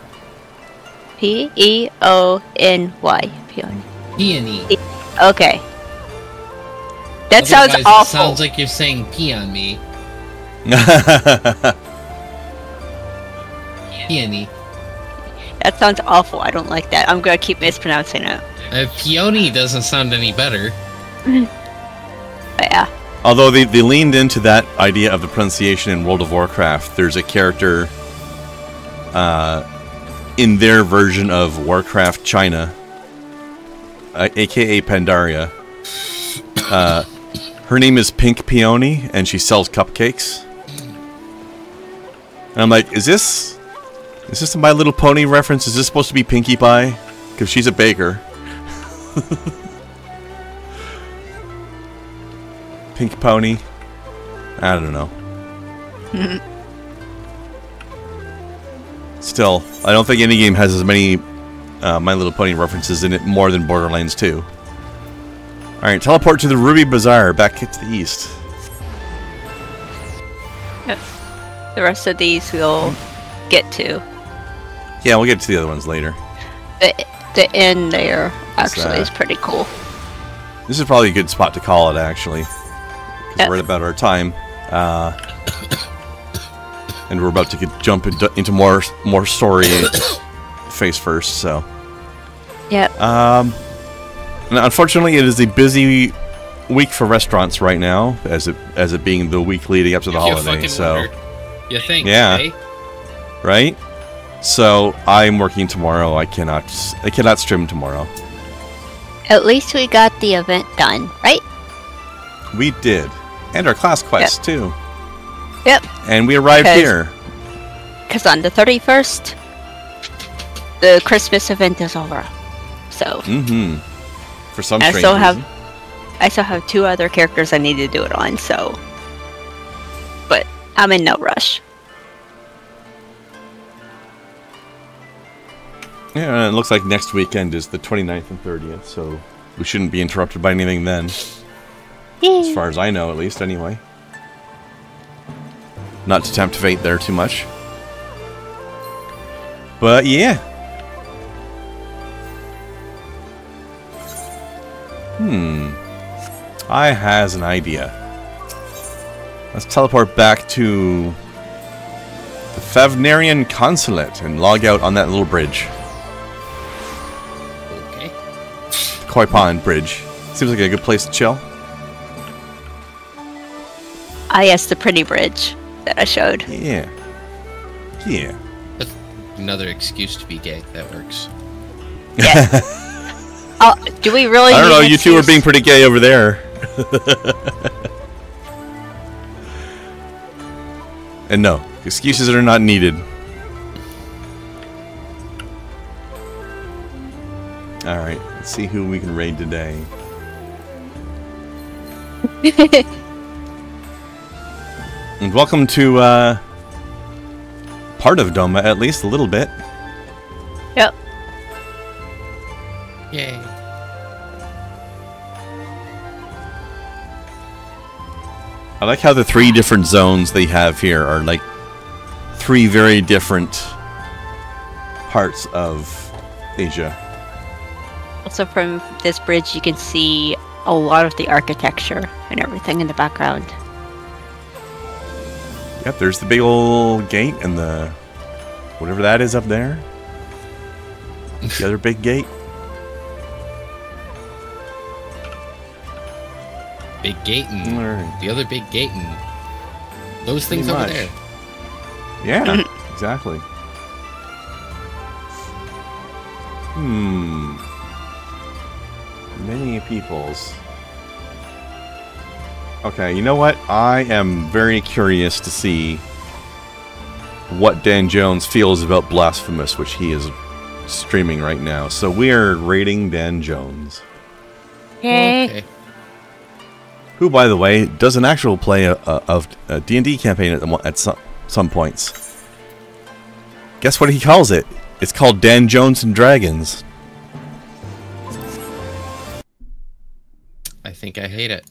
P-E-O-N-Y. Peony. Peony. Okay. That sounds Otherwise, awful. It sounds like you're saying pee on me. Peony. That sounds awful. I don't like that. I'm gonna keep mispronouncing it. Peony doesn't sound any better. But yeah. Although they leaned into that idea of the pronunciation in World of Warcraft. There's a character in their version of Warcraft China, aka Pandaria. Her name is Pink Peony, and she sells cupcakes. And I'm like, is this a My Little Pony reference? Is this supposed to be Pinkie Pie? Because she's a baker. Pink Pony? I don't know. Still, I don't think any game has as many My Little Pony references in it more than Borderlands 2. Alright, teleport to the Ruby Bazaar, back to the east. Yep. The rest of these we'll get to. Yeah, we'll get to the other ones later. The end there actually is pretty cool. This is probably a good spot to call it, actually. Because we're at about our time. And we're about to jump into more story face first, so. Yep. Now, unfortunately, it is a busy week for restaurants right now, as it being the week leading up to the holiday. So, you think? Yeah, eh? right. So I'm working tomorrow. I cannot stream tomorrow. At least we got the event done, right? We did, and our class quest too. Yep. And we arrived here. Because on the 31st, the Christmas event is over. So. For some I strange still reason. I still have 2 other characters I need to do it on, so. But I'm in no rush. Yeah, and it looks like next weekend is the 29th and 30th, so we shouldn't be interrupted by anything then. As far as I know, at least, anyway. Not to tempt fate there too much. But, yeah. I has an idea. Let's teleport back to the Favnarian Consulate and log out on that little bridge. Okay. The Koi Pond Bridge. Seems like a good place to chill. Ah, yes, the pretty bridge that I showed. Yeah. Yeah. That's another excuse to be gay. That works. Yeah. Oh, do we really? I don't know. need You two are excuse? being pretty gay over there. And no, excuses are not needed. Alright, let's see who we can raid today. And welcome to part of Doma, at least a little bit. Yep. Yay. I like how the 3 different zones they have here are like 3 very different parts of Asia. Also, from this bridge, you can see a lot of the architecture and everything in the background. Yep, there's the big old gate and the whatever that is up there. The other big gate. Big gate and Alright. the other big gate and those things Pretty over much. there. Yeah, exactly. Many peoples. Okay, you know what? I am very curious to see what Dan Jones feels about Blasphemous, which he is streaming right now. So we are rating Dan Jones. Yay. Okay. Who, by the way, does an actual play of a D&D campaign at some points. Guess what he calls it? It's called Dan Jones and Dragons. I think I hate it.